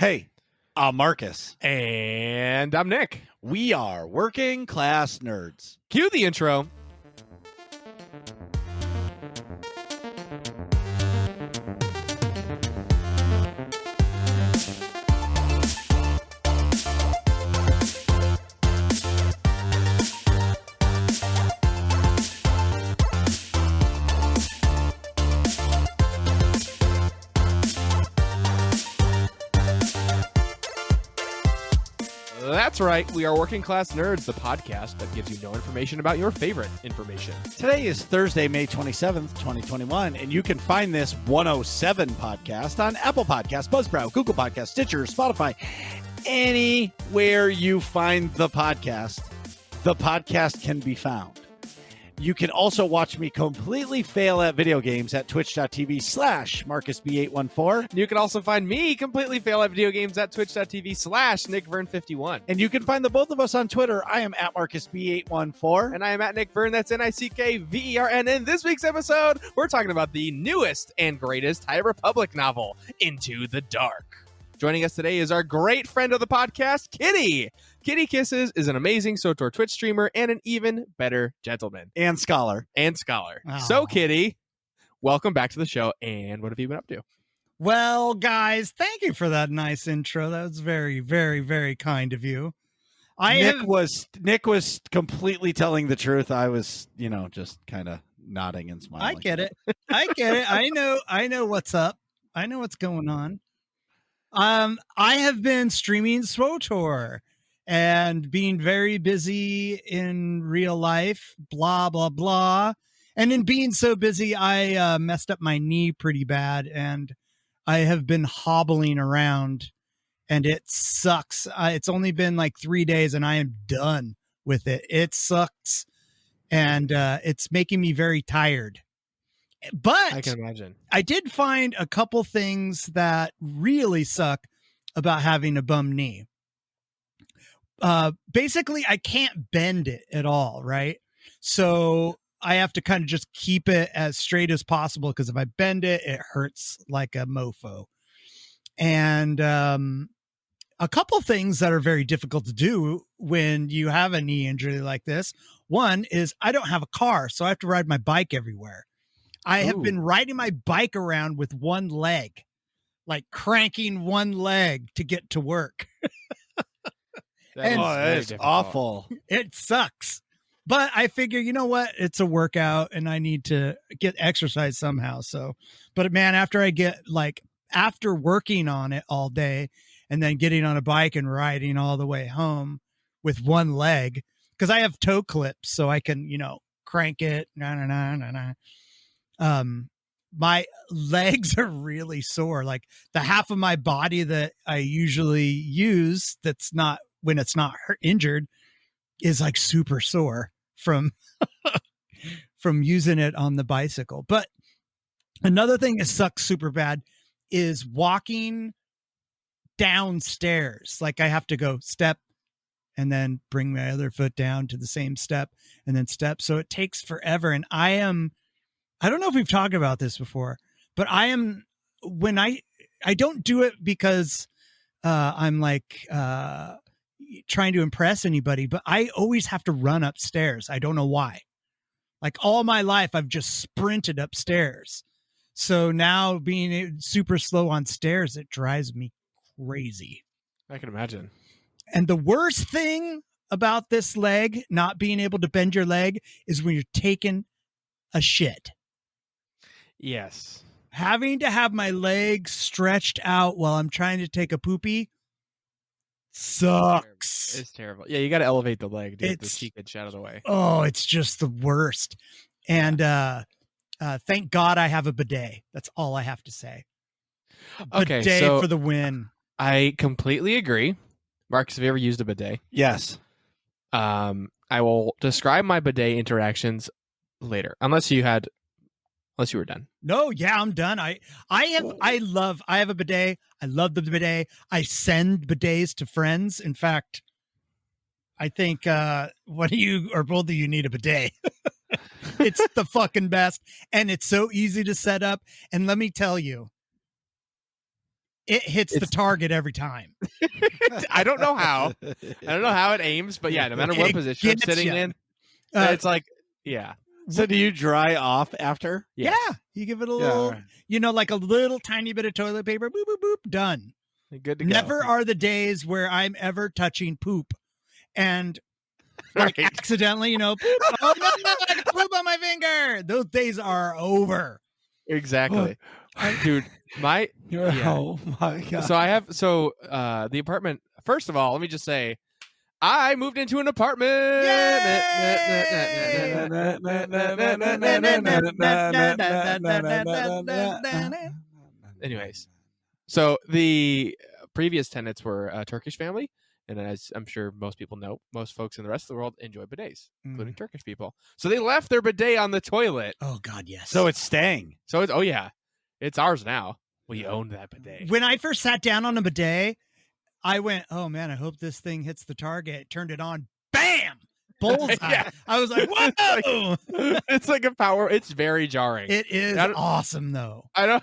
Hey, I'm Marcus. And I'm Nick. We are working class nerds. Cue the intro. That's right. We are Working Class Nerds, the podcast that gives you no information about your favorite information. Today is Thursday, May 27th, 2021, and you can find this 107 podcast on Apple Podcasts, Buzzsprout, Google Podcasts, Stitcher, Spotify, anywhere you find the podcast can be found. You can also watch me completely fail at video games at twitch.tv/MarcusB814. You can also find me completely fail at video games at twitch.tv/NickVern51. And you can find the both of us on Twitter. I am at MarcusB814. And I am at Nick Vern. That's NickVern. In this week's episode, we're talking about the newest and greatest High Republic novel, Into the Dark. Joining us today is our great friend of the podcast, Kitty. Kitty Kisses is an amazing SWTOR Twitch streamer and an even better gentleman. And scholar. Oh. So, Kitty, welcome back to the show. And what have you been up to? Well, guys, thank you for that nice intro. That was very, very, very kind of you. Nick was completely telling the truth. I was, just kind of nodding and smiling. I get it. I know what's up. I know what's going on. I have been streaming SWTOR and being very busy in real life, blah, blah, blah. And in being so busy, I messed up my knee pretty bad, and I have been hobbling around, and it sucks. It's only been like 3 days, and I am done with it. It sucks, and it's making me very tired. But I can imagine. I did find a couple things that really suck about having a bum knee. Basically, I can't bend it at all, right? So I have to kind of just keep it as straight as possible, because if I bend it, it hurts like a mofo. And a couple things that are very difficult to do when you have a knee injury like this. One is I don't have a car, so I have to ride my bike everywhere. I have been riding my bike around with one leg, like cranking one leg to get to work. That is awful. It sucks. But I figure, you know what? It's a workout and I need to get exercise somehow. So, but man, after working on it all day and then getting on a bike and riding all the way home with one leg, because I have toe clips so I can, crank it. My legs are really sore. Like the half of my body that I usually use that's not when it's not injured is like super sore from using it on the bicycle. But another thing that sucks super bad is walking downstairs. Like I have to go step and then bring my other foot down to the same step and then step. So it takes forever. And I don't know if we've talked about this before, but I don't do it because I'm like trying to impress anybody, but I always have to run upstairs. I don't know why. Like all my life, I've just sprinted upstairs. So now being super slow on stairs, it drives me crazy. I can imagine. And the worst thing about this leg, not being able to bend your leg, is when you're taking a shit. Yes. Having to have my legs stretched out while I'm trying to take a poopy sucks. It's terrible. Yeah, you got to elevate the leg, dude. The cheek gets out of the way. Oh, it's just the worst. And thank God I have a bidet. That's all I have to say. Okay, bidet so for the win. I completely agree. Marcus, have you ever used a bidet? Yes. I will describe my bidet interactions later, unless you were done. No, yeah, I'm done. I have a bidet. I love the bidet. I send bidets to friends. In fact, I think one of you or both of you need a bidet. It's the fucking best. And it's so easy to set up. And let me tell you, it hits the target every time. I don't know how. I don't know how it aims, but yeah, no matter what position I'm sitting in, it's like, yeah. So do you dry off after? Yes. Yeah, you give it a little, like a little tiny bit of toilet paper. Boop, boop, boop. Done. Good to go. Never are the days where I'm ever touching poop and accidentally, poop. Oh no, I got poop on my finger. Those days are over. Exactly. Dude, oh my God. So the apartment, first of all, let me just say, I moved into an apartment. Anyways, so the previous tenants were a Turkish family. And as I'm sure most people know, most folks in the rest of the world enjoy bidets, including Turkish people. So they left their bidet on the toilet. Oh, God, yes. So it's staying. So it's, it's ours now. We owned that bidet. When I first sat down on a bidet, I went, oh, man, I hope this thing hits the target. Turned it on. Bam! Bullseye. Yeah. I was like, whoa! It's like a power. It's very jarring. It is awesome, though. I don't.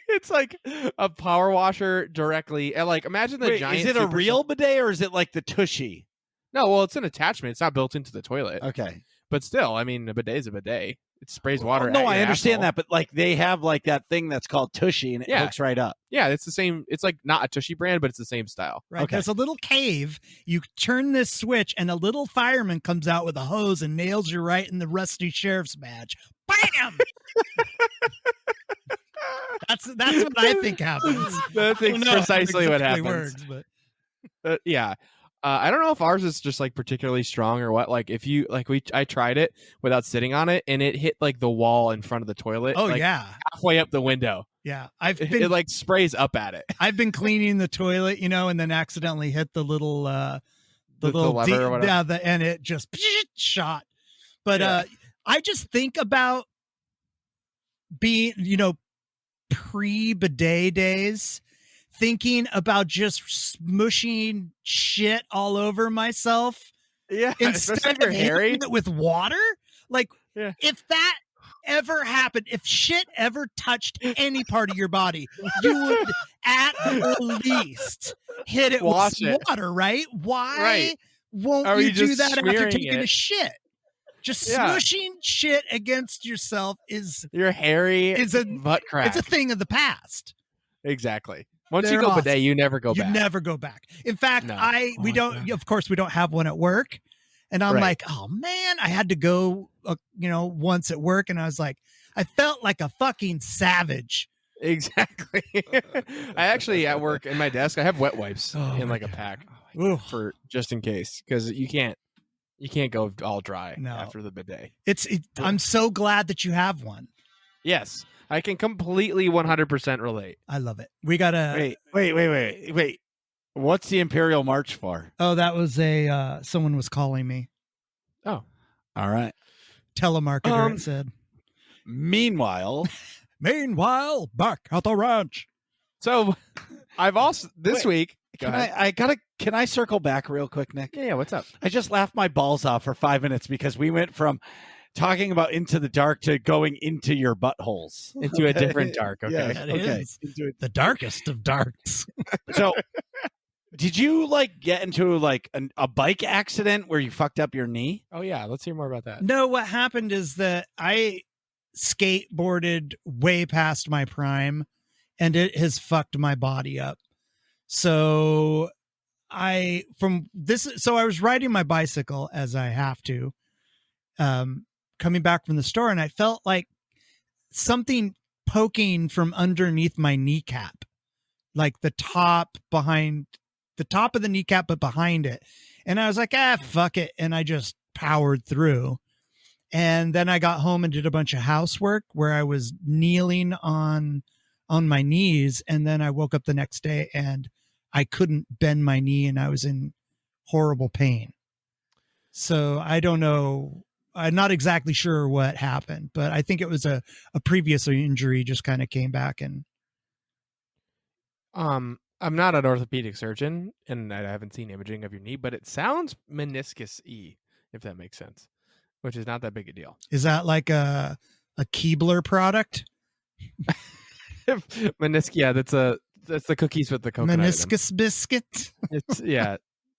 It's like a power washer directly. And like, imagine the giant. Is it a real bidet or is it like the Tushy? No, well, it's an attachment. It's not built into the toilet. Okay. But still, I mean, a bidet is a bidet. It sprays water. No, I understand that, but like they have like that thing that's called Tushy and it hooks right up. Yeah, it's the same. It's like not a Tushy brand, but it's the same style. Right. Okay. There's a little cave. You turn this switch and a little fireman comes out with a hose and nails you right in the rusty sheriff's badge. Bam! That's what I think happens. That's precisely what happens. Works, but yeah. I don't know if ours is just like particularly strong or what. Like if you I tried it without sitting on it and it hit like the wall in front of the toilet. Oh like, yeah, halfway up the window. Yeah, it like sprays up at it. I've been cleaning the toilet, and then accidentally hit the little the lever or whatever. And it just shot. But I just think about being, pre-bidet days, thinking about just smushing shit all over myself. Yeah, instead of hitting it with water. Like, if that ever happened, if shit ever touched any part of your body, you would at least hit it with water, right? Why won't you do that after taking a shit? Just smushing shit against yourself is your hairy butt crack. It's a thing of the past. Exactly. Once you go bidet, you never go back. You never go back. In fact, we don't. Of course, we don't have one at work, and I'm like, oh man, I had to go, once at work, and I was like, I felt like a fucking savage. Exactly. I actually at work in my desk, I have wet wipes in like a pack for just in case, because you can't go all dry after the bidet. I'm so glad that you have one. Yes. I can completely 100% relate. I love it. We gotta wait. What's the Imperial March for? Oh, that was someone was calling me. Oh, all right. Telemarketer, it said. Meanwhile, back at the ranch. So I've also this week. Can I circle back real quick, Nick? Yeah. What's up? I just laughed my balls off for 5 minutes because we went from talking about Into the Dark to going into your buttholes. Into a different dark. Okay. Yes, okay. Into the darkest of darks. So did you get into a bike accident where you fucked up your knee? Oh yeah. Let's hear more about that. No, what happened is that I skateboarded way past my prime and it has fucked my body up. So I was riding my bicycle as I have to, coming back from the store, and I felt like something poking from underneath my kneecap, like the top of the kneecap, but behind it. And I was like, fuck it. And I just powered through. And then I got home and did a bunch of housework where I was kneeling on my knees. And then I woke up the next day and I couldn't bend my knee and I was in horrible pain. So I don't know. I'm not exactly sure what happened, but I think it was a previous injury just kind of came back. And I'm not an orthopedic surgeon and I haven't seen imaging of your knee, but it sounds meniscus-y, if that makes sense, which is not that big a deal. Is that like a Keebler product? Meniscus, yeah, that's a That's the cookies with the coconut. Meniscus biscuit. It's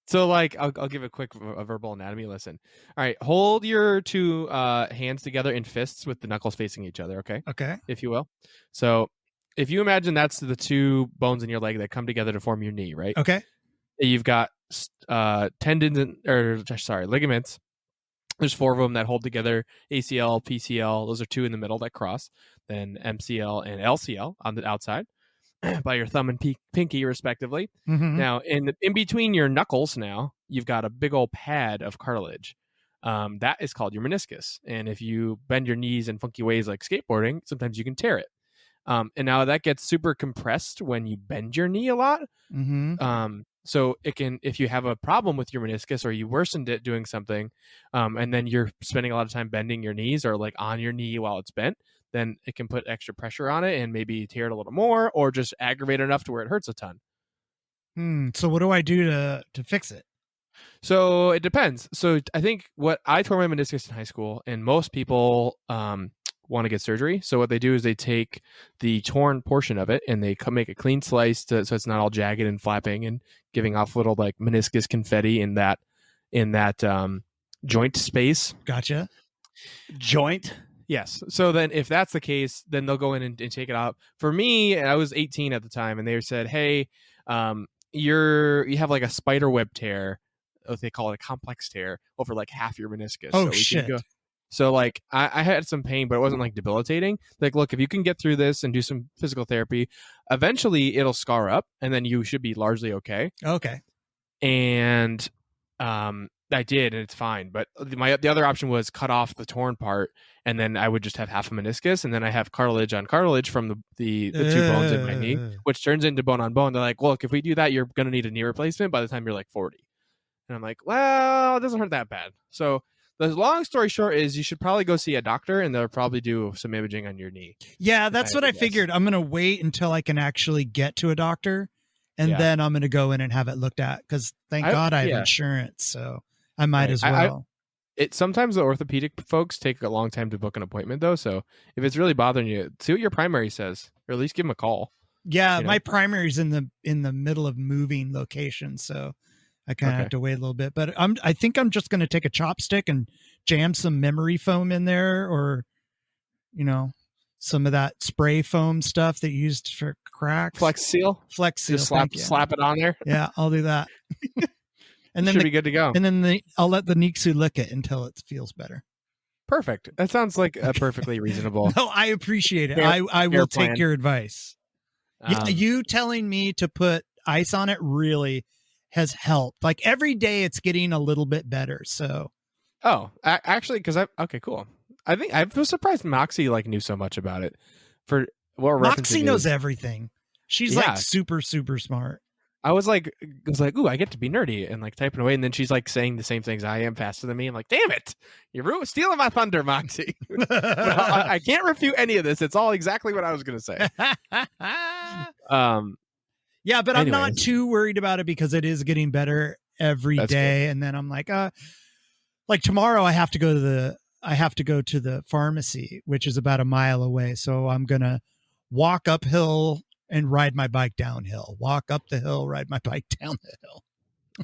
So like I'll give a quick verbal anatomy lesson. All right, hold your two hands together in fists with the knuckles facing each other, okay? Okay. If you will. So if you imagine that's the two bones in your leg that come together to form your knee, right? Okay. You've got tendons ligaments. There's 4 of them that hold together: ACL, PCL. Those are 2 in the middle that cross. Then MCL and LCL on the outside by your thumb and pinky, respectively. Mm-hmm. Now, in between your knuckles, now you've got a big old pad of cartilage. That is called your meniscus. And if you bend your knees in funky ways like skateboarding, sometimes you can tear it. And now that gets super compressed when you bend your knee a lot. Mm-hmm. So it can, if you have a problem with your meniscus or you worsened it doing something, and then you're spending a lot of time bending your knees or like on your knee while it's bent, then it can put extra pressure on it and maybe tear it a little more or just aggravate it enough to where it hurts a ton. So what do I do to fix it? So it depends. So I think what I tore my meniscus in high school, and most people want to get surgery. So what they do is they take the torn portion of it and they make a clean slice so it's not all jagged and flapping and giving off little like meniscus confetti in that joint space. Gotcha. Joint. Yes. So then if that's the case, then they'll go in and take it out. For me, I was 18 at the time, and they said, hey, you have like a spider web tear. They call it a complex tear over like half your meniscus. Oh, shit. So like I had some pain, but it wasn't like debilitating. Like, look, if you can get through this and do some physical therapy, eventually it'll scar up and then you should be largely okay. Okay. And I did, and it's fine. But the other option was cut off the torn part, and then I would just have half a meniscus, and then I have cartilage on cartilage from the 2 bones in my knee, which turns into bone on bone. They're like, look, if we do that, you're going to need a knee replacement by the time you're like 40. And I'm like, well, it doesn't hurt that bad. So the long story short is you should probably go see a doctor, and they'll probably do some imaging on your knee. Yeah, that's what I figured. I'm going to wait until I can actually get to a doctor, and then I'm going to go in and have it looked at, because thank God I have insurance, so I might as well. Sometimes the orthopedic folks take a long time to book an appointment, though. So if it's really bothering you, see what your primary says, or at least give them a call. Yeah, my primary's in the middle of moving location, so I kind of have to wait a little bit. But I think I'm just going to take a chopstick and jam some memory foam in there, or some of that spray foam stuff that you used for cracks. Flex Seal. Just slap it on there. Yeah, I'll do that. And then should be good to go. And then I'll let the Nixu lick it until it feels better. Perfect. That sounds like a perfectly reasonable. No, I appreciate it. I will take your advice. You telling me to put ice on it really has helped. Like every day it's getting a little bit better. So. Oh, actually, because okay, cool. I think I was surprised Moxie knew so much about it. For what Moxie knows everything. She's like super, super smart. I was like, ooh, I get to be nerdy and typing away, and then she's saying the same things I am faster than me. I'm like, damn it, you're stealing my thunder, Moxie. I can't refute any of this. It's all exactly what I was gonna say. Yeah, but I'm not too worried about it because it is getting better every day. Good. And then I'm like tomorrow I have to go to the pharmacy, which is about a mile away. So I'm gonna walk uphill and ride my bike downhill. Walk up the hill, ride my bike down the hill.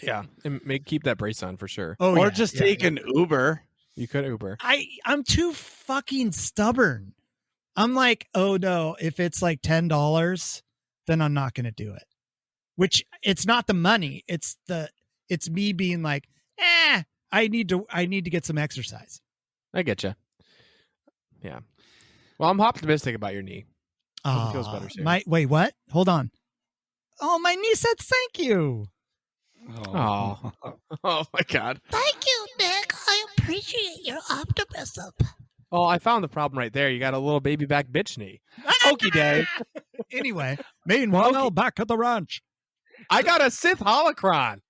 Yeah, and keep that brace on for sure. Oh, or just take an Uber. You could Uber. I'm too fucking stubborn. I'm like, oh no, if it's like $10, then I'm not going to do it. Which it's not the money. It's me being like, I need to get some exercise. I get you. Yeah. Well, I'm optimistic about your knee. It feels better soon. Wait, what? Hold on. Oh, my knee said thank you. Oh my God. Thank you, Nick. I appreciate your optimism. Oh, I found the problem right there. You got a little baby back bitch knee. Okie Dave. Anyway, meanwhile, back at the ranch. I got a Sith holocron.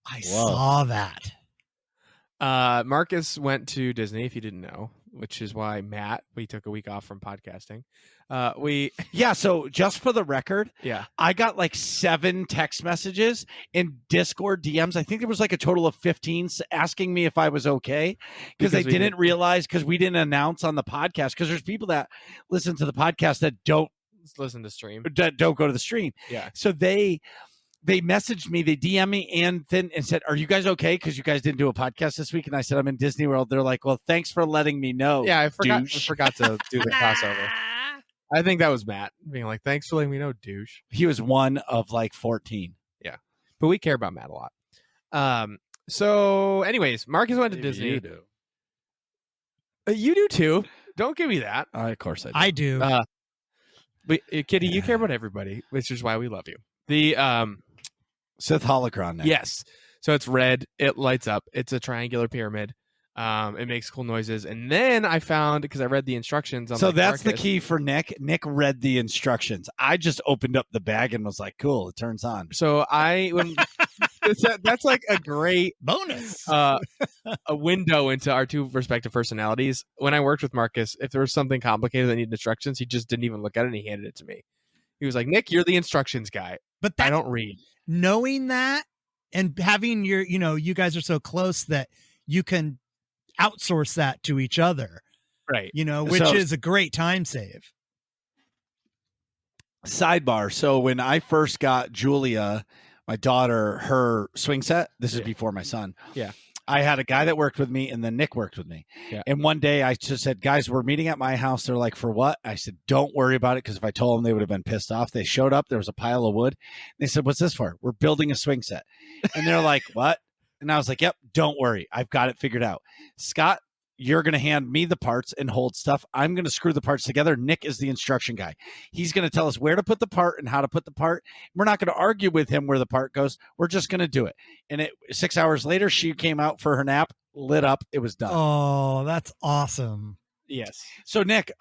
I saw that. Marcus went to Disney, if you didn't know, which is why we took a week off from podcasting. So just for the record, yeah, I got 7 text messages and Discord DMs. I think there was a total of 15 asking me if I was okay because they didn't realize, because we didn't announce on the podcast, because there's people that listen to the podcast that don't listen to stream. Don't go to the stream. Yeah. So they messaged me, they DM me and said, "Are you guys okay? Because you guys didn't do a podcast this week." And I said, "I'm in Disney World." They're like, "Well, thanks for letting me know." Yeah, I forgot douche. to do the crossover. I think that was Matt being like, "Thanks for letting me know, douche." He was one of like 14. But we care about Matt a lot. So anyways, Marcus went to Maybe Disney. you do. You do too. Don't give me that. Of course I do. But Kitty, you care about everybody, which is why we love you. The Sith holocron. Nick. yes. So it's red. It lights up. It's a triangular pyramid. It makes cool noises. And then I found, because I read the instructions. So that's the key for Nick. Nick read the instructions. I just opened up the bag and was like, "Cool, it turns on." So that's like a great Bonus. a window into our two respective personalities. When I worked with Marcus, if there was something complicated that needed instructions, he just didn't even look at it and he handed it to me. He was like, "Nick, you're the instructions guy. But I don't read." Knowing that and having you guys are so close that you can outsource that to each other, Right. which So- is a great time save. Sidebar. So when I first got Julia, my daughter, her swing set, this is Yeah. before my son. Yeah. I had a guy that worked with me and then Nick worked with me. Yeah. And one day I just said, "Guys, we're meeting at my house." They're like, "For what?" I said, "Don't worry about it." Because if I told them, they would have been pissed off. They showed up. There was a pile of wood. They said, "What's this for?" "We're building a swing set." And they're like, "What?" And I was like, "Yep, don't worry. I've got it figured out." Scott, you're going to hand me the parts and hold stuff. I'm going to screw the parts together. Nick is the instruction guy. He's going to tell us where to put the part and how to put the part. We're not going to argue with him where the part goes. We're just going to do it. And 6 hours later, she came out for her nap, lit up. It was done. Oh, that's awesome. Yes. So Nick,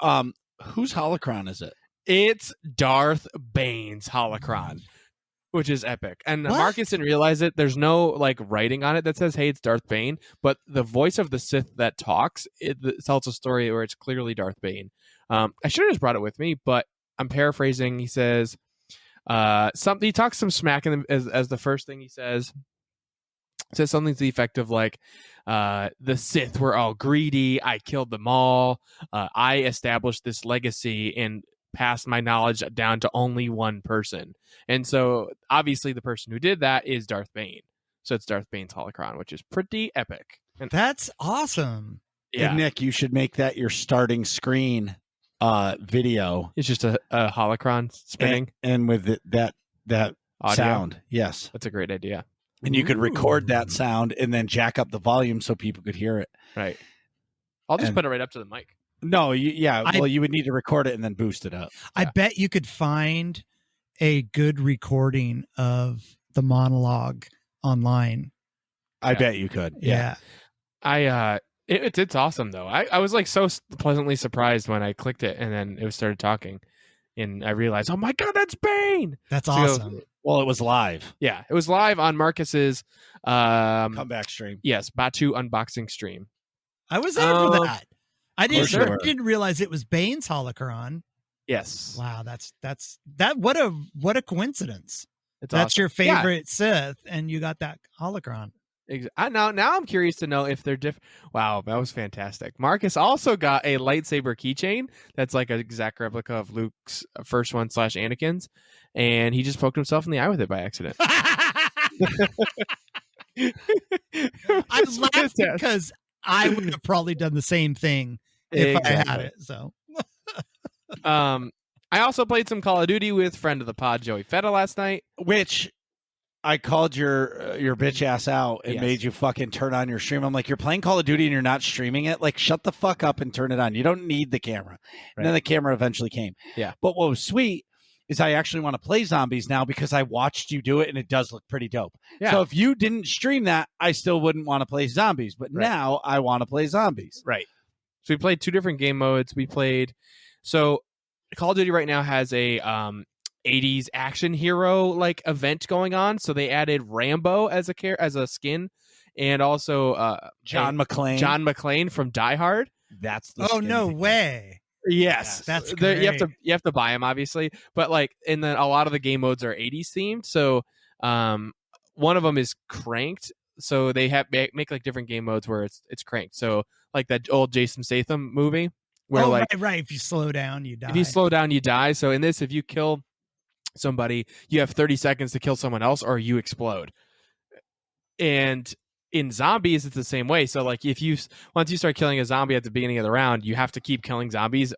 whose holocron is it? It's Darth Bane's holocron, which is epic. And What? Marcus didn't realize it. There's no like writing on it that says, "Hey, it's Darth Bane," but the voice of the Sith that talks, it tells a story where it's clearly Darth Bane. I should have just brought it with me, but I'm paraphrasing. He says, he talks some smack as the first thing he says. Says something to the effect of like, "The Sith were all greedy. I killed them all. I established this legacy and passed my knowledge down to only one person." And so obviously the person who did that is Darth Bane. So it's Darth Bane's holocron, which is pretty epic. And That's awesome. yeah, And Nick, you should make that your starting screen video. it's just a holocron spinning And with that audio. sound. Yes. That's a great idea. And you could record that Ooh. sound and then jack up the volume so people could hear it. Right. I'll just And- put it right up to the mic. No, I- well, you would need to record it and then boost it up. I Yeah. bet you could find a good recording of the monologue online. I Yeah. bet you could. Yeah. It's awesome though. I was like so pleasantly surprised when I clicked it and then it started talking, and I realized, oh my god, that's Bane. That's So- awesome. Well, it was live. Yeah, it was live on Marcus's Comeback stream. yes, Batu unboxing stream. I was there for Um, that. I didn't, sure. didn't realize it was Bane's holocron. Yes, Wow, that's that. What a coincidence. it's That's awesome. your Yeah, favorite Sith, and you got that holocron. now I'm curious to know if they're different. Wow, that was fantastic. Marcus also got a lightsaber keychain that's like an exact replica of Luke's first one / Anakin's, and he just poked himself in the eye with it by accident. I laughed because I would have probably done the same thing if I had Exactly. it. So I also played some Call of Duty with friend of the pod Joey Feta last night. Which I called your bitch ass out and Yes. made you fucking turn on your stream. I'm like, you're playing Call of Duty and you're not streaming it. Like, shut the fuck up and turn it on. You don't need the camera. And then the camera eventually came. Yeah. But what was sweet is I actually want to play zombies now because I watched you do it and it does look pretty dope. Yeah. So if you didn't stream that, I still wouldn't want to play zombies. But Right. now I want to play zombies. Right. So we played 2 different game modes. So Call of Duty right now has a 80s action hero like event going on. So they added Rambo as a skin, and also John McClane. John McClane from Die Hard. That's the oh skin no thing. way. Yes, That's you have to buy them obviously, but like, and then a lot of the game modes are 80s themed. So one of them is cranked. So they make like different game modes where it's cranked. So like that old Jason Statham movie, where right. If you slow down, you die. if you slow down, you die. So in this, if you kill somebody, you have 30 seconds to kill someone else, or you explode. And in zombies, it's the same way. So like if you once you start killing a zombie at the beginning of the round, you have to keep killing zombies,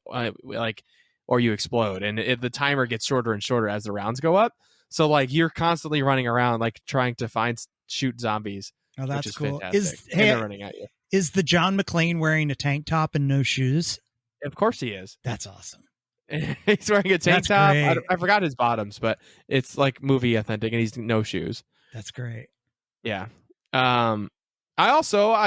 or you explode, and the timer gets shorter and shorter as the rounds go up. So like you're constantly running around like trying to shoot zombies. Oh, that's which is cool. fantastic. And they're running at you. Is the John McClane wearing a tank top and no shoes? Of course he is. That's awesome. He's wearing a tank That's top. great. I forgot his bottoms, but it's like movie authentic, and he's no shoes. That's great. Yeah. I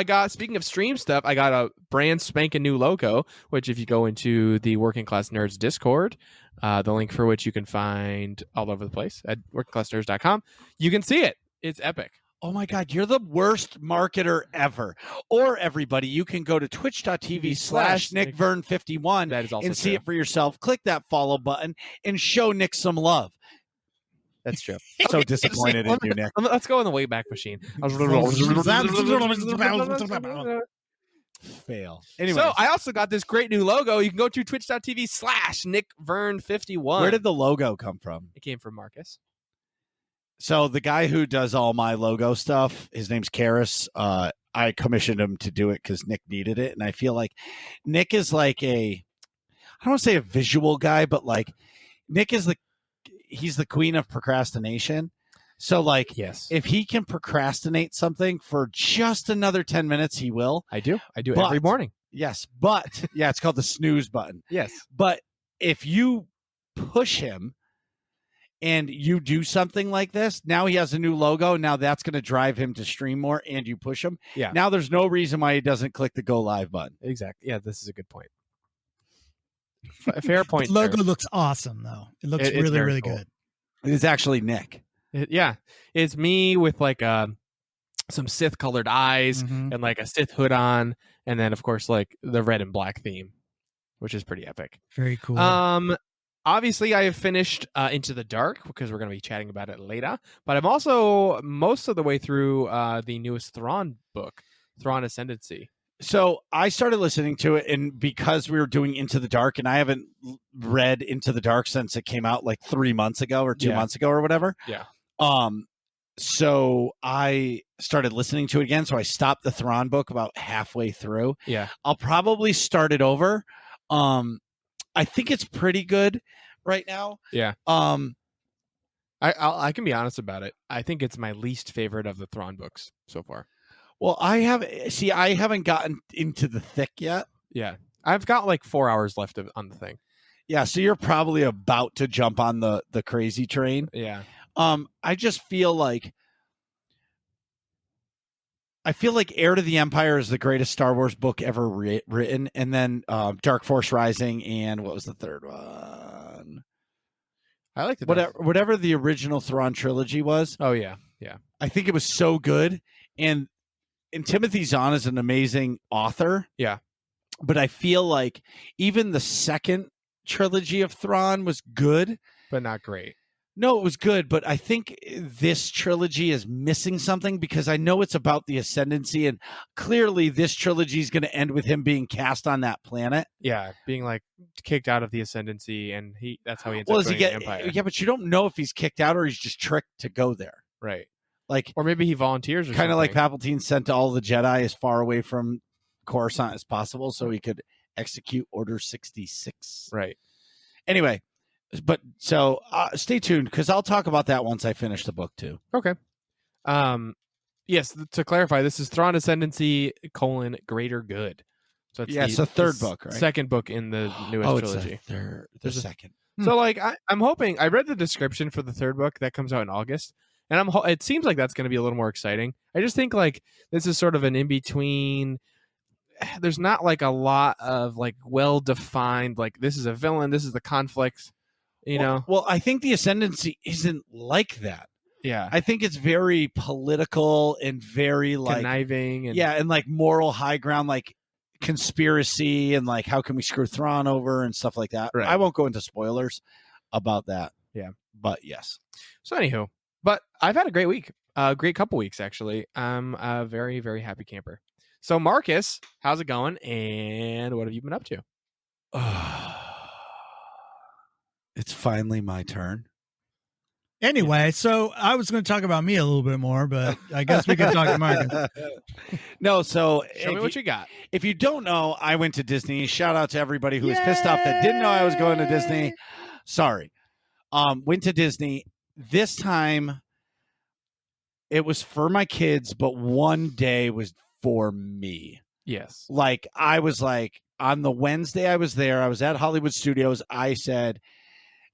got, speaking of stream stuff, I got a brand spanking new logo, which if you go into the Working Class Nerds Discord, the link for which you can find all over the place at workingclassnerds.com, you can see it. It's epic. Oh my God, you're the worst marketer ever. Or everybody, you can go to twitch.tv/NickVern51 That is also and see true. it for yourself. Click that follow button and show Nick some love. That's true. So disappointed in you, Nick. Let's go in the Wayback Machine. Fail. Anyway, So I also got this great new logo. You can go to twitch.tv/NickVern51. where did the logo come from? It came from Marcus. So the guy who does all my logo stuff, his name's Karis. I commissioned him to do it because Nick needed it. And I feel like Nick is like I don't want to say a visual guy, but like Nick is he's the queen of procrastination. So like, Yes. if he can procrastinate something for just another 10 minutes, he will. I do But- every morning. Yes. But yeah, it's called the snooze button. Yes. But if you push him and you do something like this, now he has a new logo. Now that's going to drive him to stream more, and you push him. Yeah. Now there's no reason why he doesn't click the go live button. Exactly. Yeah, this is a good point. Fair point. The logo looks awesome, though. It looks It's really, very really cool. good. It's actually Nick. It's me with like some Sith colored eyes Mhm. and like a Sith hood on, and then of course like the red and black theme, which is pretty epic. Very cool. Obviously I have finished Into the Dark because we're going to be chatting about it later, but I'm also most of the way through the newest Thrawn book, Thrawn Ascendancy. So I started listening to it, and because we were doing Into the Dark, and I haven't read Into the Dark since it came out like 3 months ago or 2 Yeah. months ago or whatever. Yeah. So I started listening to it again. So I stopped the Thrawn book about halfway through. Yeah. I'll probably start it over. I think it's pretty good right now. Yeah. I can be honest about it. I think it's my least favorite of the Thrawn books so far. Well, I haven't gotten into the thick yet. Yeah. I've got like 4 hours left on the thing. Yeah, so you're probably about to jump on the crazy train. Yeah. I just feel like Heir to the Empire is the greatest Star Wars book ever written, and then Dark Force Rising, and what was the third one? I like the Whatever the original Thrawn trilogy was. Oh yeah. Yeah. I think it was so good, and Timothy Zahn is an amazing author. Yeah. But I feel like even the second trilogy of Thrawn was good, But not great. No, it was good, but I think this trilogy is missing something because I know it's about the ascendancy, and clearly this trilogy is going to end with him being cast on that planet. Yeah, being like kicked out of the ascendancy, and that's how he ends up joining the Empire. Yeah, but you don't know if he's kicked out or he's just tricked to go there. Right. Like, or maybe he volunteers or kind of like something. Palpatine sent all the Jedi as far away from Coruscant as possible so he could execute Order 66. Right. Anyway, but so stay tuned because I'll talk about that once I finish the book too. Okay. Yes, to clarify, this is Thrawn Ascendancy: Greater Good. So it's the third book, right? Second book in the newest trilogy. The There's second. So like I'm hoping, I read the description for the third book that comes out in August, and it seems like that's going to be a little more exciting. I just think like this is sort of an in between. There's not like a lot of like well defined like this is a villain, this is the conflict, you know. Well, I think the ascendancy isn't like that. Yeah, I think it's very political and very like conniving and and like moral high ground, like conspiracy and like how can we screw Thrawn over and stuff like that. Right. I won't go into spoilers about that. Yeah, but yes. So anywho, but I've had a great week, great couple weeks actually. I'm a very, very happy camper. So Marcus, how's it going? And what have you been up to? It's finally my turn. Anyway, so I was going to talk about me a little bit more, but I guess we can talk to Marcus. No, so Show me what you got. if you don't know, I went to Disney. Shout out to everybody who was pissed off that didn't know I was going to Disney. Sorry. Went to Disney. This time it was for my kids, but one day was for me. Yes. Like I was like on the Wednesday I was there, I was at Hollywood Studios. I said,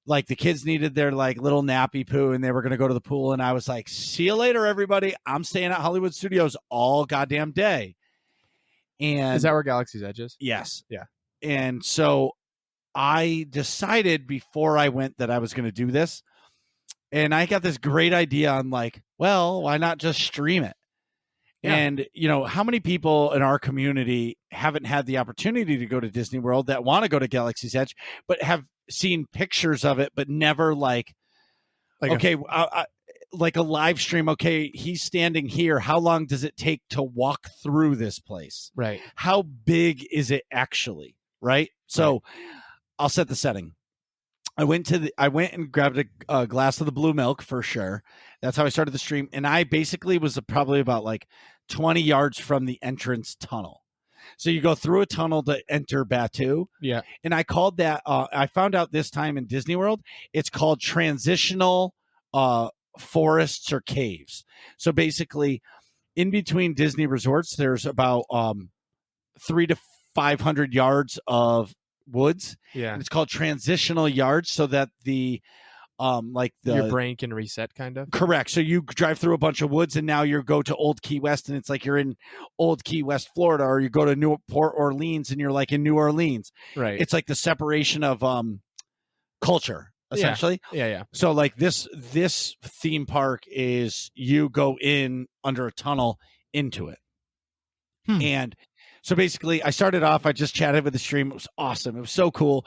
like the kids needed their like little nappy poo and they were going to go to the pool. And I was like, see you later, everybody. I'm staying at Hollywood Studios all goddamn day. And Is that where Galaxy's Edge is? yes. Yeah. And so I decided before I went that I was going to do this. And I got this great idea. I'm like, well, why not just stream it? Yeah. And, how many people in our community haven't had the opportunity to go to Disney World that want to go to Galaxy's Edge, but have seen pictures of it, but never like okay, like a live stream. Okay, he's standing here. How long does it take to walk through this place? Right. How big is it actually? Right. So I'll set the setting. I went and grabbed a glass of the blue milk for sure. That's how I started the stream. And I basically was probably about like 20 yards from the entrance tunnel. So you go through a tunnel to enter Batuu. Yeah. And I called that, I found out this time in Disney World, it's called transitional forests or caves. So basically in between Disney resorts, there's about 300 to 500 yards of woods. Yeah. And it's called transitional yards so that your brain can reset kind of. Correct. So you drive through a bunch of woods and now you go to Old Key West and it's like you're in Old Key West, Florida, or you go to Port Orleans and you're like in New Orleans. Right. It's like the separation of culture essentially. Yeah. So like this theme park is you go in under a tunnel into it. And so basically I started off, I just chatted with the stream. It was awesome. It was so cool.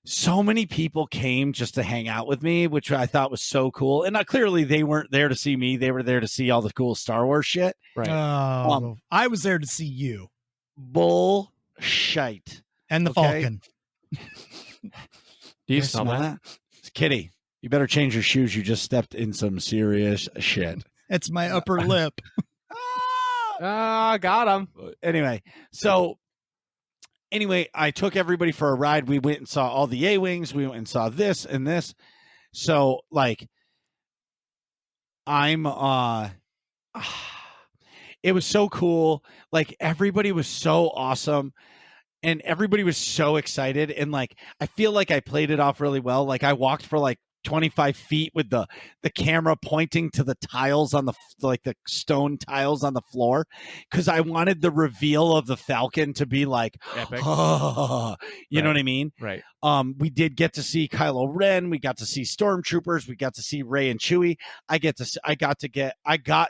So many people came just to hang out with me, which I thought was so cool. And clearly they weren't there to see me. They were there to see all the cool Star Wars shit. Right. I was there to see you. Bullshit. And the Falcon. Do you smell that? Kitty, you better change your shoes. You just stepped in some serious shit. It's my upper lip. Got him. Anyway, I took everybody for a ride. We went and saw all the A-Wings. We went and saw this and this. So, like, it was so cool. Like, everybody was so awesome. And everybody was so excited. And, like, I feel like I played it off really well. Like, I walked for, like, 25 feet with the camera pointing to the tiles on the stone tiles on the floor because I wanted the reveal of the Falcon to be like epic. You know what I mean? Right. We did get to see Kylo Ren. We got to see Stormtroopers. We got to see Rey and Chewie. I got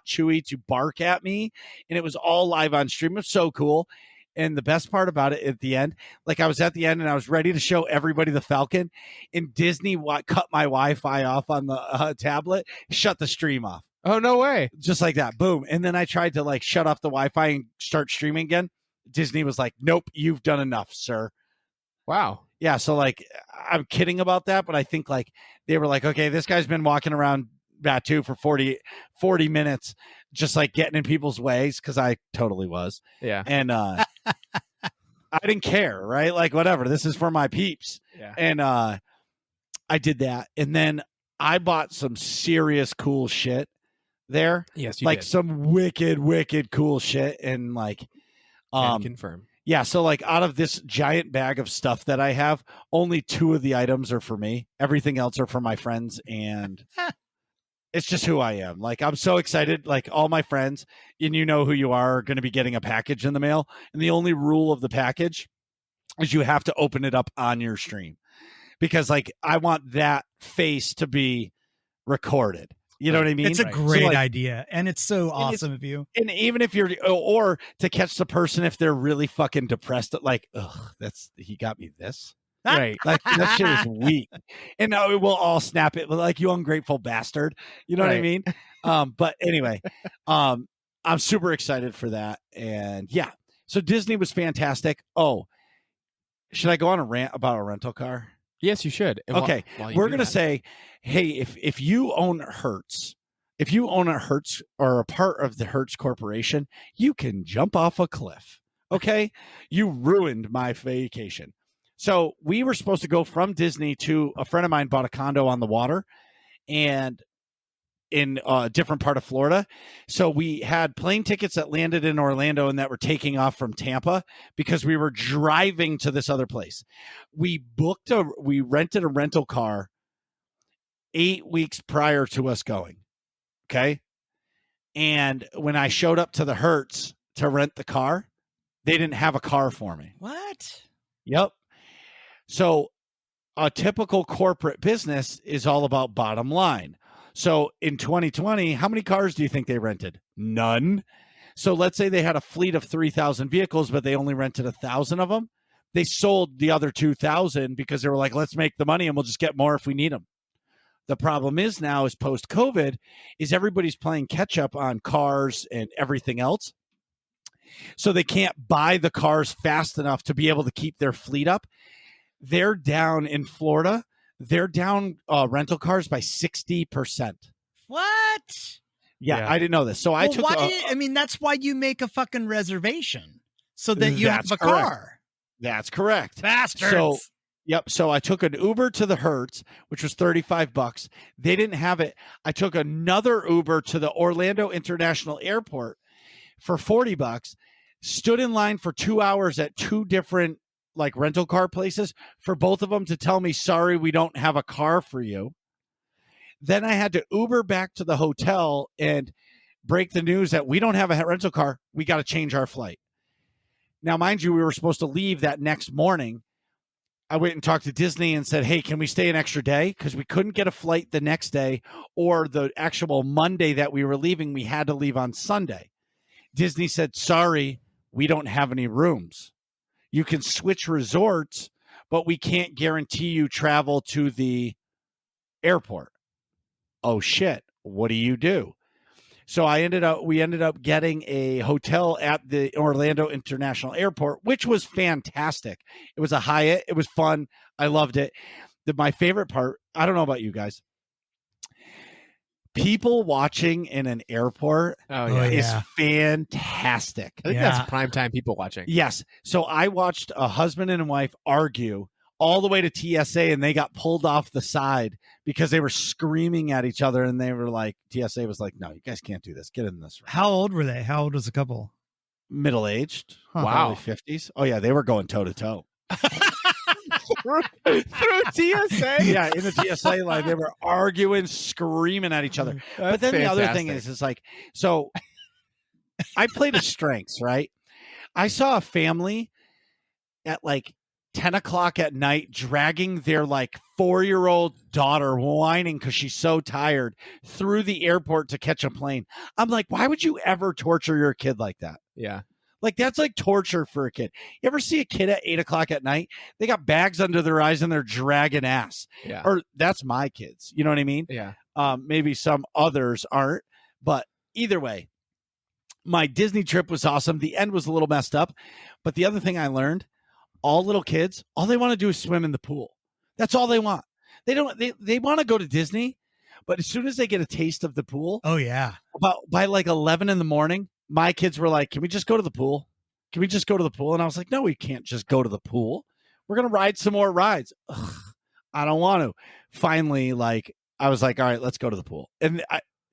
Chewie to bark at me, and it was all live on stream. It was so cool. And the best part about it at the end, like I was at the end and I was ready to show everybody the Falcon, and Disney cut my Wi-Fi off on the tablet, shut the stream off. Oh, no way. Just like that. Boom. And then I tried to like shut off the Wi-Fi and start streaming again. Disney was like, nope, you've done enough, sir. Wow. Yeah. So like, I'm kidding about that, but I think like they were like, okay, this guy's been walking around Batuu for 40 minutes, just like getting in people's ways. Cause I totally was. Yeah. And, I didn't care, right? Like, whatever. This is for my peeps. Yeah. And I did that. And then I bought some serious cool shit there. Yes, you like did. some wicked cool shit. And like, Can confirm. Yeah. So like out of this giant bag of stuff that I have, only 2 of the items are for me. Everything else are for my friends. And it's just who I am. Like, I'm so excited. Like, all my friends, and you know who you are going to be getting a package in the mail. And the only rule of the package is you have to open it up on your stream, because like, I want that face to be recorded. You know what I mean? It's a great idea. And it's so awesome of you. And even if you're, or to catch the person if they're really fucking depressed, like, he got me this. Right. Like, that shit is weak. And now we'll all snap it like, you ungrateful bastard. You know what I mean? But anyway, I'm super excited for that. And yeah, so Disney was fantastic. Oh, should I go on a rant about a rental car? Yes, you should. And Okay, while you we're do gonna that- say, hey, if you own Hertz, if you own a Hertz or a part of the Hertz Corporation, you can jump off a cliff. Okay, you ruined my vacation. So we were supposed to go from Disney to a friend of mine bought a condo on the water, and in a different part of Florida. So we had plane tickets that landed in Orlando and that were taking off from Tampa because we were driving to this other place. We rented a rental car 8 weeks prior to us going. Okay. And when I showed up to the Hertz to rent the car, they didn't have a car for me. What? Yep. So a typical corporate business is all about bottom line. So in 2020, how many cars do you think they rented? None. So let's say they had a fleet of 3,000 vehicles, but they only rented 1,000 of them. They sold the other 2,000 because they were like, let's make the money and we'll just get more if we need them. The problem is now is post-COVID is everybody's playing catch up on cars and everything else. So they can't buy the cars fast enough to be able to keep their fleet up. They're down in Florida. They're down rental cars by 60%. What? Yeah, I didn't know this. So I took. That's why you make a fucking reservation so that you have That's a correct. car. That's correct. Bastards. So, yep. So I took an Uber to the Hertz, which was $35. They didn't have it. I took another Uber to the Orlando International Airport for $40. Stood in line for 2 hours at two different like rental car places for both of them to tell me, sorry, we don't have a car for you. Then I had to Uber back to the hotel and break the news that we don't have a rental car. We got to change our flight. Now, mind you, we were supposed to leave that next morning. I went and talked to Disney and said, hey, can we stay an extra day? Because we couldn't get a flight the next day or the actual Monday that we were leaving. We had to leave on Sunday. Disney said, sorry, we don't have any rooms. You can switch resorts, but we can't guarantee you travel to the airport. Oh, shit. What do you do? So we ended up getting a hotel at the Orlando International Airport, which was fantastic. It was a Hyatt. It was fun. I loved it. My favorite part, I don't know about you guys, people watching in an airport is fantastic. I think that's primetime people watching. Yes. So I watched a husband and a wife argue all the way to TSA, and they got pulled off the side because they were screaming at each other, and they were like, TSA was like, no, you guys can't do this. Get in this room. How old were they? How old was the couple? Middle-aged. Wow. Early 50s. Oh, yeah. They were going toe-to-toe. Through TSA? Yeah, in the TSA line, they were arguing, screaming at each other. But then the other thing is like, so I played to strengths, right? I saw a family at like 10 o'clock at night dragging their like 4-year-old daughter whining because she's so tired through the airport to catch a plane. I'm like, why would you ever torture your kid like that? Yeah. Like, that's like torture for a kid. You ever see a kid at 8 o'clock at night? They got bags under their eyes and they're dragging ass. Yeah. Or that's my kids. You know what I mean? Yeah. Maybe some others aren't. But either way, my Disney trip was awesome. The end was a little messed up. But the other thing I learned, all little kids, all they want to do is swim in the pool. That's all they want. They want to go to Disney, but as soon as they get a taste of the pool, Oh, yeah. by like 11 in the morning, my kids were like, can we just go to the pool? Can we just go to the pool? And I was like, no, we can't just go to the pool. We're going to ride some more rides. Ugh, I don't want to. Finally, like, I was like, all right, let's go to the pool. And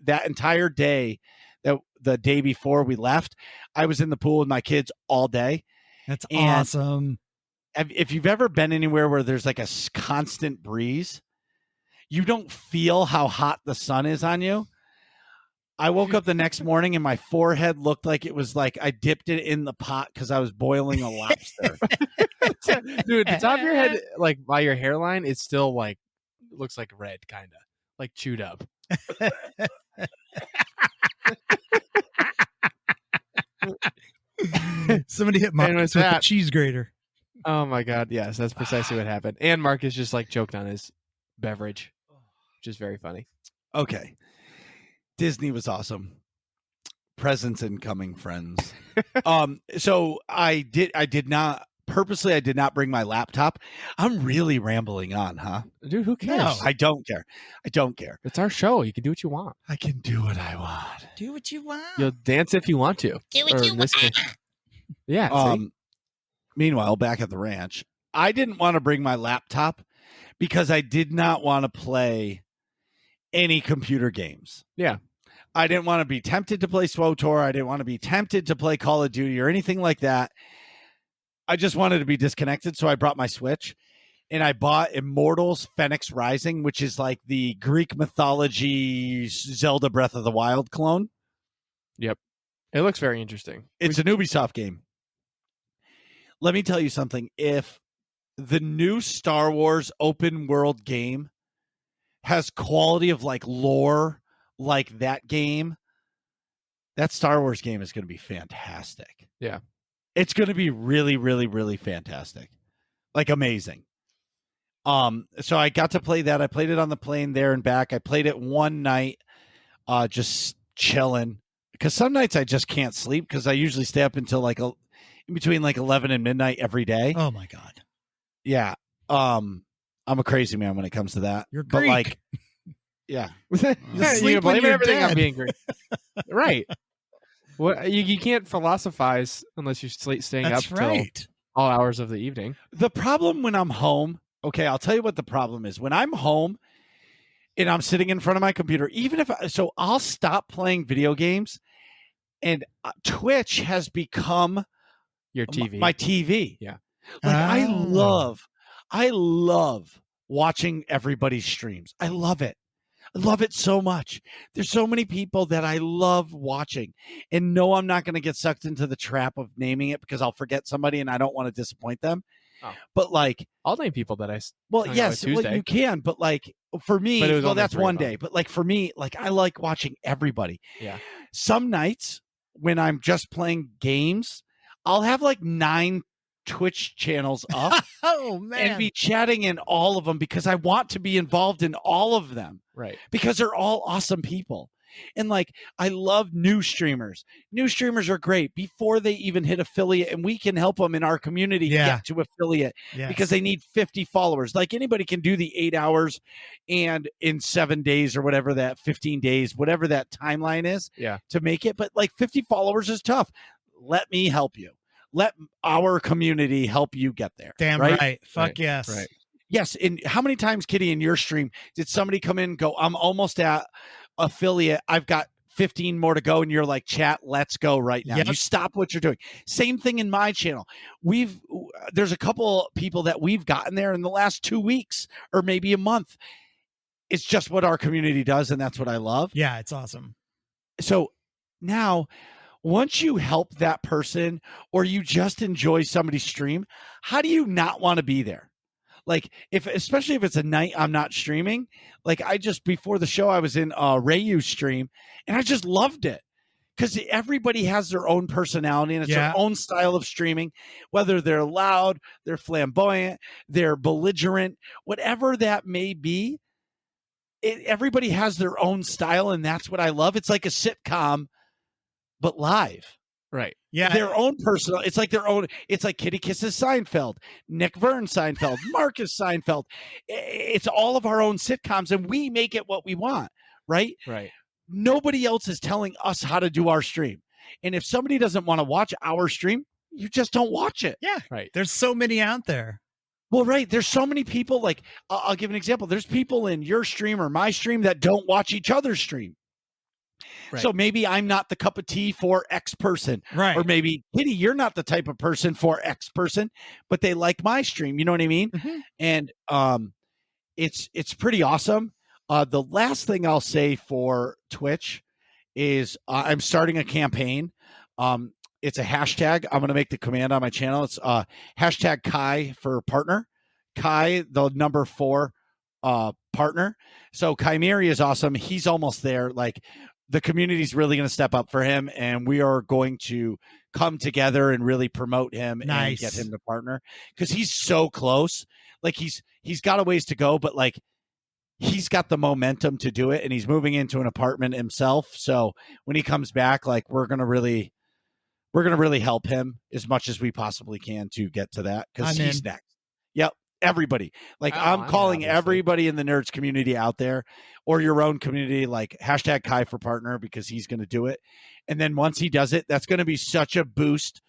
that entire day, the day before we left, I was in the pool with my kids all day. That's awesome. If you've ever been anywhere where there's like a constant breeze, you don't feel how hot the sun is on you. I woke up the next morning and my forehead looked like it was like I dipped it in the pot because I was boiling a lobster. Dude, the top of your head, like by your hairline, it's still like looks like red, kind of like chewed up. Somebody hit Marcus with a cheese grater. Oh my god, yes, that's precisely what happened. And Marcus just like choked on his beverage, which is very funny. Okay. Disney was awesome. Presents incoming, friends. So I did not purposely I did not bring my laptop. I'm really rambling on, huh? Dude, who cares? No. I don't care. I don't care. It's our show. You can do what you want. I can do what I want. Do what you want. You'll dance if you want to. Do what Or you in this want. case- Yeah. See? Meanwhile, back at the ranch, I didn't want to bring my laptop because I did not want to play any computer games. Yeah. I didn't want to be tempted to play SWTOR. I didn't want to be tempted to play Call of Duty or anything like that. I just wanted to be disconnected, so I brought my Switch, and I bought Immortals Phoenix Rising, which is like the Greek mythology Zelda Breath of the Wild clone. It looks very interesting. It's an Ubisoft game. Let me tell you something. If the new Star Wars open world game has quality of like lore like that game, that Star Wars game is going to be fantastic. Yeah. It's going to be really, really, really fantastic. Like amazing. So I got to play that. I played it on the plane there and back. I played it one night, just chilling. Because some nights I just can't sleep because I usually stay up until like in between like 11 and midnight every day. Oh my God. Yeah. I'm a crazy man when it comes to that. You're But Greek. like, yeah. Yeah, sleep you when blame you're everything on dead. being Greek. Right. What you can't philosophize unless you're staying That's up till right. all hours of the evening. The problem when I'm home, okay, I'll tell you what the problem is. When I'm home and I'm sitting in front of my computer, so I'll stop playing video games, and Twitch has become Your TV. my TV. Yeah. Like Oh. I love watching everybody's streams. I love it. I love it so much. There's so many people that I love watching, and no, I'm not going to get sucked into the trap of naming it because I'll forget somebody and I don't want to disappoint them. Oh. But like, I'll name people that well, hung out yes, with well, Tuesday. you can, but like for me, But it was well, only that's 3 one of them. day. But like for me, like I like watching everybody. Yeah. Some nights when I'm just playing games, I'll have like 9 Twitch channels up Oh man. and be chatting in all of them because I want to be involved in all of them Right. because they're all awesome people. And like, I love new streamers. New streamers are great before they even hit affiliate, and we can help them in our community Yeah. get to affiliate Yes. because they need 50 followers. Like anybody can do the 8 hours and in 7 days or whatever that 15 days, whatever that timeline is Yeah. to make it. But like 50 followers is tough. Let me help you. Let our community help you get there. Damn right. Fuck Right. yes. Right. Yes. And how many times, Kitty, in your stream, did somebody come in and go, I'm almost at affiliate. I've got 15 more to go. And you're like, chat, let's go right now. Yep. You stop what you're doing. Same thing in my channel. There's a couple people that we've gotten there in the last 2 weeks or maybe a month. It's just what our community does. And that's what I love. Yeah, it's awesome. So now, once you help that person or you just enjoy somebody's stream, how do you not want to be there? Like especially if it's a night I'm not streaming, like before the show, I was in Rayu's stream and I just loved it because everybody has their own personality and it's Yeah. their own style of streaming, whether they're loud, they're flamboyant, they're belligerent, whatever that may be. Everybody has their own style. And that's what I love. It's like a sitcom, but live. Right. Yeah. Their own personal. It's like their own. It's like Kitty Kisses Seinfeld, Nick Verne Seinfeld, Marcus Seinfeld. It's all of our own sitcoms, and we make it what we want, right? Right. Nobody else is telling us how to do our stream. And if somebody doesn't want to watch our stream, you just don't watch it. Yeah. Right. There's so many out there. Well, right. There's so many people. Like I'll give an example. There's people in your stream or my stream that don't watch each other's stream. Right. So maybe I'm not the cup of tea for X person. Right. Or maybe, Kitty, you're not the type of person for X person, but they like my stream. You know what I mean? Mhm. And it's pretty awesome. The last thing I'll say for Twitch is I'm starting a campaign. It's a hashtag. I'm going to make the command on my channel. It's hashtag Kai for partner. Kai, the number 4 partner. So Chimeri is awesome. He's almost there. Like the community's really going to step up for him, and we are going to come together and really promote him Nice. and get him to partner because he's so close. Like he's got a ways to go, but like he's got the momentum to do it, and he's moving into an apartment himself. So when he comes back, like we're going to really we're going to really help him as much as we possibly can to get to that because I'm he's in. next. Yep. Everybody. Like, Oh, I'm I'm calling obviously. everybody in the nerds community out there or your own community, like hashtag Kai for partner, because he's going to do it. And then once he does it, that's going to be such a boost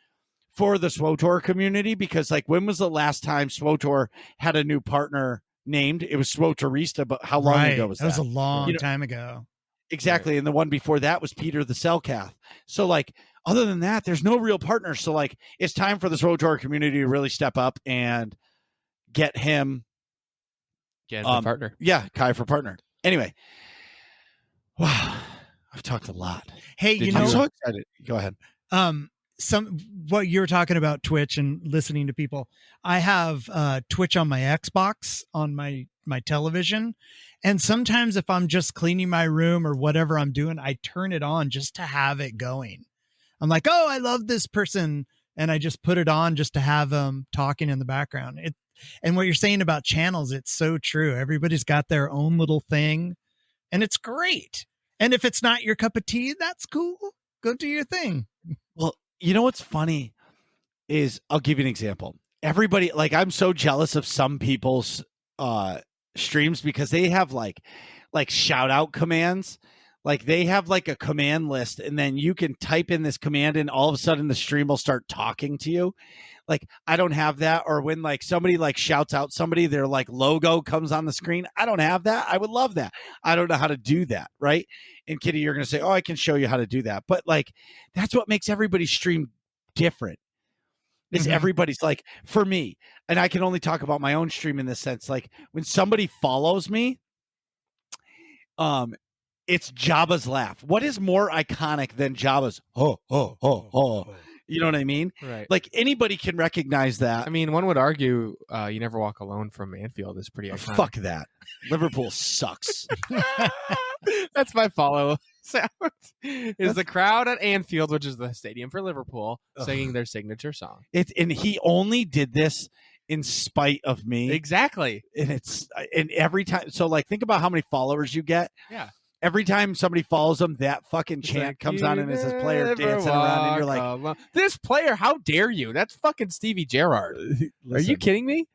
for the SWOTOR community because, like, when was the last time SWOTOR had a new partner named? It was SWOTORista, but how long ago was that? That was a long You know, time ago. exactly. Right. And the one before that was Peter the Cellcath. So, like, other than that, there's no real partners. So, like, it's time for the SWOTOR community to really step up and get him. Get the partner. Yeah, Kai for partner. Anyway. Wow. I've talked a lot. Hey, I'm so excited. Go ahead. What you were talking about Twitch and listening to people. I have Twitch on my Xbox on my television, and sometimes if I'm just cleaning my room or whatever I'm doing, I turn it on just to have it going. I'm like, oh, I love this person, and I just put it on just to have them talking in the background. And what you're saying about channels, it's so true. Everybody's got their own little thing, and it's great. And if it's not your cup of tea, that's cool. Go do your thing. Well, you know what's funny is I'll give you an example. Everybody, like, I'm so jealous of some people's streams because they have like shout out commands. Like, they have like a command list, and then you can type in this command and all of a sudden the stream will start talking to you. Like, I don't have that. Or when like somebody like shouts out somebody, their like logo comes on the screen. I don't have that. I would love that. I don't know how to do that. Right. And Kitty, you're going to say, oh, I can show you how to do that. But like, that's what makes everybody's stream different. Is everybody's, like, for me, and I can only talk about my own stream in this sense. Like, when somebody follows me, it's Jabba's laugh. What is more iconic than Jabba's ho ho ho ho? You know what I mean? Right. Like, anybody can recognize that. I mean, one would argue You Never Walk Alone from Anfield is pretty iconic. Fuck that. Liverpool sucks. That's my follow sound. Is the crowd at Anfield, which is the stadium for Liverpool, singing their signature song. And he only did this in spite of me. Exactly. And every time, so like, think about how many followers you get. Yeah. Every time somebody follows him, that fucking chant comes on, and it's this player dancing around, and you're like, this player, how dare you? That's fucking Stevie Gerrard. Are you kidding me?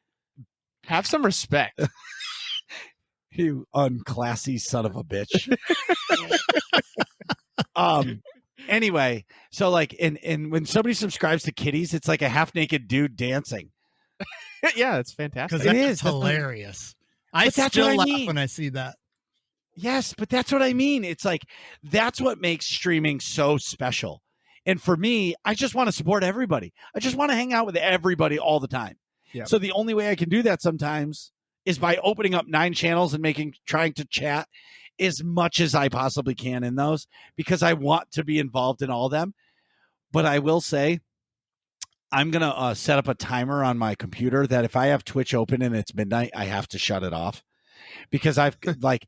Have some respect. You unclassy son of a bitch. Anyway, so like, and when somebody subscribes to Kitties, it's like a half naked dude dancing. Yeah, it's fantastic. Because it's hilarious. I still laugh when I see that. Yes, but that's what I mean. It's like, that's what makes streaming so special. And for me, I just want to support everybody. I just want to hang out with everybody all the time. Yep. So the only way I can do that sometimes is by opening up 9 channels and trying to chat as much as I possibly can in those, because I want to be involved in all of them. But I will say, I'm going to set up a timer on my computer that if I have Twitch open and it's midnight, I have to shut it off. Because I've like,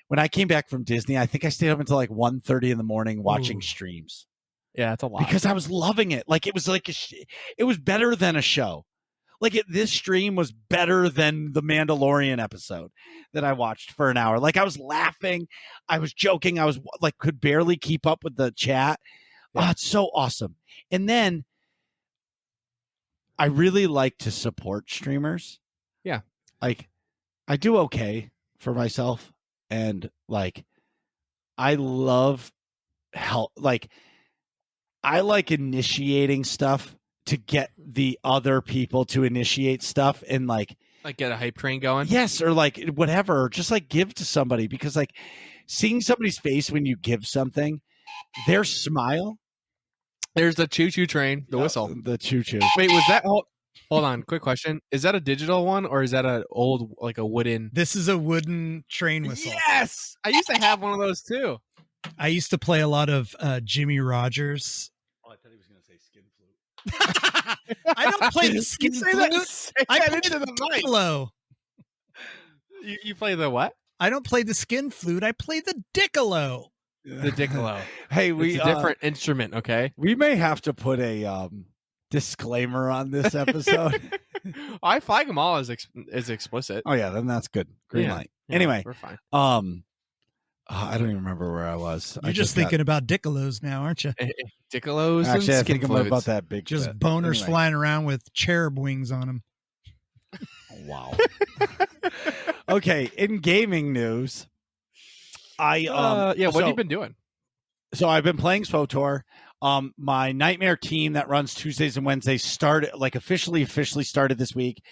when I came back from Disney, I think I stayed up until like 1:30 in the morning watching streams. Yeah, it's a lot. Because I was loving it. Like, it was like, it was better than a show. Like, this stream was better than the Mandalorian episode that I watched for an hour. Like, I was laughing. I was joking. I was like, could barely keep up with the chat. Yeah. Oh, it's so awesome. And then I really like to support streamers. Yeah. Like, I do okay for myself. And like, I love help. Like, I like initiating stuff to get the other people to initiate stuff and like get a hype train going. Yes. Or like whatever, just like give to somebody, because like seeing somebody's face when you give something, their smile. There's the choo-choo train, the whistle. The choo-choo. Wait, was that hold on, quick question. Is that a digital one or is that an old, like a wooden? This is a wooden train whistle. Yes! I used to have one of those too. I used to play a lot of Jimmy Rogers. Oh, I thought he was going to say skin flute. I don't play the skin flute. I play into the piccolo. You play the what? I don't play the skin flute. I play the diccolo. The diccolo. Hey, it's a different instrument, okay? We may have to put a disclaimer on this episode. I flag them all as explicit. Oh yeah, then that's good. Green light. Yeah, anyway, we're fine. I don't even remember where I was. You're just thinking about Dickolos now, aren't you? Dickolos and Actually, I skin think floats. about that big. Just fit. boners Anyway. flying around with cherub wings on them. Wow. Okay, in gaming news, what What have you been doing? So I've been playing SWTOR. My Nightmare team that runs Tuesdays and Wednesdays started officially started this week,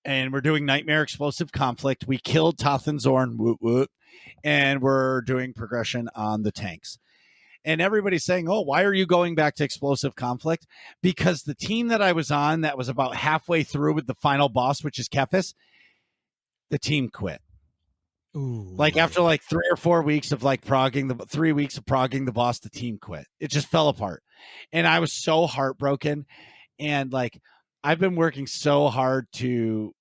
and we're doing Nightmare Explosive Conflict. We killed Toth and Zorn, woot woot, and we're doing progression on the tanks. And everybody's saying, "Oh, why are you going back to Explosive Conflict?" Because the team that I was on, that was about halfway through with the final boss, which is Kephis, the team quit. Ooh. After 3 or 4 weeks of progging the 3 weeks of progging the boss, the team quit. It just fell apart. And I was so heartbroken. And I've been working so hard to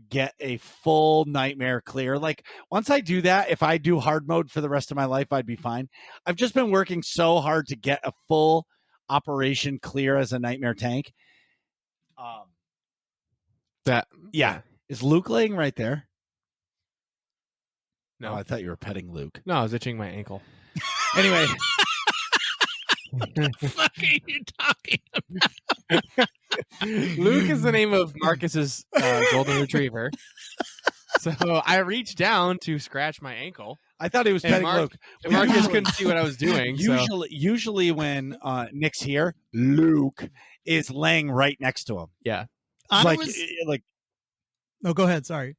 get a full Nightmare clear. Once I do that, if I do hard mode for the rest of my life, I'd be fine. I've just been working so hard to get a full operation clear as a Nightmare tank. Is Luke laying right there? No, Oh, I thought you were petting Luke. no, I was itching my ankle. Anyway, What the fuck are you talking about? Luke is the name of Marcus's golden retriever. So I reached down to scratch my ankle. I thought he was And petting Luke. And Marcus couldn't see what I was doing. So. Usually when Nick's here, Luke is laying right next to him. Yeah. No, go ahead. Sorry.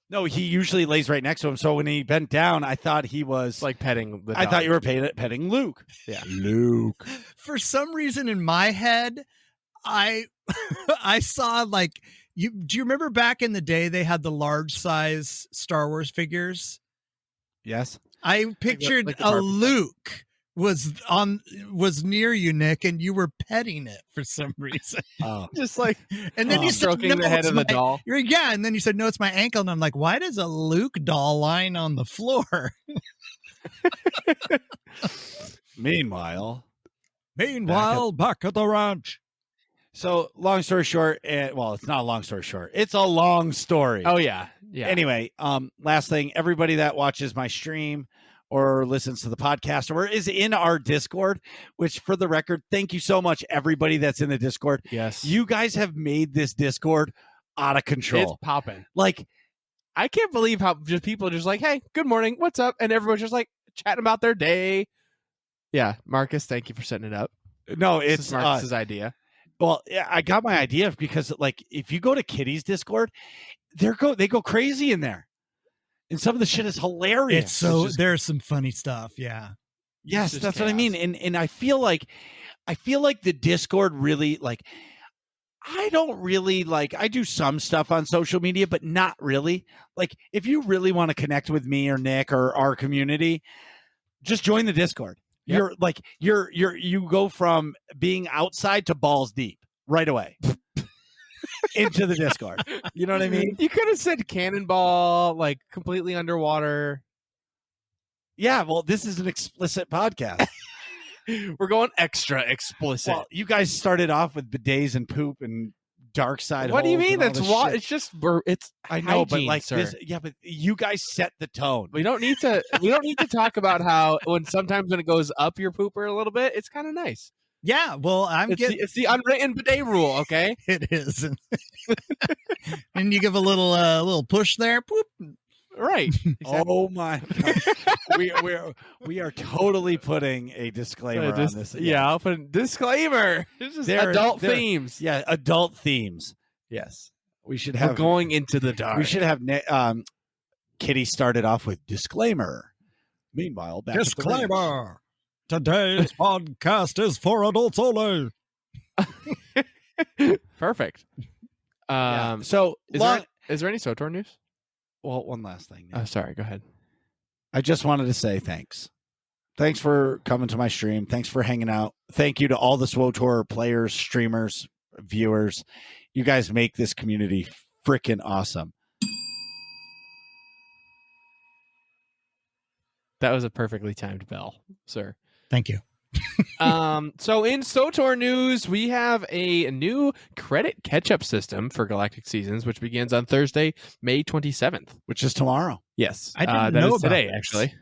No, he usually lays right next to him. So when he bent down, I thought he was It's petting the dog. I thought you were petting Luke. Yeah. Luke. For some reason in my head, I saw do you remember back in the day they had the large size Star Wars figures? Yes. I pictured like the a Barbie Luke was near you, Nick, and you were petting it for some reason. Oh. Just And then you said, stroking "No, the head it's of the my-" doll. Yeah, and then you said, "No, it's my ankle," and I'm like, "Why does a Luke doll lying on the floor?" Meanwhile, back at the ranch. so long story short, it's not a long story short. It's a long story. Oh yeah. Yeah. Anyway, last thing, everybody that watches my stream or listens to the podcast or is in our Discord, which for the record, thank you so much, everybody that's in the Discord. Yes. You guys have made this Discord out of control. It's popping. I can't believe how just people are just hey, good morning, what's up? And everyone's just chatting about their day. Yeah, Marcus, thank you for setting it up. No, This it's is Marcus's idea. Well, yeah, I got my idea because if you go to Kitty's Discord, they go crazy in there. And some of the shit is hilarious. There's some funny stuff. Yeah. Yes, just that's what I chaos. mean. And I feel like the Discord really I don't really I do some stuff on social media, but not really. If you really want to connect with me or Nick or our community, just join the Discord. Yep. You go from being outside to balls deep right away into the Discord. You know what I mean? You could have said cannonball, completely underwater. Yeah, well, this is an explicit podcast. We're going extra explicit. Well, you guys started off with bidets and poop and dark side. What do you holes mean? and all That's this wrong. shit. It's just it's. I know, but hygiene, sir. this, yeah, but you guys set the tone. We don't need to. We don't need to talk about how sometimes when it goes up your pooper a little bit, it's kind of nice. Yeah. Well, It's the unwritten bidet rule. Okay. It is. And you give a little push there. Poop. Right. Exactly. Oh my God. we are totally putting a disclaimer on this. Yeah, I'll put a disclaimer. This is adult themes. Yeah, adult themes. Yes. We should We're have going into the dark. We should have Kitty started off with disclaimer. Meanwhile, back at the ranch. Disclaimer. Today's podcast is for adults only. Perfect. Yeah. So Is there any SWTOR news? Well, one last thing. Oh, sorry. Go ahead. I just wanted to say thanks. Thanks for coming to my stream. Thanks for hanging out. Thank you to all the SWTOR players, streamers, viewers. You guys make this community freaking awesome. That was a perfectly timed bell, sir. Thank you. So in SWTOR news, we have a new credit catch-up system for Galactic Seasons, which begins on Thursday, May 27th. Which is tomorrow. Yes. I didn't that know is about today, this. actually.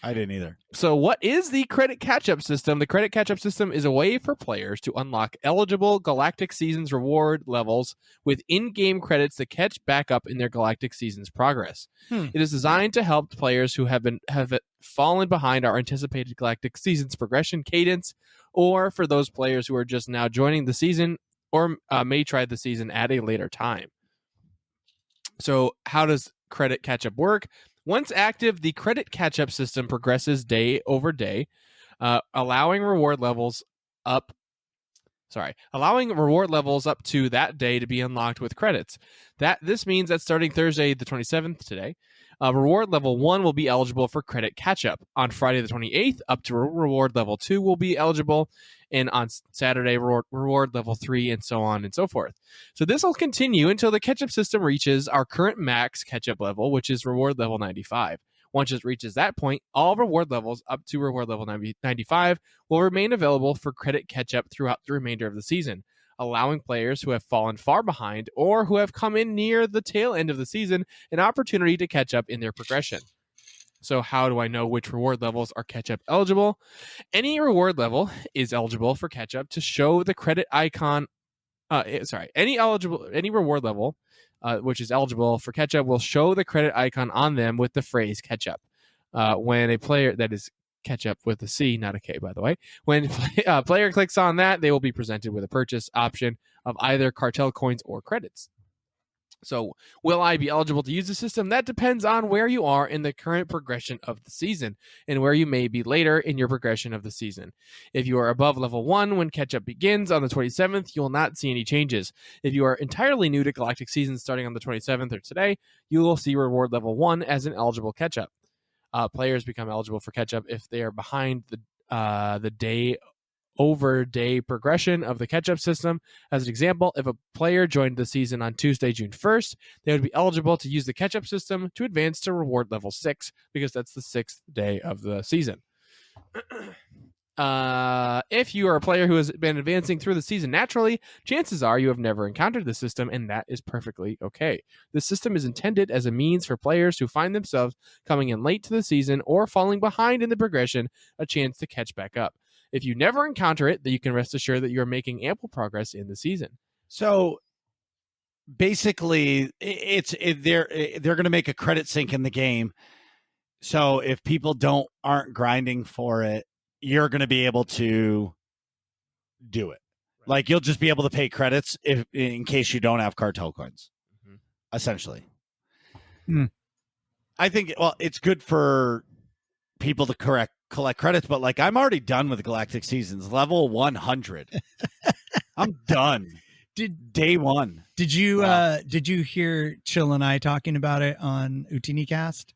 I didn't either. So what is the credit catch-up system? The credit catch-up system is a way for players to unlock eligible Galactic Seasons reward levels with in-game credits to catch back up in their Galactic Seasons progress. It is designed to help players who have fallen behind our anticipated Galactic Seasons progression cadence, or for those players who are just now joining the season or may try the season at a later time. So how does credit catch-up work? Once active, the credit catch-up system progresses day over day, allowing reward levels up to that day to be unlocked with credits. This means that starting Thursday the 27th today, reward level 1 will be eligible for credit catch-up. On Friday the 28th, up to reward level 2 will be eligible, and on Saturday, reward level 3, and so on and so forth. So this will continue until the catch-up system reaches our current max catch-up level, which is reward level 95. Once it reaches that point, all reward levels up to reward level 95 will remain available for credit catch-up throughout the remainder of the season, allowing players who have fallen far behind or who have come in near the tail end of the season an opportunity to catch up in their progression. So how do I know which reward levels are catch-up eligible? Any reward level is eligible for catch-up to show the credit icon. Any reward level which is eligible for catch-up will show the credit icon on them with the phrase catch-up. When a player, that is catch-up with a C, not a K, by the way. When a player clicks on that, they will be presented with a purchase option of either cartel coins or credits. So will I be eligible to use the system? That depends on where you are in the current progression of the season and where you may be later in your progression of the season. If you are above level 1 when catch-up begins on the 27th, you will not see any changes. If you are entirely new to Galactic Season starting on the 27th or today, you will see reward level 1 as an eligible catch-up. Players become eligible for catch-up if they are behind the day-over-day progression of the catch-up system. As an example, if a player joined the season on Tuesday, June 1st, they would be eligible to use the catch-up system to advance to reward level 6 because that's the 6th day of the season. If you are a player who has been advancing through the season naturally, chances are you have never encountered the system, and that is perfectly okay. The system is intended as a means for players who find themselves coming in late to the season or falling behind in the progression a chance to catch back up. If you never encounter it, then you can rest assured that you are making ample progress in the season. So basically, they're going to make a credit sink in the game. So if people aren't grinding for it, you're going to be able to do it. Right. Like you'll just be able to pay credits in case you don't have cartel coins, essentially. I think, it's good for people to collect credits, but like I'm already done with Galactic Seasons, level 100. I'm done. Day one. Did you hear Chill and I talking about it on Utini Cast?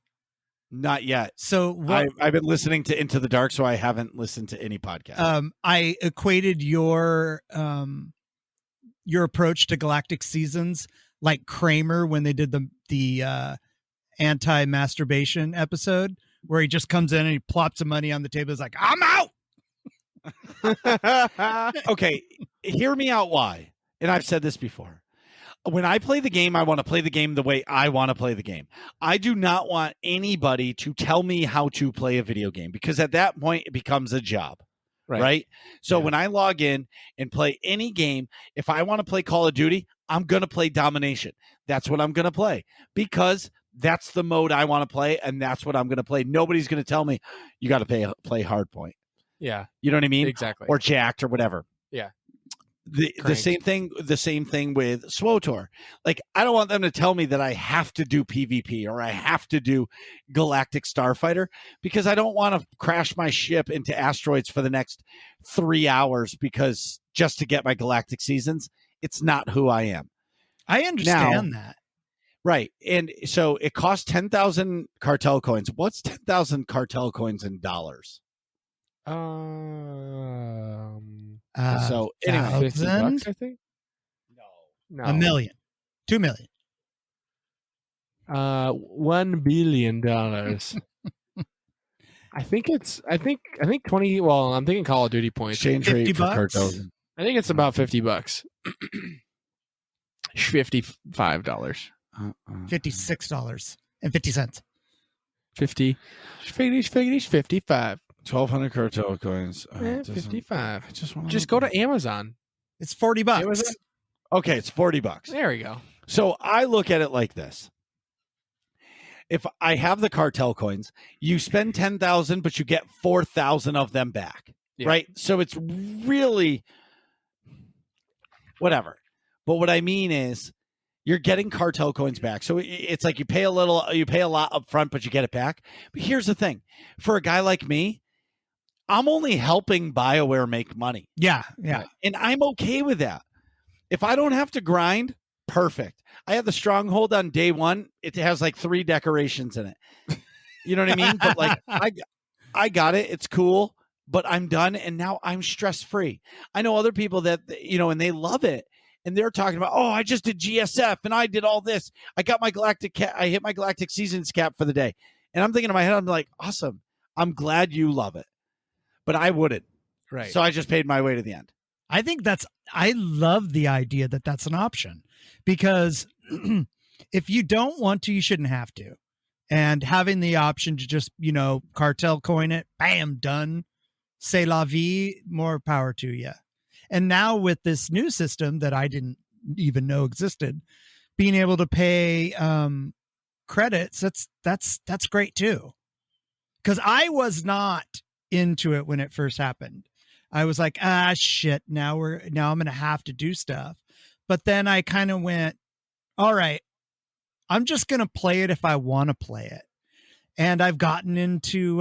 Not yet. So I've been listening to Into the Dark, so I haven't listened to any podcast. I equated your approach to Galactic Seasons like Kramer when they did the anti-masturbation episode, where he just comes in and he plops some money on the table. He's like, I'm out. Okay, hear me out why. And I've said this before. When I play the game, I want to play the game the way I want to play the game. I do not want anybody to tell me how to play a video game, because at that point it becomes a job. Right? So when I log in and play any game, if I want to play Call of Duty, I'm going to play Domination. That's what I'm going to play, because that's the mode I want to play, and that's what I'm going to play. Nobody's going to tell me you got to play Hardpoint. Yeah. You know what I mean? Exactly. Or Jacked or whatever. Yeah. The same thing with SWOTOR. Like, I don't want them to tell me that I have to do PvP or I have to do Galactic Starfighter, because I don't want to crash my ship into asteroids for the next 3 hours because just to get my Galactic Seasons. It's not who I am. I understand that. Right. And so it costs 10,000 cartel coins. What's 10,000 cartel coins in dollars? So anyway, $50, I think. No, $1 million, $2 million, $1 billion. I think 20. Well, I'm thinking Call of Duty points. Exchange rate for cartels. I think it's about $50. $55. $56.50. 55. 1,200 cartel coins. Yeah, 55. I just want Just go to Amazon. It's $40. Amazon? Okay, it's $40. There we go. So I look at it like this. If I have the cartel coins, you spend 10,000, but you get 4,000 of them back. Yeah. Right? So it's really whatever. But what I mean is you're getting cartel coins back. So it's like you pay a lot up front, but you get it back. But here's the thing. For a guy like me, I'm only helping BioWare make money. Yeah. And I'm okay with that. If I don't have to grind, perfect. I have the stronghold on day one. It has like 3 decorations in it. You know what I mean? But like I got it. It's cool, but I'm done. And now I'm stress free. I know other people that, and they love it. And they're talking about, oh, I just did GSF and I did all this. I got my I hit my Galactic Seasons cap for the day. And I'm thinking in my head, I'm like, awesome. I'm glad you love it. But I wouldn't. Right. So I just paid my way to the end. I love the idea that that's an option, because if you don't want to, you shouldn't have to. And having the option to just, cartel coin it, bam, done. C'est la vie, more power to you. And now with this new system that I didn't even know existed, being able to pay credits, that's great too. Because I was not into it when it first happened. I was like, shit, now I'm going to have to do stuff. But then I kind of went, all right, I'm just going to play it if I want to play it. And I've gotten into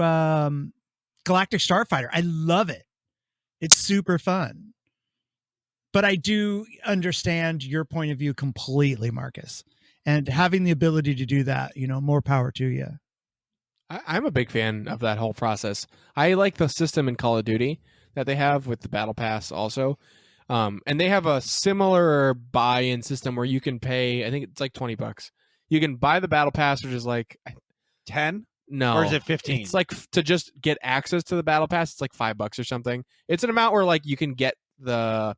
Galactic Starfighter. I love it. It's super fun. But I do understand your point of view completely, Marcus. And having the ability to do that, more power to you. I'm a big fan of that whole process. I like the system in Call of Duty that they have with the Battle Pass also. And they have a similar buy-in system where you can pay, I think it's like $20. You can buy the Battle Pass, which is like 10? No. Or is it 15? It's like to just get access to the Battle Pass, it's like $5 or something. It's an amount where like you can get the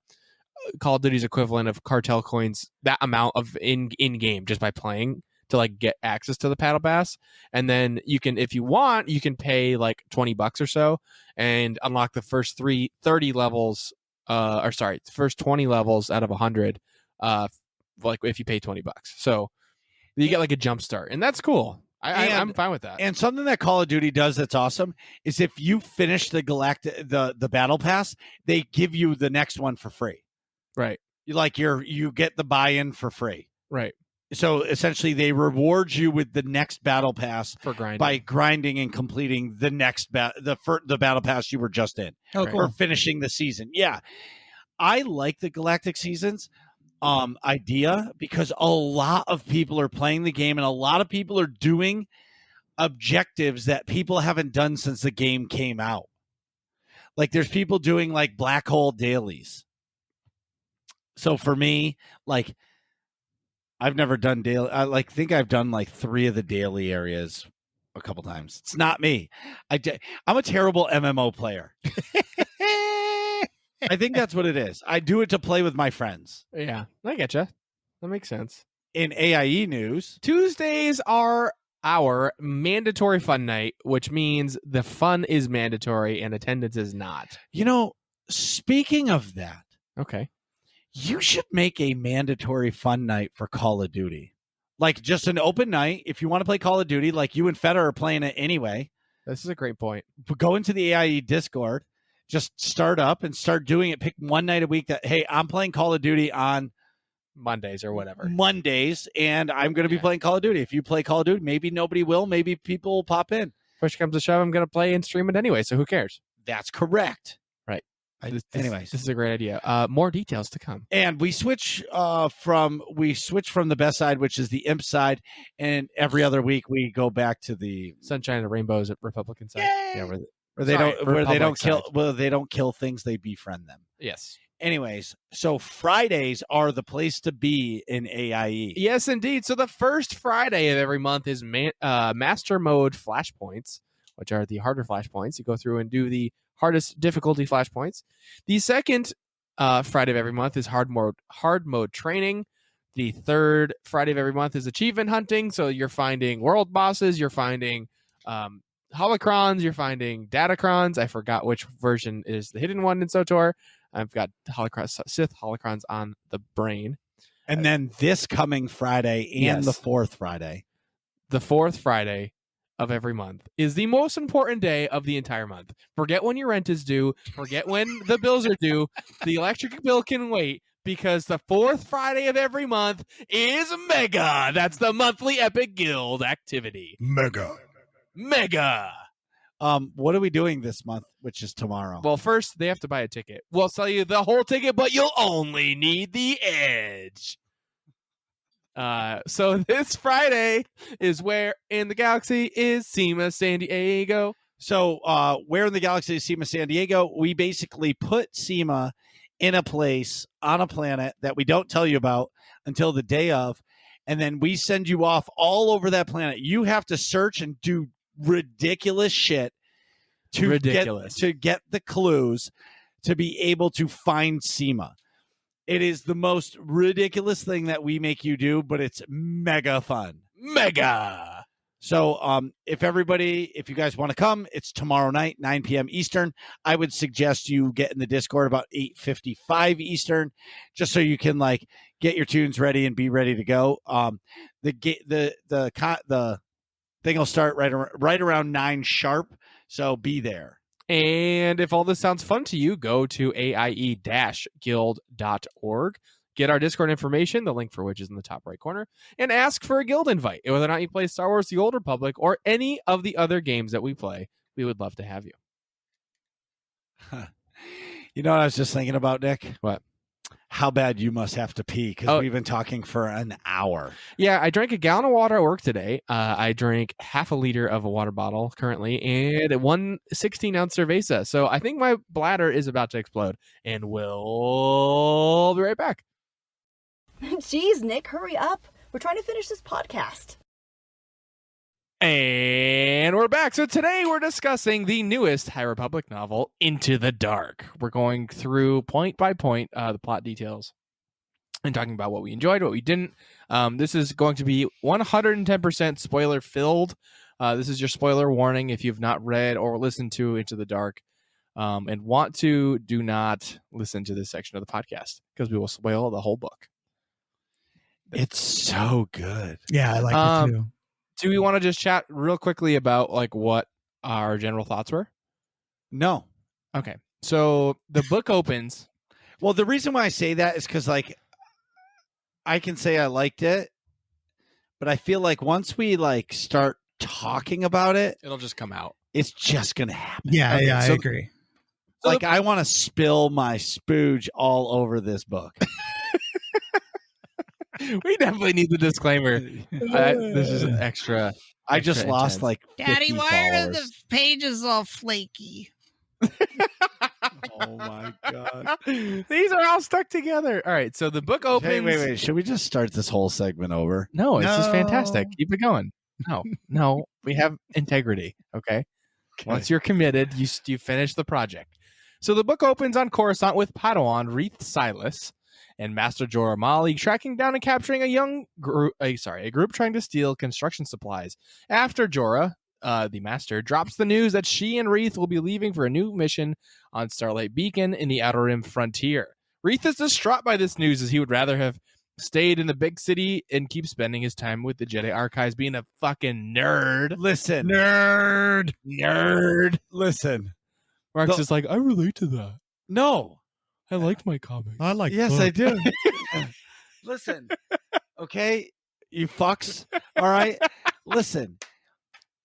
Call of Duty's equivalent of cartel coins, that amount of in-game just by playing to like get access to the Battle Pass. And then you can, if you want, you can pay like $20 or so and unlock the first 30 levels, the first 20 levels out of 100, like if you pay $20. So you get like a jump start, and that's cool. I'm fine with that. And something that Call of Duty does that's awesome is if you finish the the Battle Pass, they give you the next one for free. Right. You get the buy-in for free. Right. So essentially, they reward you with the next Battle Pass for grinding, by grinding and completing the next the Battle Pass you were just in, or finishing the season. Yeah, I like the Galactic Seasons idea because a lot of people are playing the game and a lot of people are doing objectives that people haven't done since the game came out. Like there's people doing like black hole dailies. So for me, like, I've never done daily. I think I've done like 3 of the daily areas a couple times. It's not me. I'm a terrible MMO player. I think that's what it is. I do it to play with my friends. Yeah, I get you. That makes sense. In AIE news, Tuesdays are our mandatory fun night, which means the fun is mandatory and attendance is not. Speaking of that, okay, you should make a mandatory fun night for Call of Duty. Like just an open night. If you want to play Call of Duty, like you and Feta are playing it anyway. This is a great point. Go into the AIE Discord, just start up and start doing it. Pick one night a week that, hey, I'm playing Call of Duty on Mondays or whatever. Mondays, and I'm going to be playing Call of Duty. If you play Call of Duty, maybe nobody will. Maybe people will pop in. Push comes to shove, I'm going to play and stream it anyway, so who cares? That's correct. Right. Anyways, this is a great idea. More details to come. And we switch from the best side, which is the imp side, and every other week we go back to the Sunshine and Rainbows at Republican side. Yay! Yeah, where they don't kill things, they befriend them. Yes. Anyways, so Fridays are the place to be in AIE. Yes, indeed. So the first Friday of every month is Master Mode Flashpoints, which are the harder flashpoints. You go through and do the hardest difficulty flashpoints. The second Friday of every month is hard mode training. The third Friday of every month is achievement hunting. So you're finding world bosses, you're finding holocrons, you're finding datacrons. I forgot which version is the hidden one in SWTOR. I've got Sith holocrons on the brain. And then this coming Friday and Yes. the fourth Friday. The fourth Friday of every month is the most important day of the entire month. Forget when your rent is due. Forget when the bills are due. The electric bill can wait because the fourth Friday of every month is Mega. That's the monthly Epic Guild activity. Mega. What are we doing this month, which is tomorrow? Well, first, they have to buy a ticket. We'll sell you the whole ticket, but you'll only need the edge. So this Friday is Where in the Galaxy is SEMA San Diego. So Where in the Galaxy is SEMA San Diego? We basically put SEMA in a place on a planet that we don't tell you about until the day of, and then we send you off all over that planet. You have to search and do ridiculous shit to get the clues to be able to find SEMA. It is the most ridiculous thing that we make you do, but it's mega fun. Mega. So if you guys want to come, it's tomorrow night, 9 p.m. Eastern. I would suggest you get in the Discord about 8:55 Eastern, just so you can like get your tunes ready and be ready to go. The thing will start right around 9 sharp, so be there. And if all this sounds fun to you, go to aie-guild.org. Get our Discord information, the link for which is in the top right corner, and ask for a guild invite. Whether or not you play Star Wars The Old Republic or any of the other games that we play, we would love to have you. You know what I was just thinking about, Nick? What? How bad you must have to pee, because we've been talking for an hour. Yeah, I drank a gallon of water at work today. I drank half a liter of a water bottle currently and one 16-ounce cerveza. So I think my bladder is about to explode, and we'll be right back. Jeez, Nick, hurry up. We're trying to finish this podcast. And we're back. So today we're discussing the newest High Republic novel, Into the Dark. We're going through point by point the plot details and talking about what we enjoyed, what we didn't. This is going to be 110% spoiler filled. This is your spoiler warning if you've not read or listened to Into the Dark and want to, do not listen to this section of the podcast because we will spoil the whole book. It's so good. Yeah, I like it too. Do we want to just chat real quickly about like what our general thoughts were? No. Okay. So the book opens. Well, the reason why I say that is because like I can say I liked it, but I feel like once we like start talking about it, It'll just come out. It's just gonna happen. Yeah, Okay, I so- agree. Like I want to spill my spooge all over this book. We definitely need the disclaimer. This is an extra. I just extra lost intense. like 50 Daddy, why are the followers. pages all flaky? Oh my god! These are all stuck together. All right. So the book opens. Hey, wait. Should we just start this whole segment over? No, it's just fantastic. No. Keep it going. No, we have integrity. Okay. Once you're committed, you finish the project. So the book opens on Coruscant with Padawan Reath Silas and Master Jorah Mali tracking down and capturing a group trying to steal construction supplies. After Jorah, the Master, drops the news that she and Reath will be leaving for a new mission on Starlight Beacon in the Outer Rim frontier. Reath is distraught by this news as he would rather have stayed in the big city and keep spending his time with the Jedi Archives being a fucking nerd. Listen, Nerd. listen. Mark's just like, I relate to that. No. I liked my comics. I like. Yes, I do. Listen, okay, you fucks. All right, listen.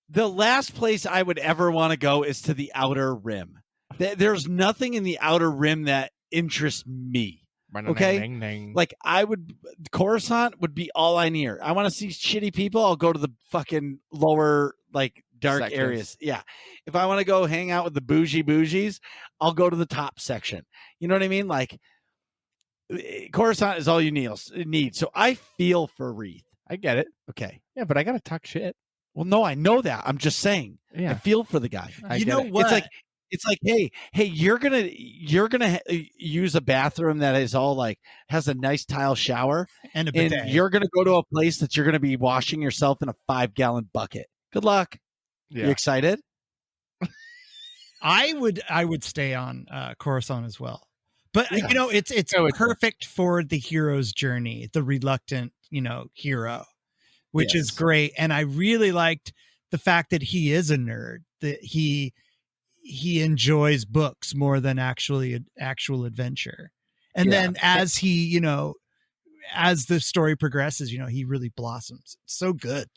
The last place I would ever want to go is to the Outer Rim. There's nothing in the Outer Rim that interests me. Okay, like Coruscant would be all I need. I want to see shitty people. I'll go to the fucking lower, like dark Sections. areas. Yeah, if I want to go hang out with the bougies, I'll go to the top section. You know what I mean? Like Coruscant is all you need. So I feel for Reath. I get it. Okay. Yeah, but I gotta talk shit. Well, no, I know that. I'm just saying. I Yeah, feel for the guy. I You get know it. what? It's like, hey, you're gonna use a bathroom that is all like has a nice tile shower, And a and bidet. you're gonna go to a place that you're gonna be washing yourself in a 5-gallon bucket. Good luck. You excited? I would stay on Coruscant as well. But Yeah. it's Go with perfect for the hero's journey, the reluctant, hero, which is Yes. great. And I really liked the fact that he is a nerd, that he enjoys books more than actual adventure. And Yeah. then as he, as the story progresses, he really blossoms. It's so good.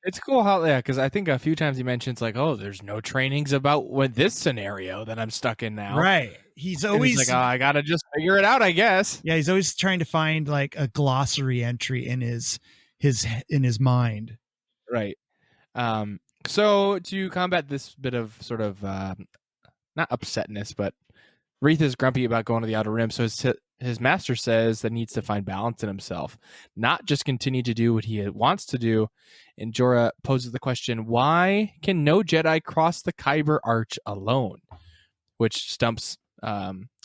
It's cool how, because I think a few times he mentions like, oh, there's no trainings about what this scenario that I'm stuck in now. Right. He's And always he's like, oh, I gotta just figure it out, I guess. Yeah, he's always trying to find like a glossary entry in his mind. Right. So to combat this bit of sort of not upsetness, but Reith is grumpy about going to the Outer Rim, so his master says that he needs to find balance in himself, not just continue to do what he wants to do. And Jorah poses the question, why can no Jedi cross the Kyber Arch alone? Which stumps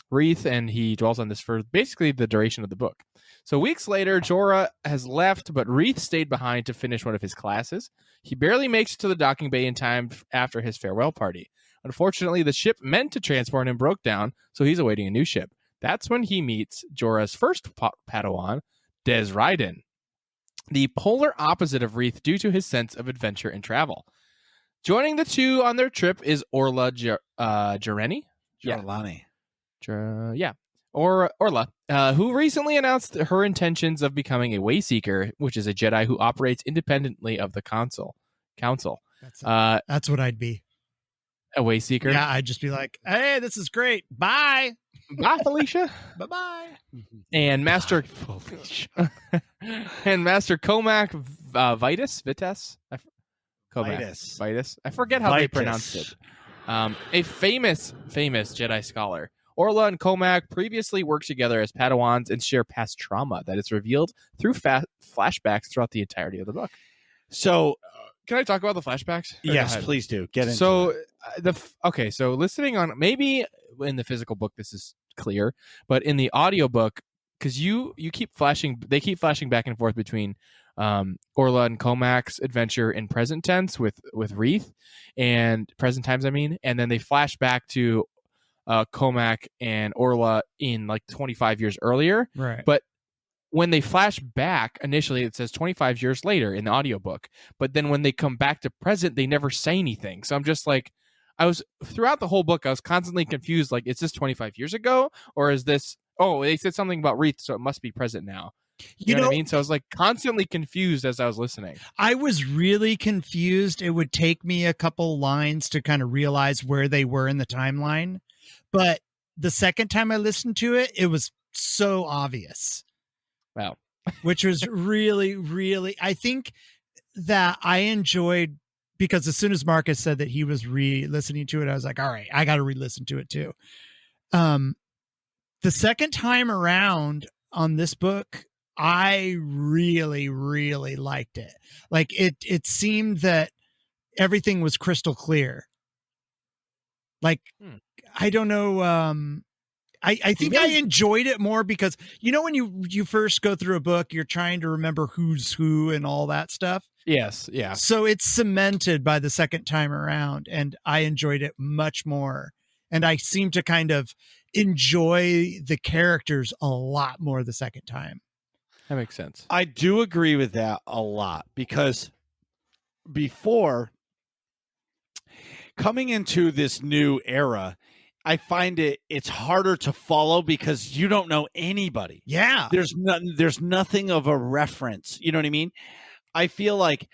Reith, and he dwells on this for basically the duration of the book. So weeks later, Jorah has left, but Reith stayed behind to finish one of his classes. He barely makes it to the docking bay in time after his farewell party. Unfortunately, the ship meant to transport him broke down, so he's awaiting a new ship. That's when he meets Jorah's first Padawan, Des Ryden, the polar opposite of Reith due to his sense of adventure and travel. Joining the two on their trip is Orla Jareni. Jarlani. Orla, who recently announced her intentions of becoming a Wayseeker, which is a Jedi who operates independently of the Council. That's what I'd be. A Wayseeker? Yeah, I'd just be like, hey, this is great. Bye. Bye, Felicia. Bye-bye. And Master Comac Vitus? Vitus. I forget how they pronounced it. A famous Jedi scholar. Orla and Comac previously worked together as Padawans and share past trauma that is revealed through flashbacks throughout the entirety of the book. So, can I talk about the flashbacks? yes, please do. Get into it. So listening on, maybe in the physical book this is clear, but in the audiobook, because they keep flashing back and forth between Orla and Comac's adventure in present tense with Reith, and present times, and then they flash back to Comac and Orla in like 25 years earlier. Right. But when they flash back, initially it says 25 years later in the audiobook, but then when they come back to present, they never say anything. So I'm just like, throughout the whole book, I was constantly confused. Like, is this 25 years ago? Or is this, they said something about Reith, so it must be present now. You know what I mean? So I was like constantly confused as I was listening. I was really confused. It would take me a couple lines to kind of realize where they were in the timeline. But the second time I listened to it, it was so obvious. Wow. Which was really, really, I think that I enjoyed, because as soon as Marcus said that he was re-listening to it, I was like, all right, I got to re-listen to it too. The second time around on this book, I really, really liked it. Like it seemed that everything was crystal clear. Like, I don't know. I think I enjoyed it more because, when you first go through a book, you're trying to remember who's who and all that stuff. Yes. Yeah. So it's cemented by the second time around, and I enjoyed it much more. And I seem to kind of enjoy the characters a lot more the second time. That makes sense. I do agree with that a lot, because before coming into this new era, I find it's harder to follow because you don't know anybody. Yeah. There's nothing of a reference. You know what I mean? I feel like,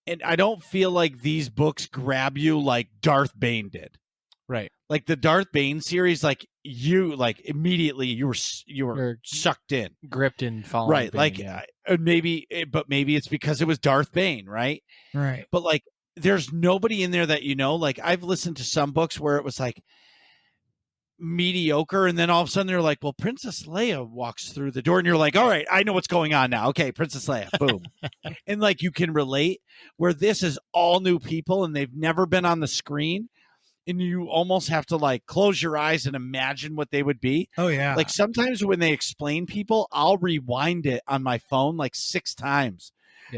and I don't feel like these books grab you like Darth Bane did. Right. Like the Darth Bane series, like immediately you were sucked in, gripped in, following. Right. Bane, like yeah. maybe it's because it was Darth Bane. Right. Right. But like, there's nobody in there that, like I've listened to some books where it was like mediocre, and then all of a sudden they're like, well, Princess Leia walks through the door, and you're like, all right, I know what's going on now. Okay, Princess Leia, boom. And like you can relate, where this is all new people and they've never been on the screen, and you almost have to like close your eyes and imagine what they would be. Oh yeah. Like sometimes when they explain people, I'll rewind it on my phone like 6 times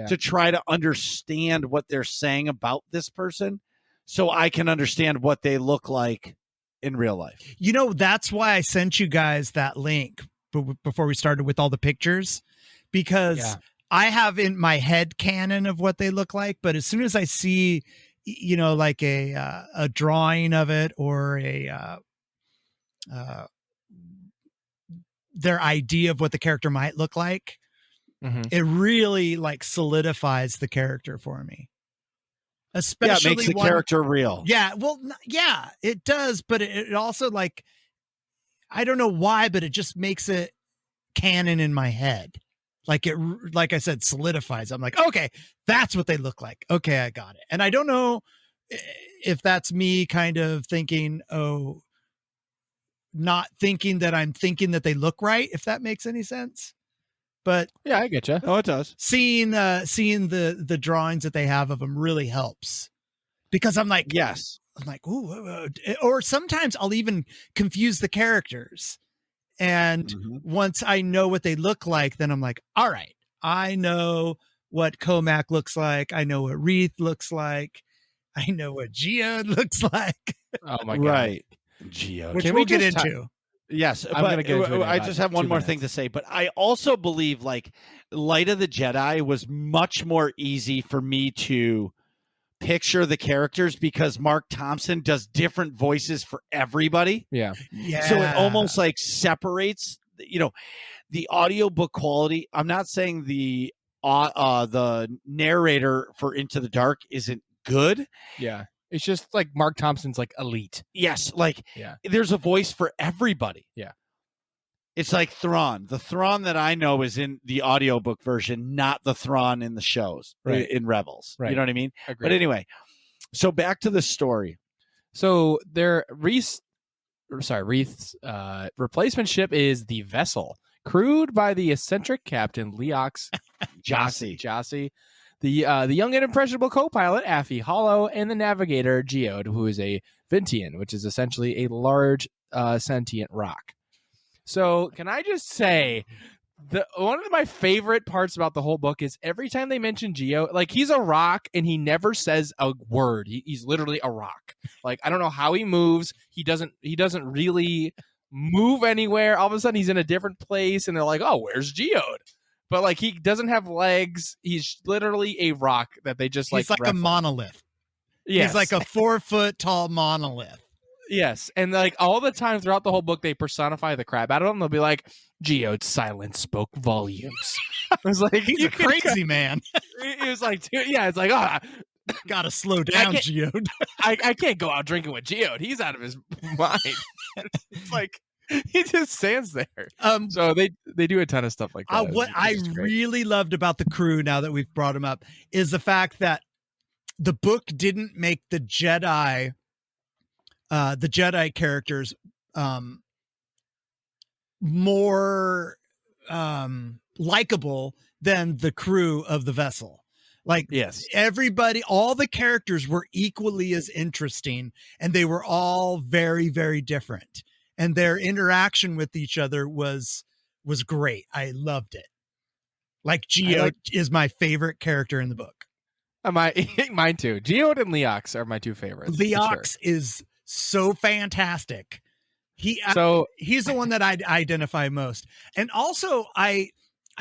to try to understand what they're saying about this person. so I can understand what they look like in real life. That's why I sent you guys that link before we started with all the pictures, because I have in my head canon of what they look like. But as soon as I see, like a drawing of it or their idea of what the character might look like, it really like solidifies the character for me. Especially it makes the character real. Yeah, well, yeah, it does, but it also, like, I don't know why, but it just makes it canon in my head. Like like I said, solidifies. I'm like, okay, that's what they look like. Okay, I got it. And I don't know if that's me kind of thinking, not thinking that I'm thinking that they look right, if that makes any sense. But yeah, I get you. Oh, it does. Seeing the drawings that they have of them really helps, because I'm like, yes, I'm like, ooh, or sometimes I'll even confuse the characters. And once I know what they look like, then I'm like, all right, I know what Comac looks like. I know what Wreath looks like. I know what Geode looks like. Oh my God. Right. Geode. Which we'll get into. Yes, I'm gonna get into it in I about just have one 2 more minutes. thing to say. But I also believe, like, Light of the Jedi was much more easy for me to picture the characters because Mark Thompson does different voices for everybody. Yeah. So it almost like separates, the audiobook quality. I'm not saying the narrator for Into the Dark isn't good. Yeah. It's just like Mark Thompson's like elite. Yes, like Yeah. there's a voice for everybody. Yeah. It's like Thrawn. The Thrawn that I know is in the audiobook version, not the Thrawn in the shows, Right. in Rebels. Right. You know what I mean? Agreed. But anyway, so back to the story. So Wreath's replacement ship is the Vessel, crewed by the eccentric captain Leox Jassi, the young and impressionable co-pilot Affie Hollow, and the navigator Geode, who is a Vintian, which is essentially a large sentient rock. So can I just say, one of my favorite parts about the whole book is every time they mention Geode, like, he's a rock and he never says a word. He's literally a rock. Like, I don't know how he moves. He doesn't really move anywhere. All of a sudden he's in a different place and they're like, oh, where's Geode? But like, he doesn't have legs. He's literally a rock that they just he's like a monolith. Yes. He's like a 4 foot tall monolith. Yes. And like all the time throughout the whole book, they personify the crap out of him. They'll be like, Geode's silence spoke volumes. I was like, he's a crazy man. He was like, dude, yeah, it's like, oh, gotta slow down, Geode. I can't go out drinking with Geode. He's out of his mind. It's like, he just stands there. So they do a ton of stuff like that. What I really loved about the crew, now that we've brought them up, is the fact that the book didn't make the Jedi characters more likable than the crew of the Vessel. Like, yes, everybody, all the characters were equally as interesting, and they were all very, very different. And their interaction with each other was great. I loved it. Like, Geode is my favorite character in the book. Mine too. Geode and Leox are my two favorites. Leox is so fantastic. He's the one that I identify most. And also I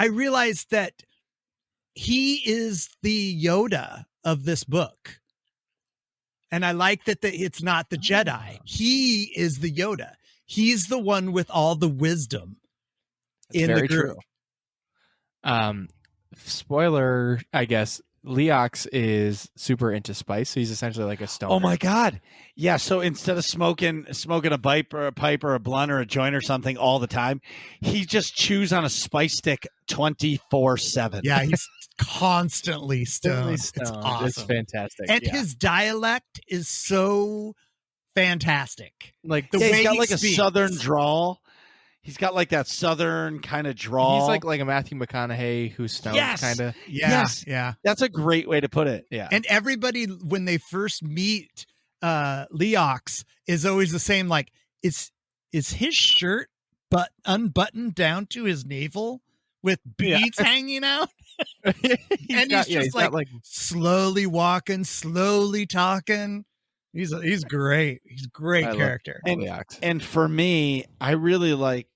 realized that he is the Yoda of this book. And I like that it's not the Jedi. He is the Yoda. He's the one with all the wisdom in the group. True. Spoiler, I guess. Leox is super into spice, so he's essentially like a stoner. Oh my God. Yeah. So instead of smoking a pipe or a blunt or a joint or something all the time, he just chews on a spice stick 24/7. Yeah, he's constantly stoned. It's awesome. It's fantastic. And his dialect is so fantastic. Like the way he's got like a southern drawl. He's got like that southern kind of drawl. He's like a Matthew McConaughey who's stoned, kind of. Yeah. That's a great way to put it. Yeah. And everybody, when they first meet Leox, is always the same. Like, is his shirt unbuttoned down to his navel with beads hanging out? And he's just like slowly walking, slowly talking. He's great. He's a great I love character. Leox. And for me, I really like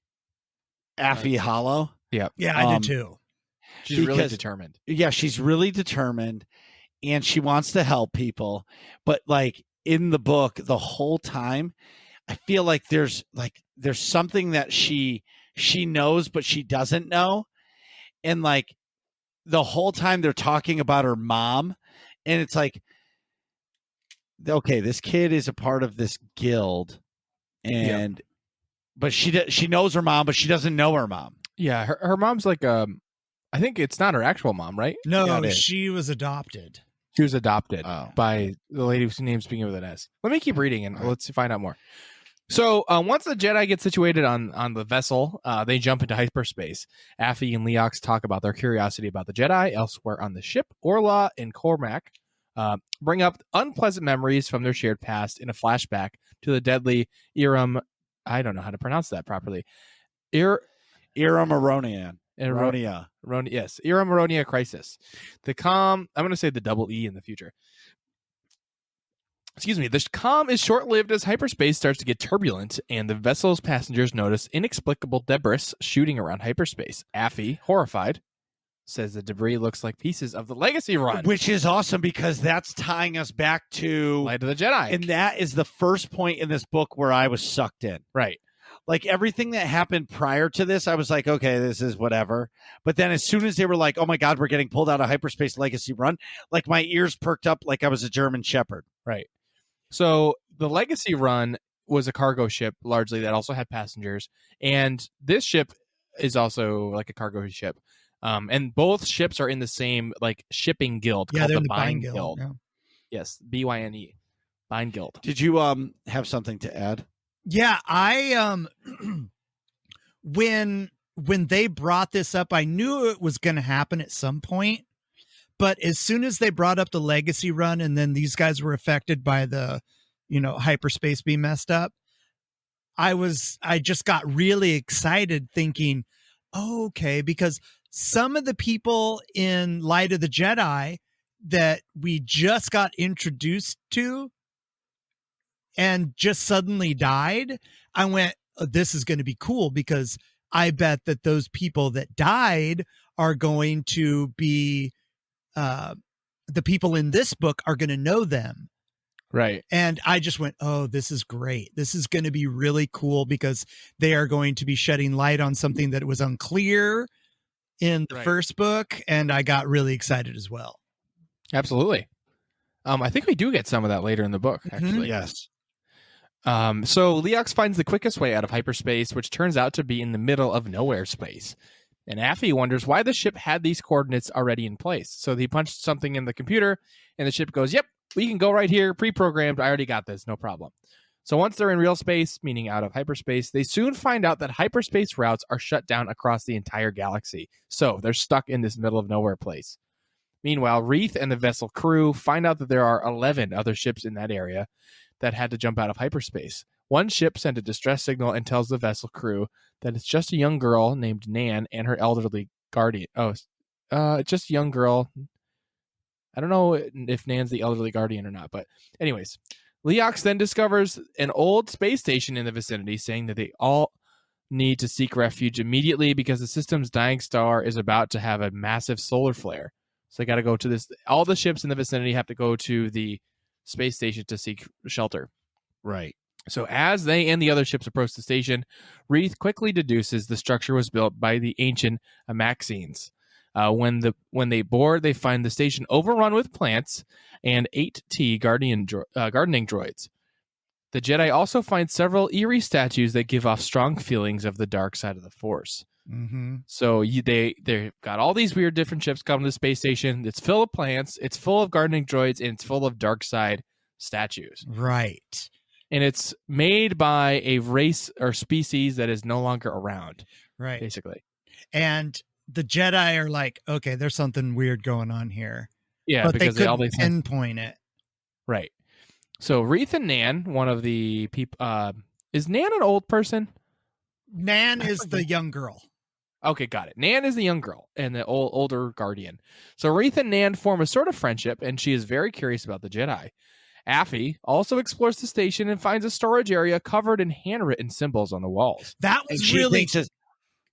Affie Hollow. Yeah, I do too. She's really because- determined. Yeah, she's really determined and she wants to help people. But like in the book, the whole time, I feel like there's something that she knows, but she doesn't know. And like the whole time they're talking about her mom. And it's like, okay, this kid is a part of this guild. And but she knows her mom, but she doesn't know her mom. Yeah, her mom's like I think it's not her actual mom, right? No, Yeah, it is. she was adopted. She was adopted Oh. by the lady whose name's beginning with an S. Let me keep reading and let's find out more. So once the Jedi get situated on the vessel, they jump into hyperspace. Affie and Leox talk about their curiosity about the Jedi. Elsewhere on the ship, Orla and Cormac bring up unpleasant memories from their shared past in a flashback to the deadly Iram. I don't know how to pronounce that properly. Iram Aronian. Aronia. Yes, Iram Aronia crisis. I'm going to say the double E in the future. Excuse me. The calm is short-lived as hyperspace starts to get turbulent, and the vessel's passengers notice inexplicable debris shooting around hyperspace. Affie, horrified, says the debris looks like pieces of the Legacy Run, Which is awesome because that's tying us back to Light of the Jedi. and that is the first point in this book where I was sucked in. Right. Like everything that happened prior to this, I was like, okay, this is whatever. But then as soon as they were like, oh my God, we're getting pulled out of hyperspace Legacy Run, like my ears perked up like I was a German Shepherd. Right. So the Legacy Run was a cargo ship largely that also had passengers, and this ship is also like a cargo ship. And both ships are in the same like shipping guild Yeah, called they're the in the Bind Bind Guild. Yeah. Yes, BYNE, Bind Guild. Did you have something to add? Yeah, I when they brought this up, I knew it was going to happen at some point. But as soon as they brought up the Legacy Run and then these guys were affected by the, hyperspace being messed up, I just got really excited thinking, oh, okay, because some of the people in Light of the Jedi that we just got introduced to and just suddenly died, I went, oh, this is going to be cool because I bet that those people that died are going to be the people in this book are going to know them. Right. And I just went, oh, this is great. This is going to be really cool because they are going to be shedding light on something that was unclear in the first book. And I got really excited as well. Absolutely. I think we do get some of that later in the book, actually. Yes. So Leox finds the quickest way out of hyperspace, which turns out to be in the middle of nowhere space. And Affie wonders why the ship had these coordinates already in place. So he punched something in the computer, and the ship goes, yep, we can go right here, pre-programmed. I already got this, no problem. So once they're in real space, meaning out of hyperspace, they soon find out that hyperspace routes are shut down across the entire galaxy. So they're stuck in this middle of nowhere place. Meanwhile, Reith and the vessel crew find out that there are 11 other ships in that area that had to jump out of hyperspace. One ship sent a distress signal and tells the vessel crew that it's just a young girl named Nan and her elderly guardian. Just a young girl. I don't know if Nan's the elderly guardian or not, but anyways. Leox then discovers an old space station in the vicinity, saying that they all need to seek refuge immediately because the system's dying star is about to have a massive solar flare. So they got to go to this. All the ships in the vicinity have to go to the space station to seek shelter. Right. So as they and the other ships approach the station, Reith quickly deduces the structure was built by the ancient Amaxines. When they board, they find the station overrun with plants and 8T gardening droids. The Jedi also find several eerie statues that give off strong feelings of the dark side of the Force. Mm-hmm. So they've got all these weird different ships coming to the space station. It's full of plants, it's full of gardening droids, and it's full of dark side statues. Right. And it's made by a race or species that is no longer around, Right. basically. And the Jedi are like, okay, there's something weird going on here. Yeah, but they because couldn't pinpoint it. Right. So Reith and Nan, one of the people, is Nan an old person? Nan is the young girl. Okay, got it. Nan is the young girl and the older guardian. So Reith and Nan form a sort of friendship, and she is very curious about the Jedi. Affy also explores the station and finds a storage area covered in handwritten symbols on the walls. That And was she really thinks it's,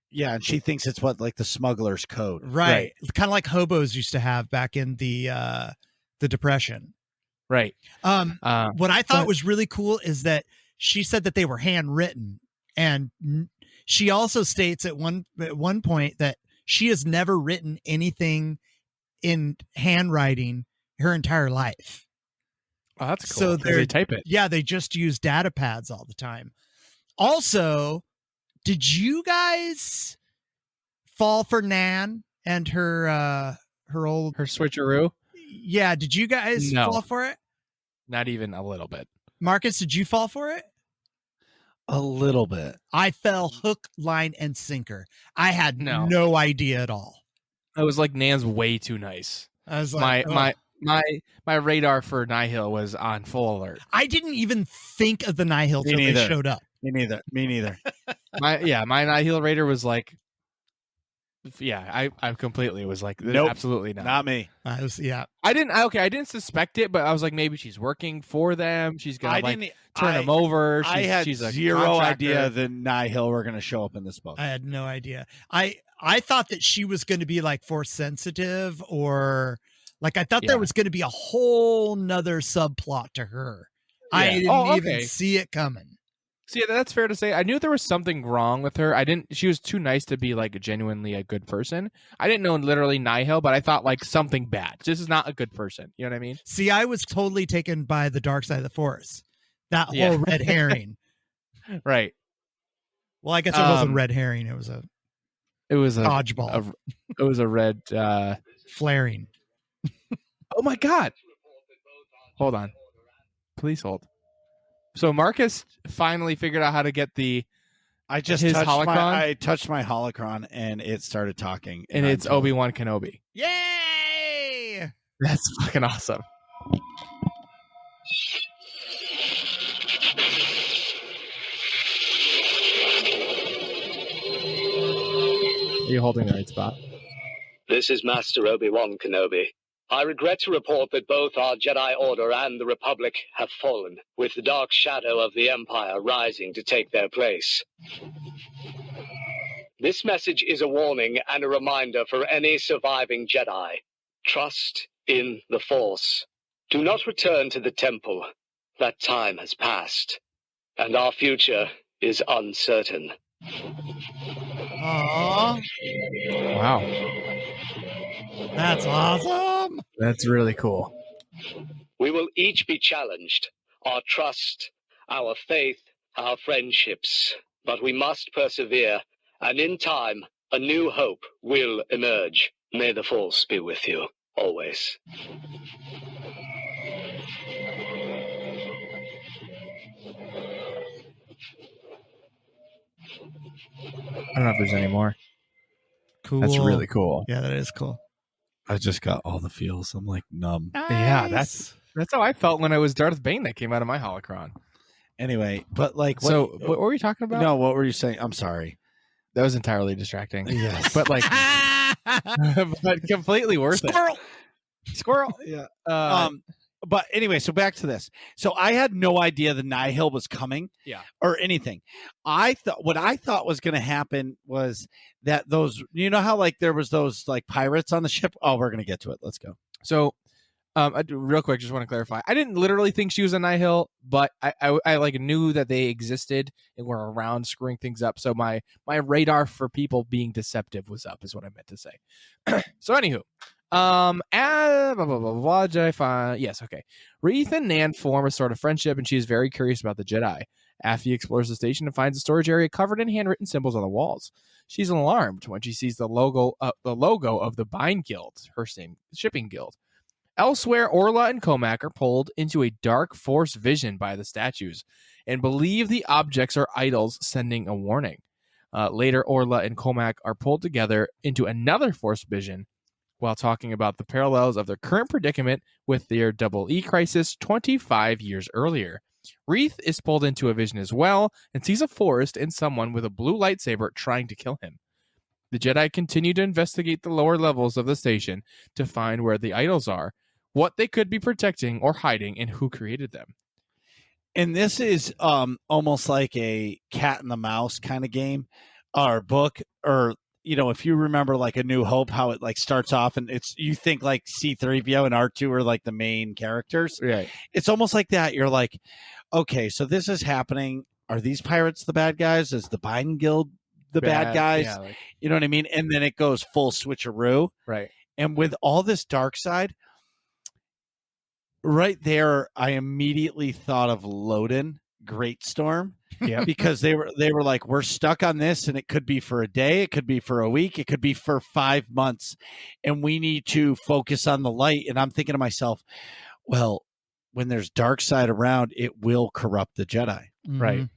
yeah, and she thinks it's what, like the smuggler's code. right. Kind of like hobos used to have back in the Depression. Right. What I thought was really cool is that she said that they were handwritten, and she also states at one point that she has never written anything in handwriting her entire life. Oh, that's cool. So they type it. Yeah, they just use data pads all the time. Also, did you guys fall for Nan and her switcheroo? Yeah, did you guys fall for it? Not even a little bit. Marcus, did you fall for it? A little bit. I fell hook, line, and sinker. I had no idea at all. I was like, Nan's way too nice. I was like, my radar for Nihil was on full alert. I didn't even think of the Nihil till they showed up. Me neither. my Nihil radar was like, I completely was like, nope, absolutely not. Not me. I didn't suspect it, but I was like, maybe she's working for them. She's gonna turn them over. I had she's a zero contractor. idea that Nihil were going to show up in this book. I had no idea. I thought that she was going to be like force sensitive, or like I thought there was going to be a whole nother subplot to her. Yeah. I didn't even see it coming. See, that's fair to say. I knew there was something wrong with her. She was too nice to be like genuinely a good person. I didn't know literally Nihil, but I thought like something bad. This is not a good person. You know what I mean? See, I was totally taken by the dark side of the force. That whole red herring. Right. Well, I guess it wasn't red herring. It was a dodgeball. It was a red flaring. Oh my God. Hold on. Please hold. So Marcus finally figured out how to get his holocron. I touched my holocron and it started talking. And it's Obi-Wan Kenobi. Yay! That's fucking awesome. Are you holding the right spot? This is Master Obi-Wan Kenobi. I regret to report that both our Jedi Order and the Republic have fallen, with the dark shadow of the Empire rising to take their place. This message is a warning and a reminder for any surviving Jedi. Trust in the Force. Do not return to the Temple. That time has passed, and our future is uncertain. Aww. Wow. That's awesome. That's really cool. We will each be challenged. Our trust, our faith, our friendships. But we must persevere, and in time, a new hope will emerge. May the Force be with you, always. I don't know if there's any more. Cool. That's really cool. Yeah, that is cool. I just got all the feels. I'm like numb. Nice. Yeah, that's how I felt when I was Darth Bane that came out of my holocron. Anyway, but like, what were you talking about? No, what were you saying? I'm sorry. That was entirely distracting. Yes, but like, but completely worth it. Squirrel. Yeah. But anyway, so back to this. So I had no idea the Nihil was coming. Yeah. Or anything. What I thought was going to happen was that those, you know how like there was those like pirates on the ship. Oh, we're going to get to it. Let's go. So, real quick, just want to clarify. I didn't literally think she was a Nihil, but I like knew that they existed and were around screwing things up. So my radar for people being deceptive was up, is what I meant to say. So anywho. Did I find? Yes, okay. Reith and Nan form a sort of friendship, and she is very curious about the Jedi. Affy explores the station and finds a storage area covered in handwritten symbols on the walls. She's alarmed when she sees the logo of the Bind Guild, her same shipping guild. Elsewhere, Orla and Comac are pulled into a dark force vision by the statues and believe the objects are idols, sending a warning. Later, Orla and Comac are pulled together into another force vision while talking about the parallels of their current predicament with their Double E crisis 25 years earlier. Reith is pulled into a vision as well and sees a forest and someone with a blue lightsaber trying to kill him. The Jedi continue to investigate the lower levels of the station to find where the idols are, what they could be protecting or hiding, and who created them. And this is almost like a cat and the mouse kind of game or book, or if you remember like A New Hope, how it like starts off and you think like C-3PO and R2 are like the main characters. Right. It's almost like that. You're like, okay, so this is happening. Are these pirates the bad guys? Is the Biden Guild the bad guys? Yeah, You know what I mean? And then it goes full switcheroo. right. And with all this dark side, right there, I immediately thought of Loden, Great Storm. Yeah. Because they were like, we're stuck on this, and it could be for a day, it could be for a week, it could be for 5 months, and we need to focus on the light. And I'm thinking to myself, well, when there's dark side around, it will corrupt the Jedi. Right.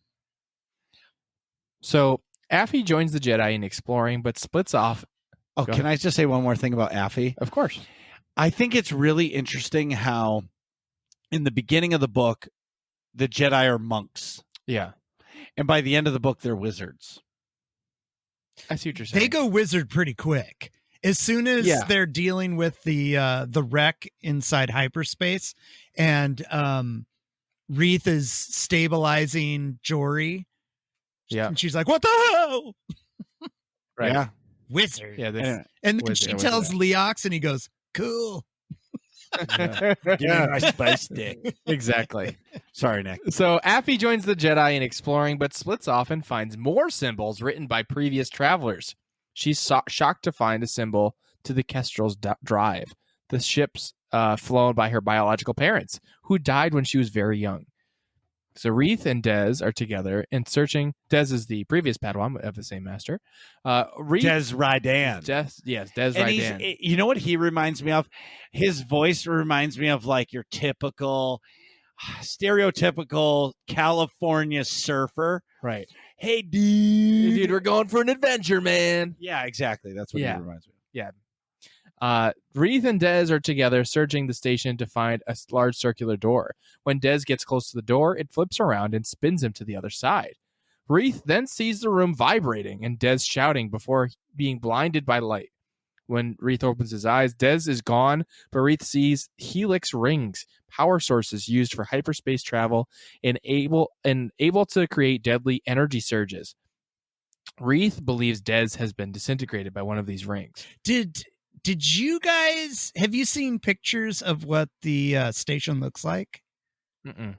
So Affy joins the Jedi in exploring, but splits off. Oh, Go can ahead. I just say one more thing about Affy? Of course. I think it's really interesting how in the beginning of the book, the Jedi are monks. Yeah. And by the end of the book, they're wizards. I see what you're saying. They go wizard pretty quick. As soon as they're dealing with the wreck inside hyperspace, and Wreath is stabilizing Jory. Yeah. And she's like, "What the hell?" Right. Yeah. Wizard. Yeah. This, And then Wizard, she wizard. tells Leox, and he goes, "Cool." Give me my spice dick. Exactly. Sorry, Nick. So Affy joins the Jedi in exploring, but splits off and finds more symbols written by previous travelers. She's shocked to find a symbol to the Kestrel's drive, the ships flown by her biological parents, who died when she was very young. So Wreath and Dez are together and searching. Dez is the previous Padawan of the same master. Wreath, Des Rydan. Yes, Dez And Rydan. you know what he reminds me of? His voice reminds me of like your typical, stereotypical California surfer. Right. Hey, dude. We're going for an adventure, man. Yeah, exactly. That's what he reminds me of. Wreath and Dez are together searching the station to find a large circular door. When Dez gets close to the door, it flips around and spins him to the other side. Wreath then sees the room vibrating and Dez shouting before being blinded by light. When Wreath opens his eyes, Dez is gone, but Wreath sees helix rings, power sources used for hyperspace travel and able to create deadly energy surges. Wreath believes Dez has been disintegrated by one of these rings. Did you guys, have you seen pictures of what the station looks like? Mm-mm.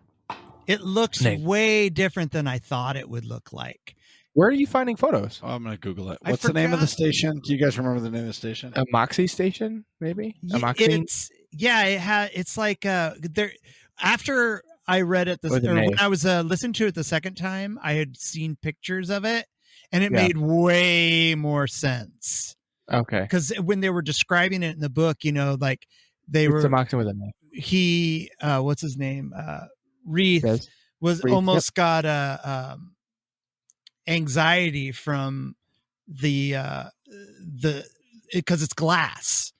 It looks Nate. way different than I thought it would look like. Where are you finding photos? Oh, I'm going to Google it. I What's the name of the forgot. station? Do you guys remember the name of the station? A Moxie station, maybe? A Moxie? It's like there. After I read it, Or the when name. I was listening to it the second time, I had seen pictures of it, and it Yeah. made way more sense. Okay. Because when they were describing it in the book, like they It's were, a Moxie with a name. what's his name? Wreath Dez? was Wreath, almost got a anxiety from the because it's glass.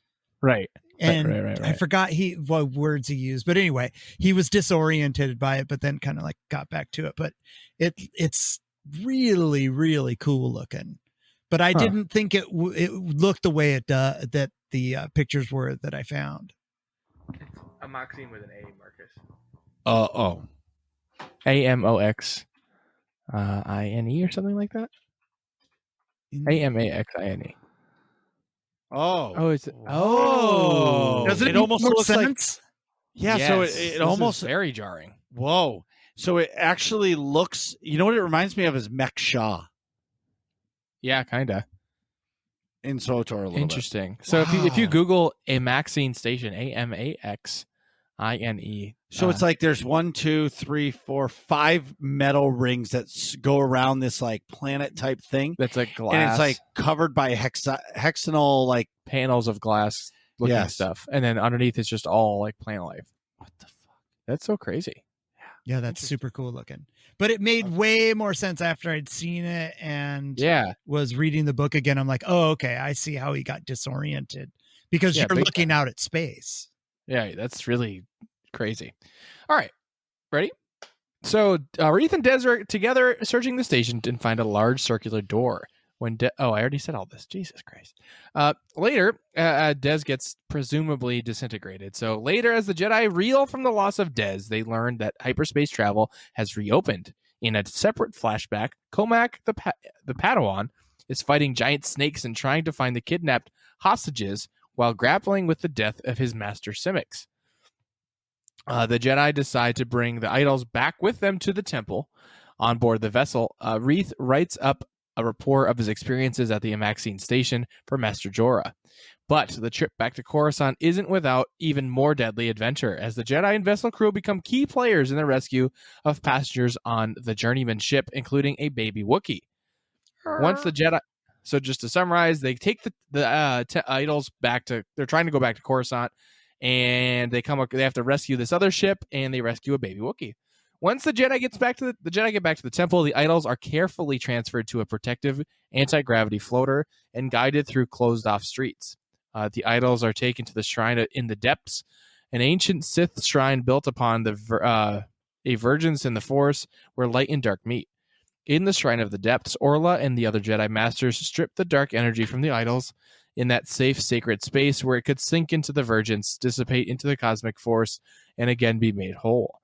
Right. And Right. I forgot what words he used, but anyway, he was disoriented by it, but then kind of like got back to it. But it's really, really cool looking. But I didn't think it looked the way it that the pictures were that I found. A Moxie with an A, Marcus. Oh. AMOXINE or something like that? AMAXINE. Oh. Oh, it's Doesn't it make almost more looks like sense? yeah. Yes, So this it is almost very jarring. whoa. So it actually looks. You know what it reminds me of is Mech Shaw Yeah, kind of in SWTOR a little interesting. So if you Wow. Google a Maxine station, AMAXINE. So it's like there's 1, 2, 3, 4, 5 metal rings that go around this like planet type thing, that's like glass, and it's like covered by hexagonal like panels of glass looking Yes. stuff, and then underneath it's just all like plant life. what the fuck? That's so crazy. Yeah, that's super cool looking. But it made way more sense after I'd seen it and Yeah, was reading the book again. I'm like, oh, okay, I see how he got disoriented because Yeah, you're big looking out at space. yeah, that's really crazy. All right, ready? So Wreath and Dez are together searching the station and find a large circular door. I already said all this. Jesus Christ. Later, Dez gets presumably disintegrated. So later, as the Jedi reel from the loss of Dez, they learn that hyperspace travel has reopened. In a separate flashback, Comac, the Padawan, is fighting giant snakes and trying to find the kidnapped hostages while grappling with the death of his master Simics. The Jedi decide to bring the idols back with them to the temple. On board the vessel, Reeth writes up a report of his experiences at the Amaxine station for Master Jorah. But the trip back to Coruscant isn't without even more deadly adventure, as the Jedi and vessel crew become key players in the rescue of passengers on the journeyman ship, including a baby Wookiee. Once the Jedi... So just to summarize, they take the idols back to... They're trying to go back to Coruscant, and they have to rescue this other ship, and they rescue a baby Wookiee. Once the Jedi get back to the temple, the idols are carefully transferred to a protective anti-gravity floater and guided through closed-off streets. The idols are taken to the shrine in the depths, an ancient Sith shrine built upon a vergence in the Force where light and dark meet. In the shrine of the depths, Orla and the other Jedi Masters strip the dark energy from the idols in that safe, sacred space where it could sink into the vergence, dissipate into the cosmic force, and again be made whole.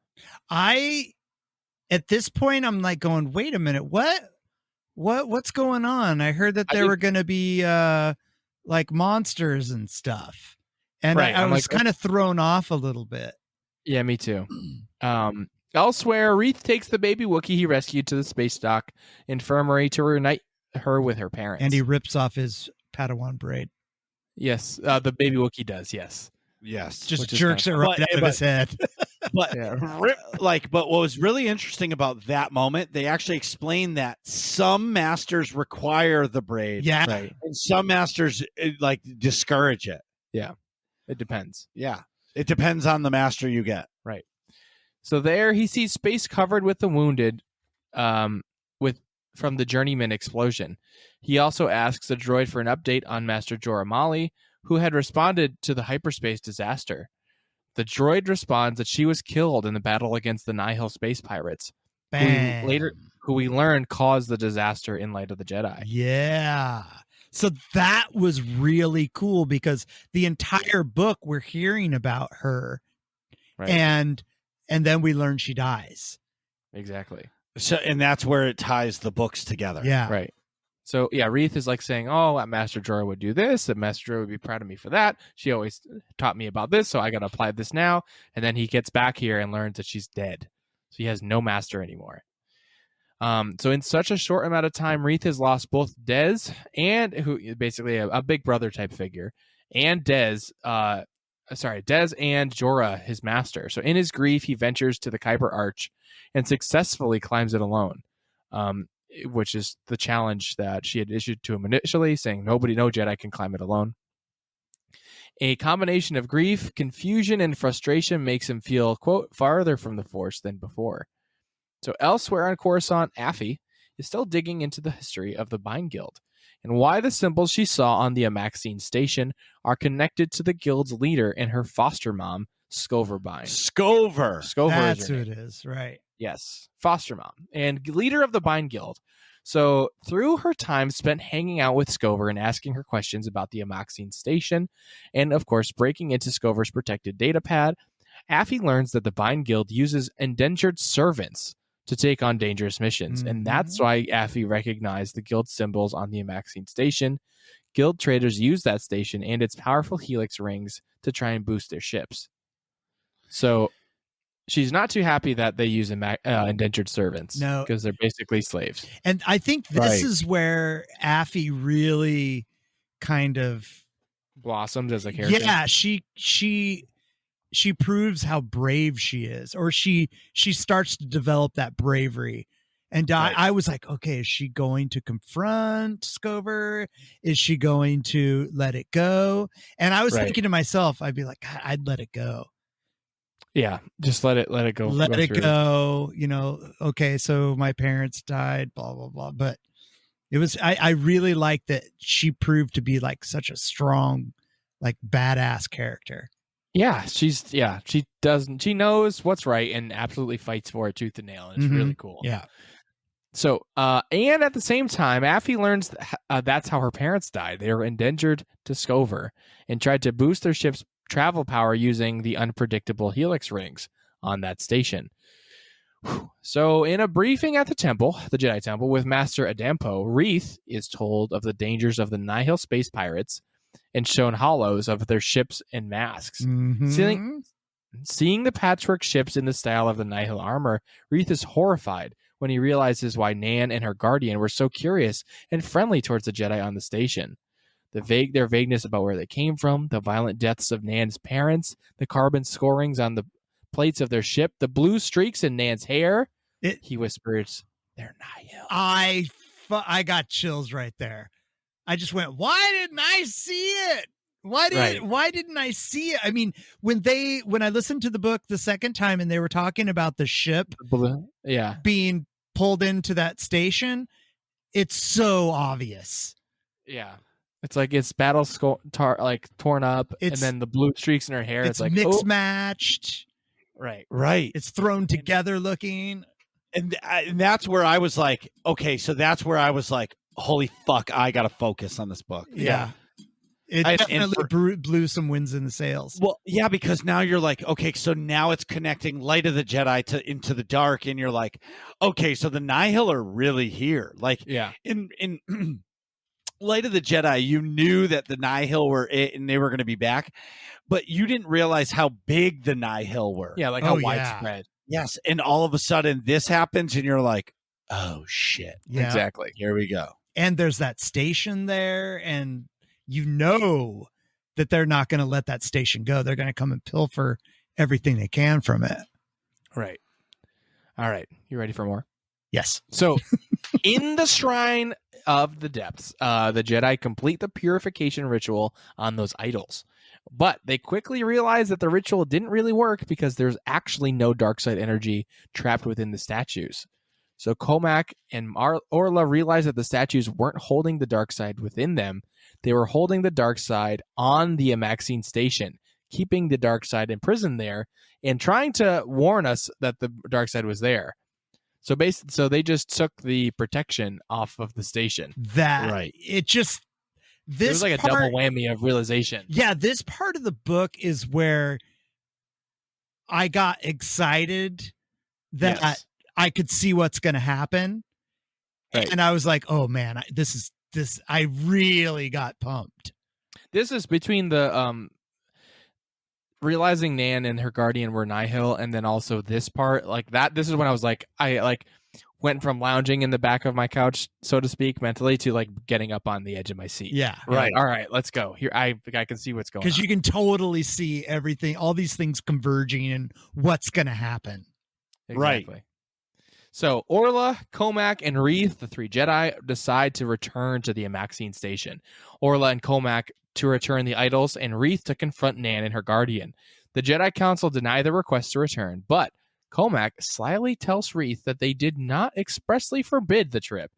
At this point, I'm like going, wait a minute, what's going on? I heard that there were going to be like monsters and stuff, and right. I was kind of thrown off a little bit. Yeah, me too. Elsewhere, Reeth takes the baby Wookiee he rescued to the space dock infirmary to reunite her with her parents. And he rips off his Padawan braid. Yes, the baby Wookiee does. Yes, just jerks it right out of his head. But but what was really interesting about that moment, they actually explained that some masters require the braid, right, and some masters like discourage it. Yeah, it depends. Yeah, it depends on the master you get. Right. So there, he sees space covered with the wounded, from the journeyman explosion. He also asks the droid for an update on Master Jorah Mali, who had responded to the hyperspace disaster. The droid responds that she was killed in the battle against the Nihil space pirates, who we learned caused the disaster in Light of the Jedi. Yeah. So that was really cool because the entire book we're hearing about her, right, and then we learn she dies. Exactly. So, and that's where it ties the books together. Yeah. Right. So, yeah, Reeth is like saying, oh, Master Jorah would do this, and Master Jorah would be proud of me for that. She always taught me about this, so I got to apply this now. And then he gets back here and learns that she's dead. So he has no master anymore. So in such a short amount of time, Reeth has lost both Dez, and who basically a big brother type figure, and Dez and Jorah, his master. So in his grief, he ventures to the Kuiper Arch and successfully climbs it alone, which is the challenge that she had issued to him initially, saying no Jedi can climb it alone. A combination of grief, confusion, and frustration makes him feel, quote, farther from the Force than before. So elsewhere on Coruscant, Affie is still digging into the history of the Bind Guild and why the symbols she saw on the Amaxine station are connected to the guild's leader and her foster mom, Scover Bind. Scover. That's who it is, right? Yes, foster mom and leader of the Bind Guild. So through her time spent hanging out with Scover and asking her questions about the Amaxine station, and of course breaking into Scover's protected data pad, Affie learns that the Bind Guild uses indentured servants to take on dangerous missions. Mm-hmm. And that's why Affie recognized the guild symbols on the Amaxine station. Guild traders use that station and its powerful helix rings to try and boost their ships. So she's not too happy that they use indentured servants. No, because they're basically slaves. And I think this is where Affie really kind of blossomed as a character. Yeah, she proves how brave she is, or she starts to develop that bravery. And I was like, okay, is she going to confront Scover? Is she going to let it go? And I was thinking to myself, I'd be like, God, I'd let it go. Yeah, just let it go. Let it go. You know, okay, so my parents died, blah, blah, blah. But it was, I really like that she proved to be like such a strong, like badass character. Yeah, she knows what's right and absolutely fights for it tooth and nail. And it's really cool. Yeah. So, and at the same time, Affy learns that's how her parents died. They were endangered to Scover and tried to boost their ship's travel power using the unpredictable helix rings on that station. So, in a briefing at the Jedi Temple, with Master Adampo, Reeth is told of the dangers of the Nihil space pirates and shown hollows of their ships and masks. Seeing the patchwork ships in the style of the Nihil armor, Reeth is horrified when he realizes why Nan and her guardian were so curious and friendly towards the Jedi on the station. Their vagueness about where they came from, the violent deaths of Nan's parents, the carbon scorings on the plates of their ship, the blue streaks in Nan's hair. He whispers, "They're Nihil." I got chills right there. I just went, why didn't I see it? Why didn't I see it? I mean, when I listened to the book the second time and they were talking about the ship being pulled into that station, it's so obvious. Yeah. It's like it's torn up, and then the blue streaks in her hair. It's like mixed matched. Right. It's thrown together looking. And that's where I was like, okay, so that's where I was like, holy fuck, I got to focus on this book. Yeah. It definitely blew some winds in the sails. Well, yeah, because now you're like, okay, so now it's connecting Light of the Jedi into the dark, and you're like, okay, so the Nihil are really here. Like, in Light of the Jedi, you knew that the Nihil were it, and they were going to be back, but you didn't realize how big the Nihil were. Yeah, like how widespread. Yes, and all of a sudden this happens, and you're like, oh shit. Yeah. Exactly. Here we go. And there's that station there, and you know that they're not going to let that station go. They're going to come and pilfer everything they can from it. Right. All right. You ready for more? Yes. So, in the Shrine of the Depths, the Jedi complete the purification ritual on those idols. But they quickly realize that the ritual didn't really work because there's actually no dark side energy trapped within the statues. So Comac and Orla realize that the statues weren't holding the dark side within them. They were holding the dark side on the Amaxine station, keeping the dark side imprisoned there and trying to warn us that the dark side was there. So they just took the protection off of the station. It was like a double whammy of realization. Yeah, this part of the book is where I got excited that I could see what's going to happen. Right. And I was like, oh man, I really got pumped. This is between the realizing Nan and her guardian were Nihil, and then also this part like that. This is when I was like, I went from lounging in the back of my couch, so to speak, mentally, to like getting up on the edge of my seat. Yeah. Right. All right, let's go. Here, I can see what's going on. Because you can totally see everything, all these things converging and what's going to happen. Exactly. Right. So Orla, Comac, and Reeth, the three Jedi, decide to return to the Amaxine station. Orla and Comac to return the idols, and Reeth to confront Nan and her guardian. The Jedi Council deny the request to return, but Comac slyly tells Reeth that they did not expressly forbid the trip.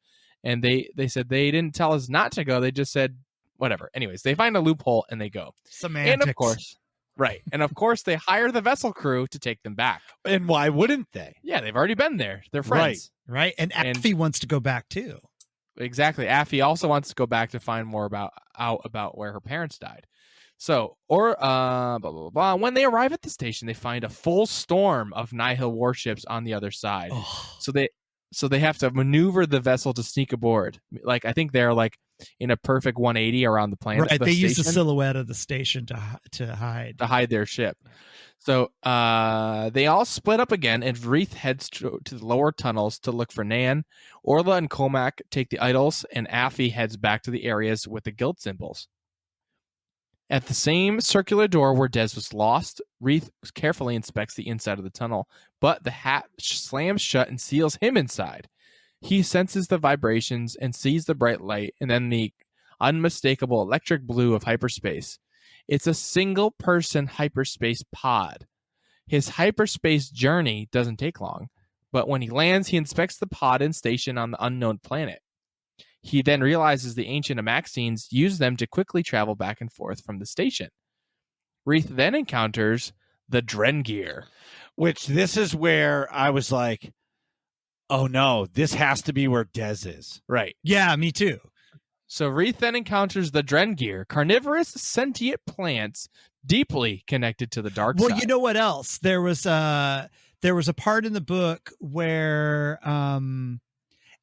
And they said they didn't tell us not to go. They just said, whatever. Anyways, they find a loophole and they go. Semantics. And of course, right. And of course, they hire the vessel crew to take them back. And why wouldn't they? Yeah, they've already been there. They're friends. Right. And Affy wants to go back too. Exactly. Affy also wants to go back to find more about where her parents died. So, blah, blah, blah, blah. When they arrive at the station, they find a full storm of Nihil warships on the other side. Oh. So they have to maneuver the vessel to sneak aboard. Like, I think they're like in a perfect 180 around the planet. Right. They use the silhouette of the station to hide their ship. So they all split up again, and Reeth heads to the lower tunnels to look for Nan. Orla and Comac take the idols, and Affy heads back to the areas with the guild symbols. At the same circular door where Des was lost, Reeth carefully inspects the inside of the tunnel, but the hatch slams shut and seals him inside. He senses the vibrations and sees the bright light, and then the unmistakable electric blue of hyperspace. It's a single-person hyperspace pod. His hyperspace journey doesn't take long, but when he lands, he inspects the pod and station on the unknown planet. He then realizes the ancient Amaxines used them to quickly travel back and forth from the station. Reeth then encounters the Drengir. Which this is where I was like, Oh no, this has to be where Dez is. Right. Yeah, me too. So Reith then encounters the Drengir, carnivorous sentient plants deeply connected to the dark side. Well, you know what else? There was a part in the book where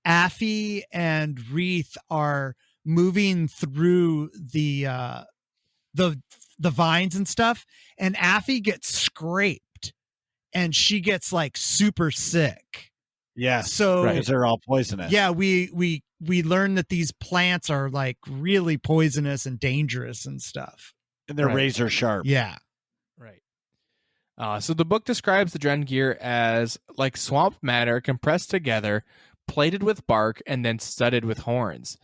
Affy and Reith are moving through the vines and stuff, and Affy gets scraped and she gets like super sick. Yeah. So because they're all poisonous. yeah, we learn that these plants are like really poisonous and dangerous and stuff. And they're Right. razor sharp. Yeah. Right. So the book describes the Drengir as like swamp matter compressed together, plated with bark, and then studded with horns.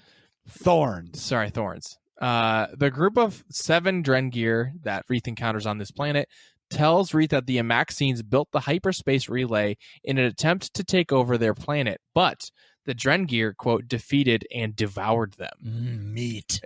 Thorns. Sorry, thorns. The group of 7 Drengir that Reith encounters on this planet tells Reith that the Amaxines built the hyperspace relay in an attempt to take over their planet, but the Drengir, quote, defeated and devoured them. Meat.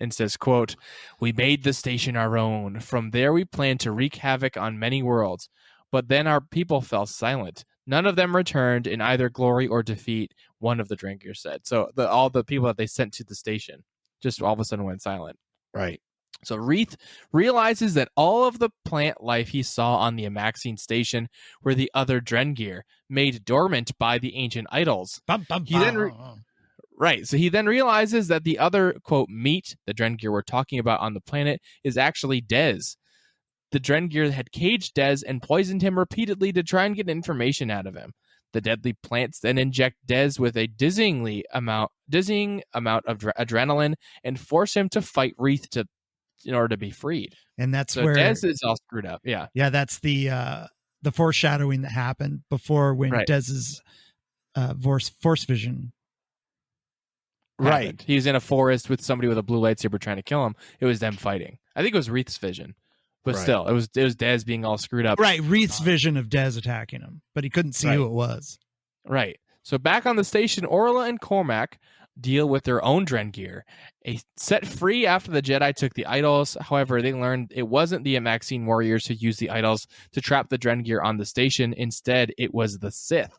And says, quote, "We made the station our own. From there we planned to wreak havoc on many worlds. But then our people fell silent. None of them returned in either glory or defeat," one of the Drengir said. So all the people that they sent to the station just all of a sudden went silent. Right. So Reith realizes that all of the plant life he saw on the Amaxine station were the other Drengir, made dormant by the ancient idols. He then Right. So he then realizes that the other, quote, meat the Drengir were talking about on the planet is actually Dez. The Drengir had caged Dez and poisoned him repeatedly to try and get information out of him. The deadly plants then inject Dez with a dizzying amount of adrenaline and force him to fight Reith in order to be freed. And that's So where Dez is all screwed up. Yeah. Yeah, that's the foreshadowing that happened before when Right. Dez's force vision. Right. happened. He was in a forest with somebody with a blue lightsaber trying to kill him. It was them fighting. I think it was Reith's vision. But Right. still, it was Dez being all screwed up. Right, Reith's vision of Dez attacking him, but he couldn't see who it was. Right. So back on the station, Orla and Cormac deal with their own Drengir. Set free after the Jedi took the idols. However, they learned it wasn't the Amaxine warriors who used the idols to trap the Drengir on the station. Instead, it was the Sith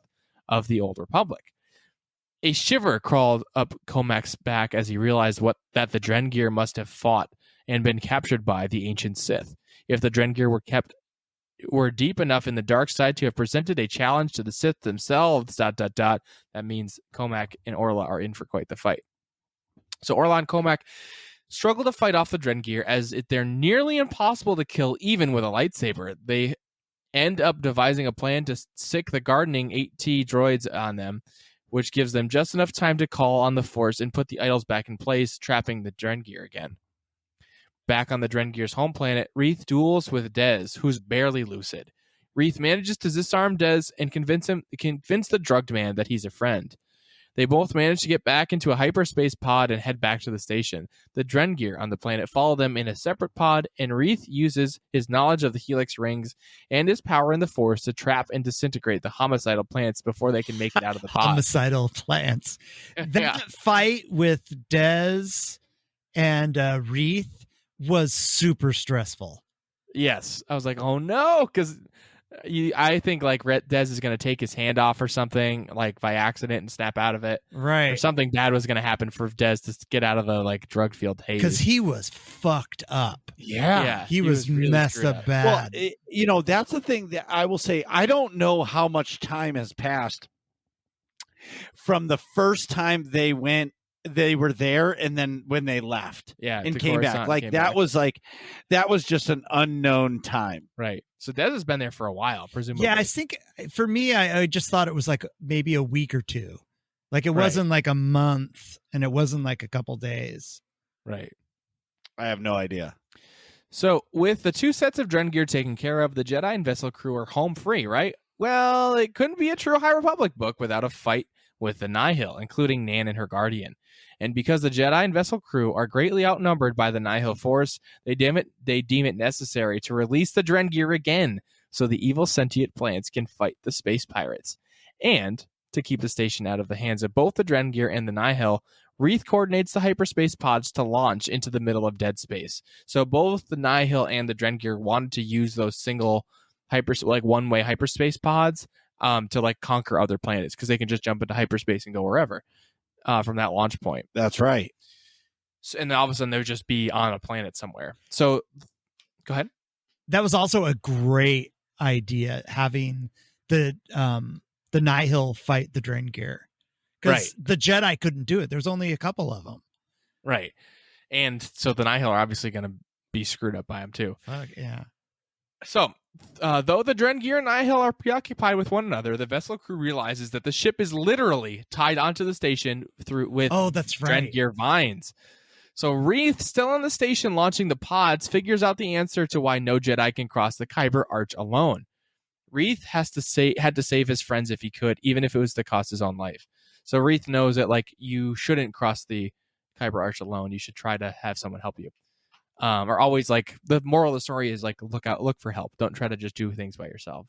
of the Old Republic. A shiver crawled up Cormac's back as he realized that the Drengir must have fought and been captured by the ancient Sith. If the Drengir were deep enough in the dark side to have presented a challenge to the Sith themselves, ... That means Cormac and Orla are in for quite the fight. So Orla and Cormac struggle to fight off the Drengir as they're nearly impossible to kill even with a lightsaber. They end up devising a plan to sick the gardening 8T droids on them, which gives them just enough time to call on the Force and put the idols back in place, trapping the Drengir again. Back on the Drengir's home planet, Reith duels with Dez, who's barely lucid. Reith manages to disarm Dez and convince the drugged man that he's a friend. They both manage to get back into a hyperspace pod and head back to the station. The Drengir on the planet follow them in a separate pod, and Reith uses his knowledge of the Helix rings and his power in the Force to trap and disintegrate the homicidal plants before they can make it out of the pod. Homicidal plants. That fight with Dez and Reith was super stressful. Yes. I was like, oh no, because I think like Dez is going to take his hand off or something like by accident and snap out of it. Right. Or something bad was going to happen for Dez to get out of the like drug field haze. Because he was fucked up. Yeah. He was really messed screwed up bad. Well, that's the thing that I will say. I don't know how much time has passed from the first time they were there and then when they left and came back. Like that was just an unknown time. Right. So Dez has been there for a while, presumably. Yeah, I think for me, I just thought it was like maybe a week or two. Like it wasn't like a month and it wasn't like a couple days. Right. I have no idea. So with the 2 sets of Drengir taken care of, the Jedi and vessel crew are home free, right? Well, it couldn't be a true High Republic book without a fight with the Nihil, including Nan and her guardian. And because the Jedi and vessel crew are greatly outnumbered by the Nihil force, they deem it necessary to release the Drengir again so the evil sentient plants can fight the space pirates. And to keep the station out of the hands of both the Drengir and the Nihil, Reith coordinates the hyperspace pods to launch into the middle of dead space. So both the Nihil and the Drengir wanted to use those single one-way hyperspace pods to like conquer other planets because they can just jump into hyperspace and go wherever from that launch point. That's right. So, and then all of a sudden they would just be on a planet somewhere. So go ahead. That was also a great idea, having the Nihil fight the Drengir, because the Jedi couldn't do it. There's only a couple of them. Right. And so the Nihil are obviously going to be screwed up by him too. Fuck yeah. So, though the Drengir and Nihil are preoccupied with one another, the vessel crew realizes that the ship is literally tied onto the station with that's right. Drengir vines. So Wreath, still on the station launching the pods, figures out the answer to why no Jedi can cross the Kyber Arch alone. Wreath had to save his friends if he could, even if it was to cost his own life. So Wreath knows that like you shouldn't cross the Kyber Arch alone. You should try to have someone help you. Or always like the moral of the story is like look for help. Don't try to just do things by yourself.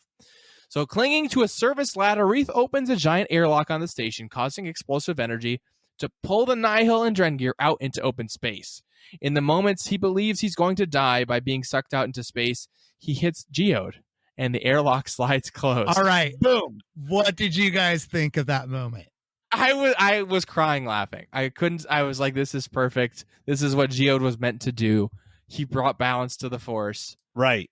So clinging to a service ladder, Wreath opens a giant airlock on the station, causing explosive energy to pull the Nihil and Drengir out into open space. In the moments he believes he's going to die by being sucked out into space, he hits Geode, and the airlock slides closed. All right. Boom. What did you guys think of that moment? I was crying laughing. I was like, this is perfect. This is what Geode was meant to do. He brought balance to the Force. Right.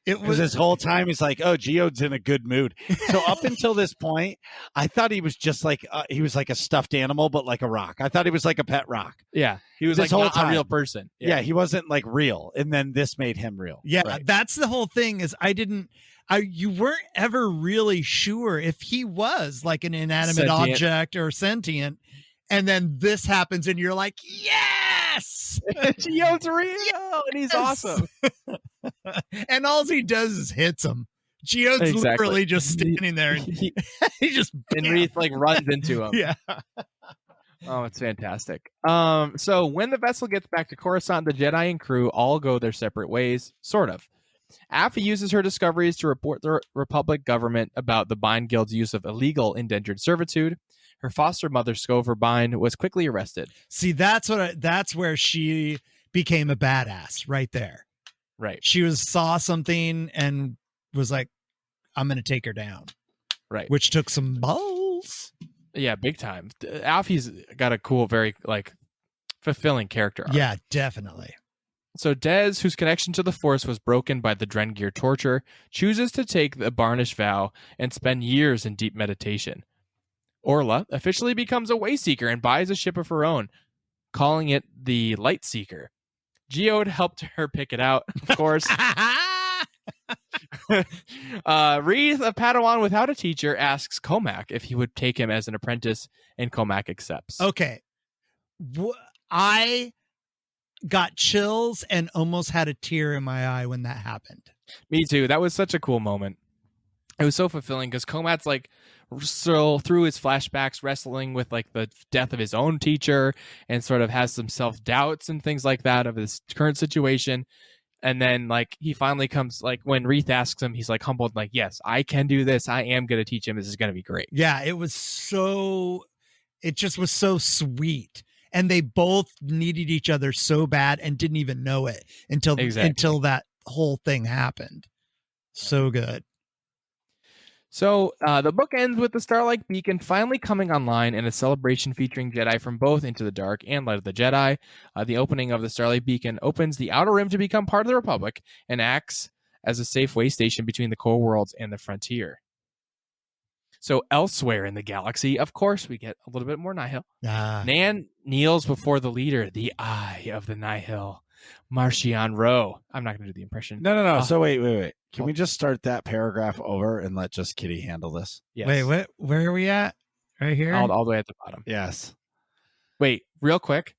It Because this whole time he's like, oh, Geode's in a good mood. So up until this point, I thought he was just like he was like a stuffed animal, but like a rock. I thought he was like a pet rock. Yeah, he was This like whole not a time. real person. Yeah, he wasn't like real, and then this made him real. Yeah, Right. that's the whole thing. Is you weren't ever really sure if he was like an inanimate Sentient. object or sentient, and then this happens, and you're like, yes, Geode's real, and he's awesome. and all he does is hits him. Geode's Exactly. literally just standing there, and he just And Wreath like runs into him. yeah. Oh, it's fantastic. So when the vessel gets back to Coruscant, the Jedi and crew all go their separate ways, sort of. Affi uses her discoveries to report the Republic government about the Bind Guild's use of illegal indentured servitude. Her foster mother, Scover Bind, was quickly arrested. See, that's where she became a badass right there. Right, She saw something and was like, I'm going to take her down. right. Which took some balls. Yeah, big time. Alfie's got a cool, very like fulfilling character arc. Yeah, definitely. So Dez, whose connection to the Force was broken by the Drengir torture, chooses to take the Barnish vow and spend years in deep meditation. Orla officially becomes a Wayseeker and buys a ship of her own, calling it the Lightseeker. Geode helped her pick it out, of course. Wreath, a Padawan without a teacher, asks Comac if he would take him as an apprentice, and Comac accepts. Okay. I got chills and almost had a tear in my eye when that happened. Me too. That was such a cool moment. It was so fulfilling because Comac's like still through his flashbacks wrestling with like the death of his own teacher and sort of has some self-doubts and things like that of his current situation. And then like he finally comes, like when Wreath asks him, he's like humbled, like, yes, I can do this. I am going to teach him. This is going to be great. Yeah, it just was so sweet. And they both needed each other so bad and didn't even know it until that whole thing happened. So good. So the book ends with the Starlight Beacon finally coming online and a celebration featuring Jedi from both Into the Dark and Light of the Jedi. The opening of the Starlight Beacon opens the Outer Rim to become part of the Republic and acts as a safe way station between the core worlds and the frontier. So elsewhere in the galaxy, of course, we get a little bit more Nihil. Nan kneels before the leader, the Eye of the Nihil, Marcion Rowe. I'm not going to do the impression. No. So wait. Can we just start that paragraph over and let just Kitty handle this? Yes. Wait, where are we at? Right here? All the way at the bottom. Yes. Wait, real quick.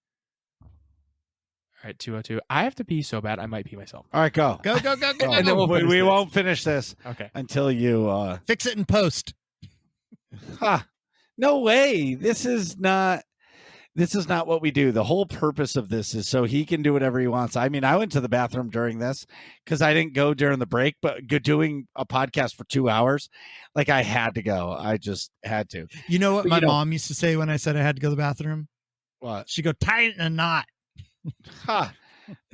All right, 202. I have to pee so bad I might pee myself. All right, go. Go. And then we'll finish we this. won't finish this Okay. until you Fix it in post. No way. This is not what we do. The whole purpose of this is so he can do whatever he wants. I mean, I went to the bathroom during this because I didn't go during the break, but doing a podcast for 2 hours, like I had to go. I just had to. You know what my mom used to say when I said I had to go to the bathroom? What? She'd go, tie it in a knot.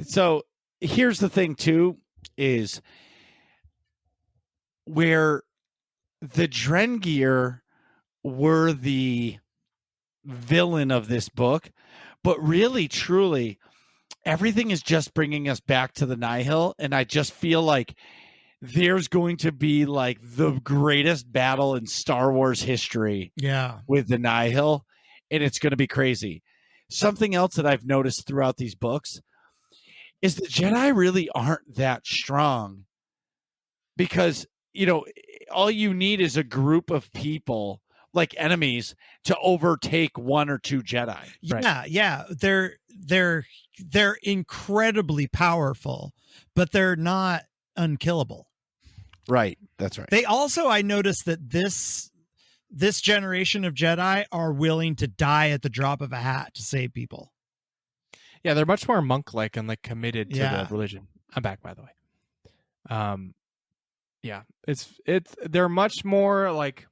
So here's the thing too, is where the Drengir were the villain of this book, but really, truly, everything is just bringing us back to the Nihil, and I just feel like there's going to be like the greatest battle in Star Wars history with the Nihil, and it's going to be crazy. Something else that I've noticed throughout these books is the Jedi really aren't that strong because, all you need is a group of people like enemies to overtake one or two Jedi. Yeah. They're incredibly powerful, but they're not unkillable. Right. That's right. They also, I noticed that this generation of Jedi are willing to die at the drop of a hat to save people. Yeah, they're much more monk-like and like committed to the religion. I'm back, by the way. Yeah, they're much more like,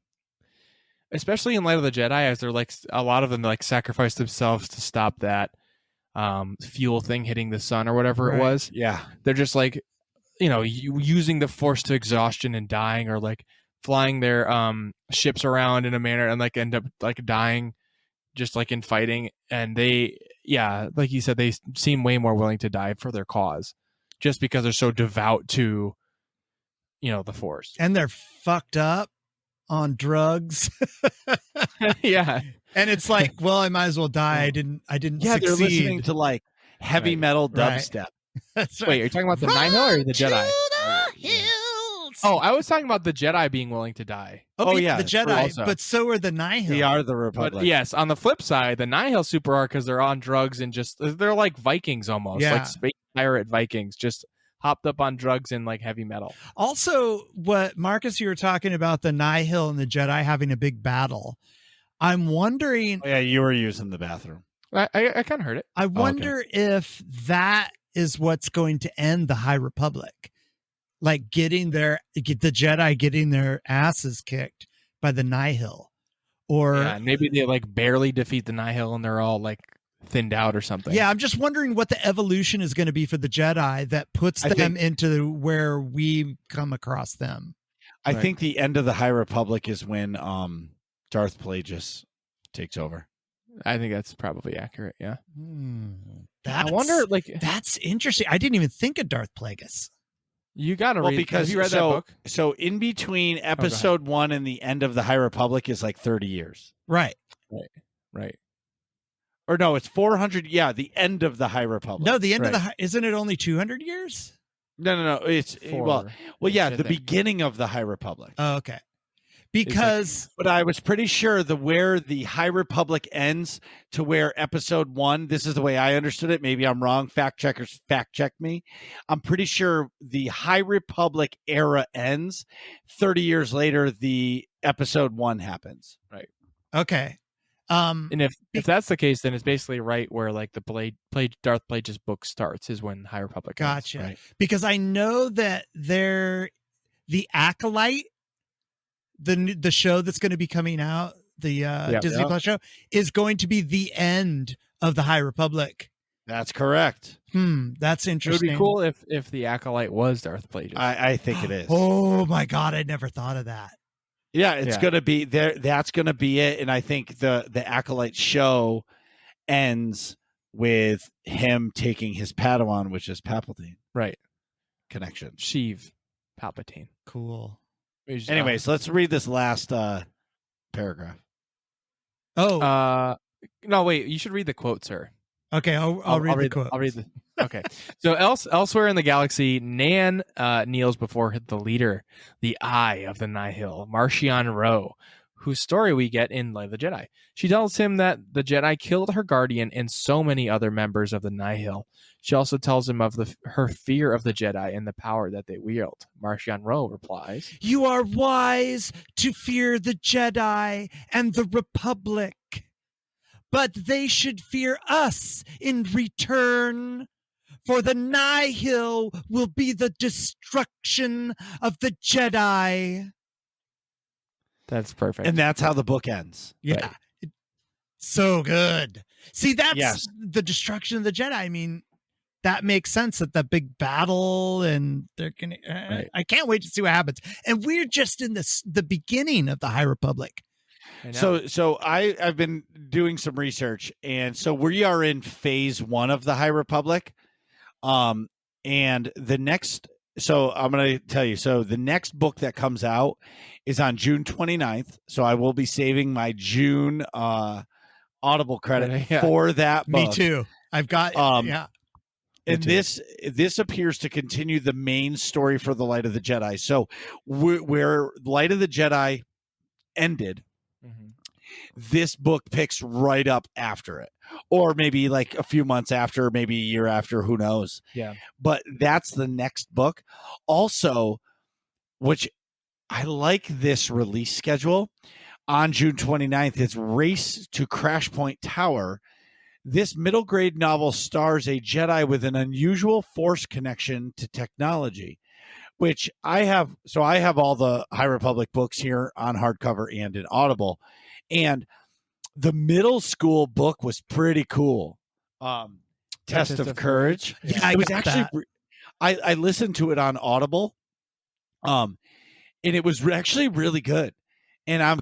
especially in Light of the Jedi, as they're like a lot of them like sacrifice themselves to stop that fuel thing hitting the sun or whatever it was. Yeah, they're just like, using the Force to exhaustion and dying, or like flying their ships around in a manner and like end up like dying just like in fighting. And they, like you said, they seem way more willing to die for their cause just because they're so devout to, the Force. And they're fucked up on drugs. Yeah. And it's like, well, I might as well die. I didn't succeed. They're listening to like heavy metal dubstep. That's right. Wait, are you talking about the Nihil or the Jedi? Oh, I was talking about the Jedi being willing to die. The Jedi, but so are the Nihil. They are the Republic. But yes, on the flip side, the Nihil super are because they're on drugs and they're like Vikings almost, like space pirate Vikings, just hopped up on drugs and like heavy metal. Also, what Marcus, you were talking about the Nihil and the Jedi having a big battle. I'm wondering. Oh, yeah, you were using the bathroom. I kind of heard it. I wonder if that is what's going to end the High Republic. Like the Jedi getting their asses kicked by the Nihil, or maybe they like barely defeat the Nihil and they're all like thinned out or something. Yeah, I'm just wondering what the evolution is going to be for the Jedi that puts them into where we come across them. I think the end of the High Republic is when Darth Plagueis takes over. I think that's probably accurate. Yeah. I wonder. Like, that's interesting. I didn't even think of Darth Plagueis. You got to read because have you read that book? So in between episode 1 and the end of the High Republic is like 30 years. Right. Or no, it's 400. Yeah, the end of the High Republic. No, the end of the isn't it only 200 years? No. It's the beginning of the High Republic. Oh, okay. Because but I was pretty sure where the High Republic ends to where episode 1, this is the way I understood it. Maybe I'm wrong. Fact checkers fact check me. I'm pretty sure the High Republic era ends. 30 years later, the episode 1 happens. Right. Okay. And if that's the case, then it's basically right where like the Darth Plagueis book starts is when High Republic Gotcha. Ends, right? Because I know that the Acolyte, the show that's going to be coming out, the Disney Plus show, is going to be the end of the High Republic. That's correct. That's interesting. It would be cool if the Acolyte was Darth Plagueis. I think it is. Oh my God, I never thought of that. Yeah, it's going to be there. That's going to be it. And I think the Acolyte show ends with him taking his Padawan, which is Palpatine. Right. Connection. Sheev Palpatine. Cool. Anyways, let's read this last paragraph. Oh. No, wait. You should read the quote, sir. Okay, I'll read the quote. I'll read the. Okay. So elsewhere in the galaxy, Nan kneels before the leader, the Eye of the Nihil, Marchion Ro, whose story we get in Light of the Jedi. She tells him that the Jedi killed her guardian and so many other members of the Nihil. She also tells him of her fear of the Jedi and the power that they wield. Marchion Ro replies, "You are wise to fear the Jedi and the Republic, but they should fear us in return. For the Nihil will be the destruction of the Jedi." That's perfect. And that's how the book ends. Yeah. Right. So good. See, that's yes. the destruction of the Jedi. I mean, that makes sense that the big battle and they're gonna. Right. I can't wait to see what happens. And we're just in the beginning of the High Republic. I know. So I've been doing some research, and so we are in phase 1 of the High Republic. And the next, so I'm going to tell you, so the next book that comes out is on June 29th. So I will be saving my June Audible credit Yeah. for that book. Me too. I've got yeah. And this appears to continue the main story for the Light of the Jedi. So where Light of the Jedi ended, this book picks right up after it, or maybe like a few months after, maybe a year after, who knows. Yeah. But that's the next book. Also, which I like this release schedule, on June 29th, it's Race to Crash Point Tower. This middle grade novel stars a Jedi with an unusual Force connection to technology, which I have. So I have all the High Republic books here on hardcover and in Audible. And the middle school book was pretty cool. Test of Courage. Yeah, it was actually. I listened to it on Audible, and it was actually really good. And I'm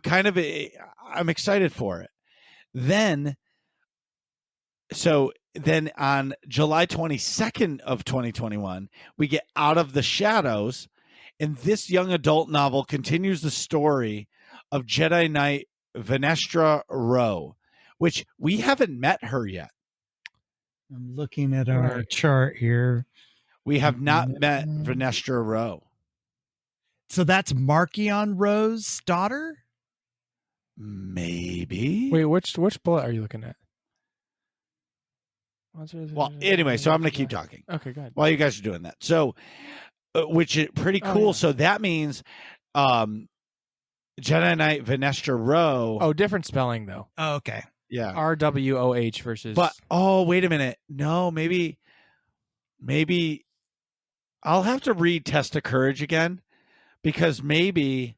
excited for it. Then on July 22nd of 2021, we get Out of the Shadows, and this young adult novel continues the story of Jedi Knight Venestra Rowe, which we haven't met her yet. I'm looking at our chart here. We have not met Venestra Rowe. So that's Markion Rowe's daughter? Maybe. Wait, which bullet are you looking at? Well, anyway, so I'm going to keep talking. Okay, go ahead. While you guys are doing that. So, which is pretty cool. Yeah. So that means Jedi Knight Venestra Rowe. Oh, different spelling though. Oh, okay. Yeah. RWOH versus. But, wait a minute. No, maybe I'll have to read Test of Courage again, because maybe.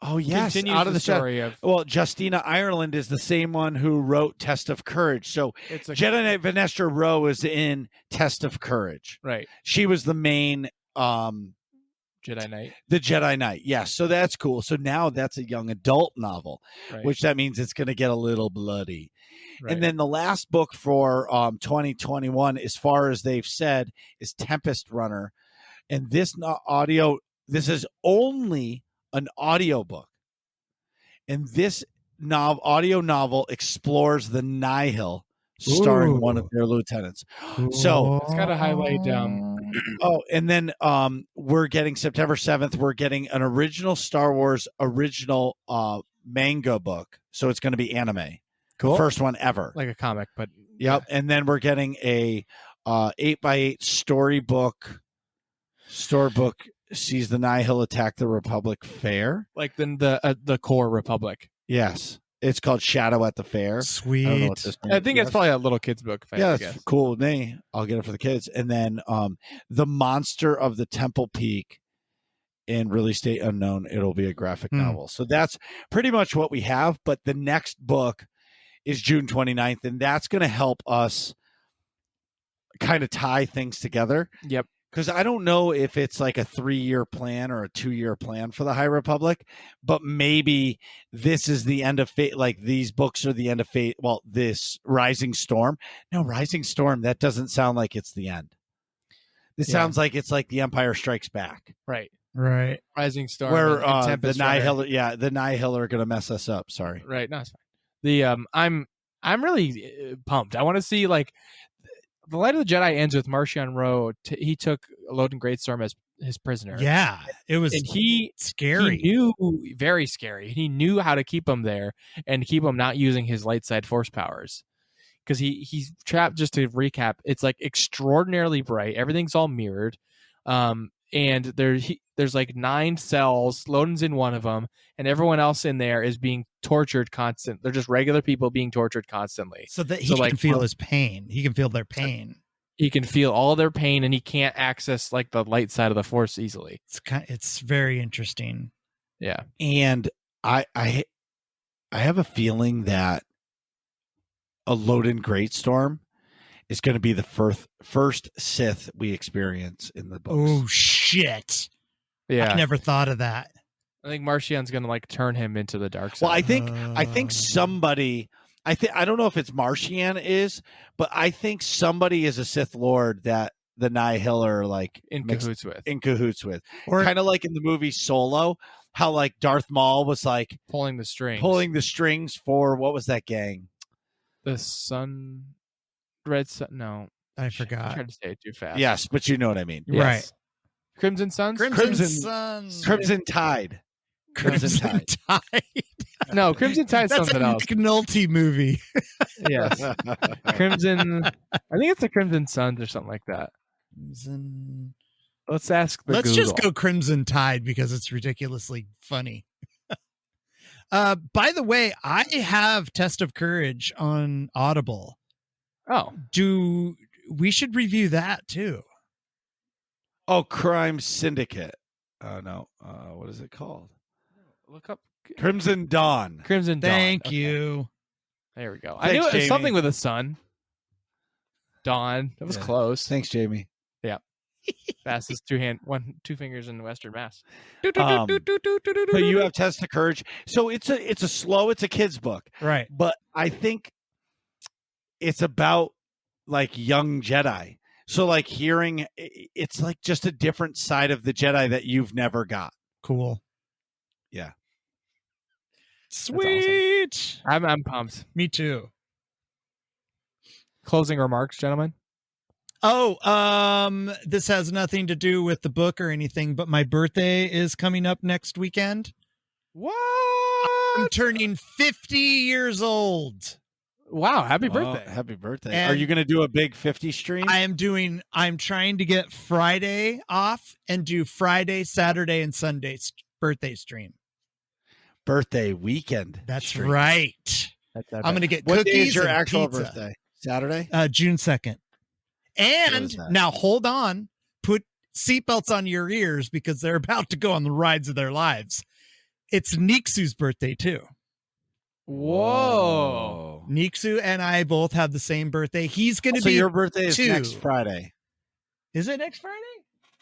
Oh, yes. Continues Out of the story of. Well, Justina Ireland is the same one who wrote Test of Courage. So It's Jedi Knight Venestra Rowe is in Test of Courage. right. She was the main Jedi Knight. the Jedi Knight. Yes. So that's cool. So now that's a young adult novel, Right. which that means it's going to get a little bloody. right. And then the last book for 2021, as far as they've said, is Tempest Runner. And this is only an audiobook. And this audio novel explores the Nihil, starring one of their lieutenants. So It's got to highlight. and then we're getting September 7th, we're getting an original Star Wars original manga book. So it's going to be anime. Cool. First one ever. Like a comic, but. Yep. And then we're getting a 8x8 storybook sees the Nihil attack the Republic Fair. Like the core Republic. Yes. It's called Shadow at the Fair. Sweet. I don't know what this I think it's yes. probably a little kid's book. If I Yeah, had to it's guess. cool with me. I'll get it for the kids. And then The Monster of the Temple Peak in Release Date Unknown. It'll be a graphic novel. So that's pretty much what we have. But the next book is June 29th, and that's going to help us kind of tie things together. Yep. Because I don't know if it's like a 3-year plan or a 2-year plan for the High Republic, but maybe this is the end of fate. Like these books are the end of fate. Well, this Rising Storm. No, Rising Storm. That doesn't sound like it's the end. This sounds like it's like The Empire Strikes Back. Right. Right. Rising Storm. Where and the Tempest Runner. Nihil, the Nihil are going to mess us up. Sorry. Right. No, it's fine. The I'm really pumped. I want to see like the Light of the Jedi ends with Marchion Rowe. He took Loden Greatstorm as his prisoner. Yeah. It was And he scary. He knew very scary. He knew how to keep him there and keep him not using his light side force powers. Because he's trapped, just to recap, it's like extraordinarily bright. Everything's all mirrored. And there's like 9 cells. Loden's in one of them, and everyone else in there is being tortured constant. They're just regular people being tortured constantly. So that he can feel his pain. He can feel their pain. He can feel all their pain, and he can't access like the light side of the force easily. It's very interesting. Yeah. And I have a feeling that a Loden Greatstorm is going to be the first Sith we experience in the books. Oh shit! Yeah, I never thought of that. I think Martian's gonna like turn him into the dark side. Well, I think somebody. I don't know if it's Martian is, but I think somebody is a Sith Lord that the Nihil are like in cahoots with, Or kind of like in the movie Solo, how like Darth Maul was like pulling the strings for what was that gang? the Red Sun. No, I I forgot. tried to say it too fast. Yes, but you know what I mean. Yes. Right. Crimson Suns. Crimson Suns. Crimson Tide. Crimson Tide. No, Crimson Tide's That's something a else. Nick Nolte movie. Yes, Crimson. I think it's the Crimson Suns or something like that. Crimson. Let's ask the Let's Google. just go Crimson Tide because it's ridiculously funny. By the way, I have Test of Courage on Audible. Oh, We should review that too. Oh, Crime Syndicate. Oh no. What is it called? look up Crimson Dawn. Crimson Dawn. Thank Okay. you. There we go. Thanks, I knew it was Jamie. something with a sun. Dawn. That was Yeah. close. Thanks, Jamie. Fastest two fingers in Western Mass. So you have Test of Courage. So it's a kid's book, Right. but I think it's about like young Jedi. So like hearing it's like just a different side of the Jedi that you've never got. Cool. Yeah. Sweet. I'm pumped. Me too. Closing remarks, gentlemen. Oh, this has nothing to do with the book or anything, but my birthday is coming up next weekend. What? I'm turning 50 years old. Wow! Happy Oh, birthday. happy birthday. And Are you going to do a big 50 stream? I'm trying to get Friday off and do Friday, Saturday, and Sunday birthday stream. Birthday weekend. That's stream. right. I'm going to get What cookies day is your and actual pizza. birthday? Saturday? June 2nd. And is that? now hold on, put seatbelts on your ears because they're about to go on the rides of their lives. It's Nixu's birthday too. Whoa. Nixu and I both have the same birthday. He's going to So be. your birthday is 2. next Friday. Is it next Friday?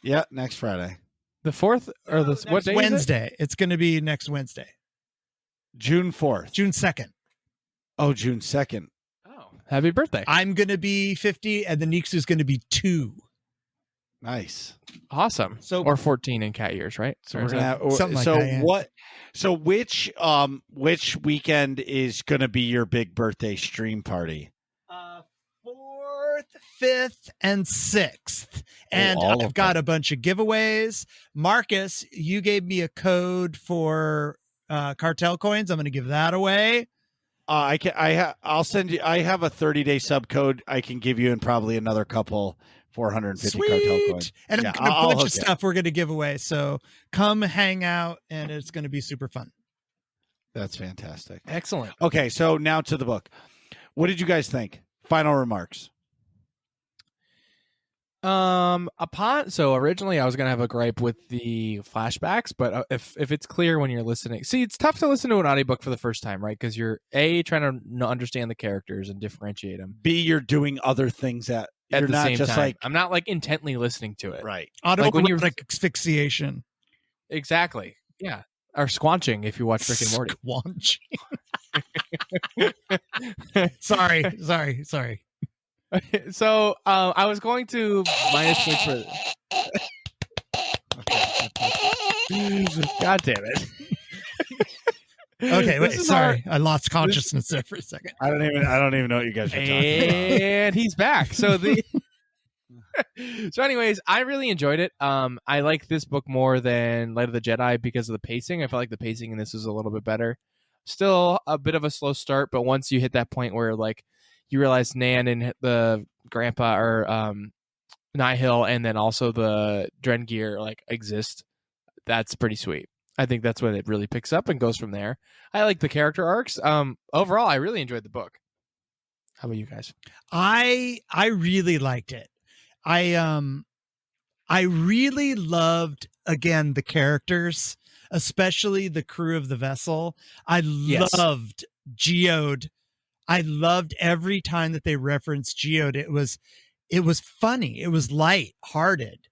Yeah, next Friday. The 4th or the what day? Wednesday. It's going to be next Wednesday, June 4th. June 2nd. Oh, June 2nd. Oh, happy birthday! I'm going to be 50 and the Nixu's going to be 2. Nice. Awesome. So- or 14 in cat years, right? So we're gonna have Something like so that, yeah. what? So which weekend is gonna be your big birthday stream party? 4th, 5th, and 6th. And all I've of got them. a bunch of giveaways. Marcus, you gave me a code for cartel coins. I'm going to give that away. I'll send you. I have a 30-day sub code I can give you, and probably another couple 450 cartel Sweet. coins. And Yeah, I've got a I'll bunch of hook you. stuff we're going to give away. So come hang out, and it's going to be super fun. That's fantastic. Excellent. Okay, so now to the book. What did you guys think? Final remarks. So originally I was gonna have a gripe with the flashbacks, but if it's clear when you're listening, see, it's tough to listen to an audiobook for the first time, right? Because you're trying to understand the characters and differentiate them B, you're doing other things that at you're the not same just time. like I'm not like intently listening to it. right. Autoerotic asphyxiation. Exactly. Yeah. Or squanching if you watch Rick and Morty. Squanching. Sorry. So I was going to minus points for. God damn it. Okay, wait, This is sorry. I lost consciousness there for a second. I don't even know what you guys are talking about. And he's back. So anyways, I really enjoyed it. I like this book more than Light of the Jedi because of the pacing. I felt like the pacing in this is a little bit better. Still a bit of a slow start, but once you hit that point where like you realize Nan and the grandpa or Nihil and then also the Drengir like exist, that's pretty sweet. I think that's when it really picks up and goes from there. I like the character arcs. Overall, I really enjoyed the book. How about you guys? I really liked it. I really loved again the characters, especially the crew of the vessel. I Yes. loved Geode. I loved every time that they referenced Geode. It was funny. It was light-hearted.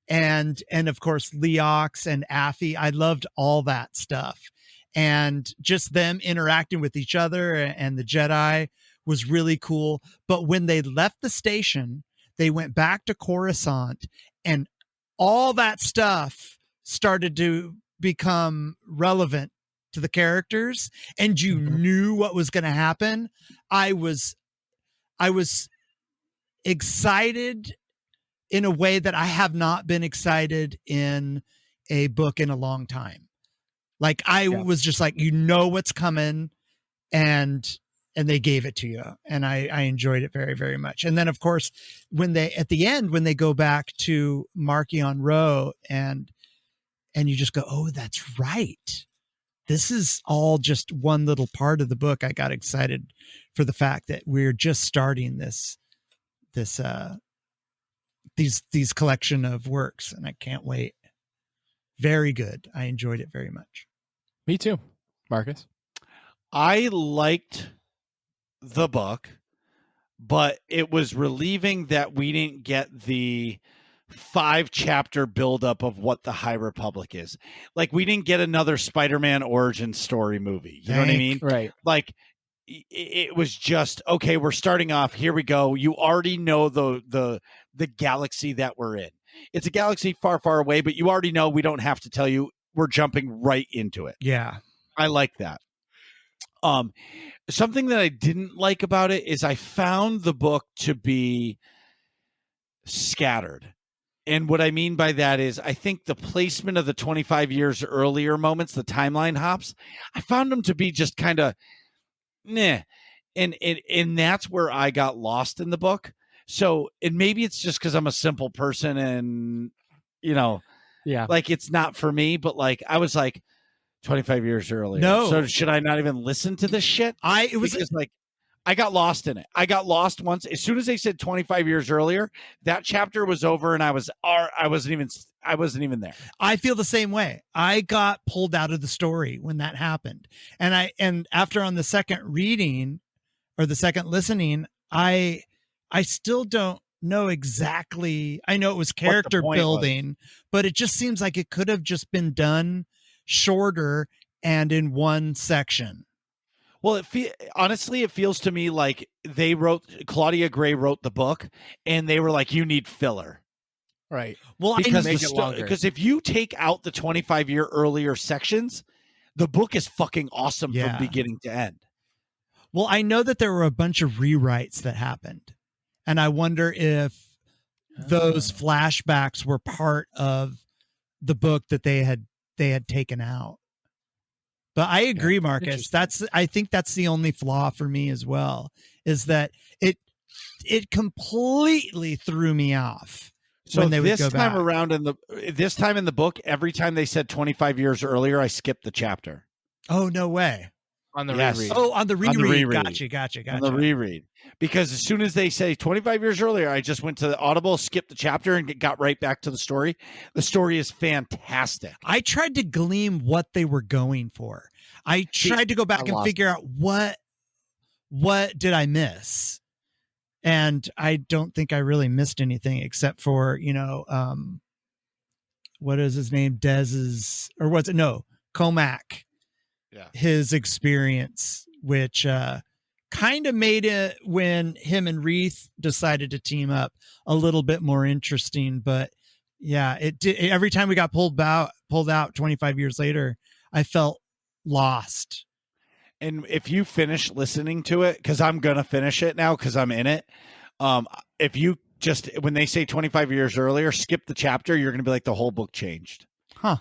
And of course, Leox and Affy. I loved all that stuff. And just them interacting with each other and the Jedi was really cool. But when they left the station, they went back to Coruscant, and all that stuff started to become relevant to the characters, and you knew what was going to happen. I was excited in a way that I have not been excited in a book in a long time. Like I was just like, you know what's coming, and they gave it to you, and I enjoyed it very, very much. And then of course, when they go back to Marchion Row, and you just go, oh, that's right. This is all just one little part of the book. I got excited for the fact that we're just starting these collection of works, and I can't wait. Very good. I enjoyed it very much. Me too, Marcus. I liked the book, but it was relieving that we didn't get the 5-chapter buildup of what the High Republic is. Like, we didn't get another Spider-Man origin story movie. You know what I mean? Right. Like, it was just, okay, we're starting off. Here we go. You already know the galaxy that we're in. It's a galaxy far, far away, but you already know. We don't have to tell you. We're jumping right into it. Yeah. I like that. Something that I didn't like about it is I found the book to be scattered. And what I mean by that is I think the placement of the 25 years earlier moments, the timeline hops, I found them to be just kind of meh. And that's where I got lost in the book. So, and maybe it's just because I'm a simple person and, like it's not for me, but like I was like 25 years earlier. No. So should I not even listen to this shit? I got lost in it. I got lost once. As soon as they said 25 years earlier, that chapter was over, and I wasn't even there. I feel the same way. I got pulled out of the story when that happened. And after on the second reading or the second listening, I still don't know exactly. I know it was character building, but it just seems like it could have just been done shorter and in one section. Well, honestly, it feels to me like Claudia Gray wrote the book, and they were like, "You need filler." Right. Well, because if you take out the 25-year earlier sections, the book is fucking awesome from beginning to end. Well, I know that there were a bunch of rewrites that happened, and I wonder if those flashbacks were part of the book that they had taken out. But I agree, Marcus. I think that's the only flaw for me as well, is that it completely threw me off. So when they would go back. This time in the book, every time they said 25 years earlier, I skipped the chapter. Oh, no way. On the reread. Oh, on the reread. Gotcha. On the reread. Because as soon as they say 25 years earlier, I just went to the Audible, skipped the chapter, and got right back to the story. The story is fantastic. I tried to glean what they were going for. I tried to go back and figure out what did I miss? And I don't think I really missed anything except for, what is his name? Comac. Yeah. His experience, which kind of made it, when him and Reith decided to team up, a little bit more interesting. But yeah, it did. Every time we got pulled out 25 years later, I felt lost. And if you finish listening to it, because I'm gonna finish it now because I'm in it. If you just, when they say 25 years earlier, skip the chapter, you're gonna be like, the whole book changed. Huh.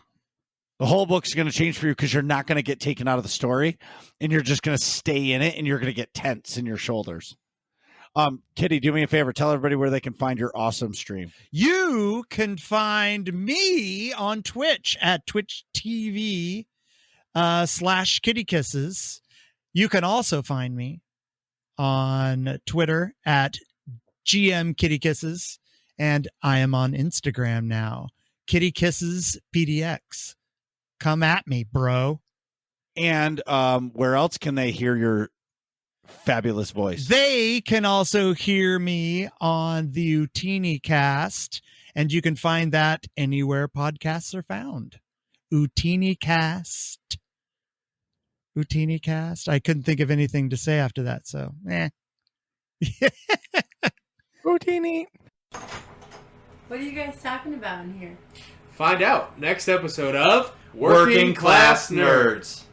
The whole book's going to change for you because you're not going to get taken out of the story, and you're just going to stay in it, and you're going to get tense in your shoulders. Kitty, do me a favor. Tell everybody where they can find your awesome stream. You can find me on Twitch at Twitch TV /Kitty Kisses. You can also find me on Twitter at GM Kitty Kisses, and I am on Instagram now, Kitty Kisses PDX. Come at me, bro. And where else can they hear your fabulous voice. They can also hear me on the Utini Cast, and you can find that anywhere podcasts are found. Utini Cast. Utini Cast. I couldn't think of anything to say after that, so Utini. What are you guys talking about in here? Find out next episode of Working Class Nerds.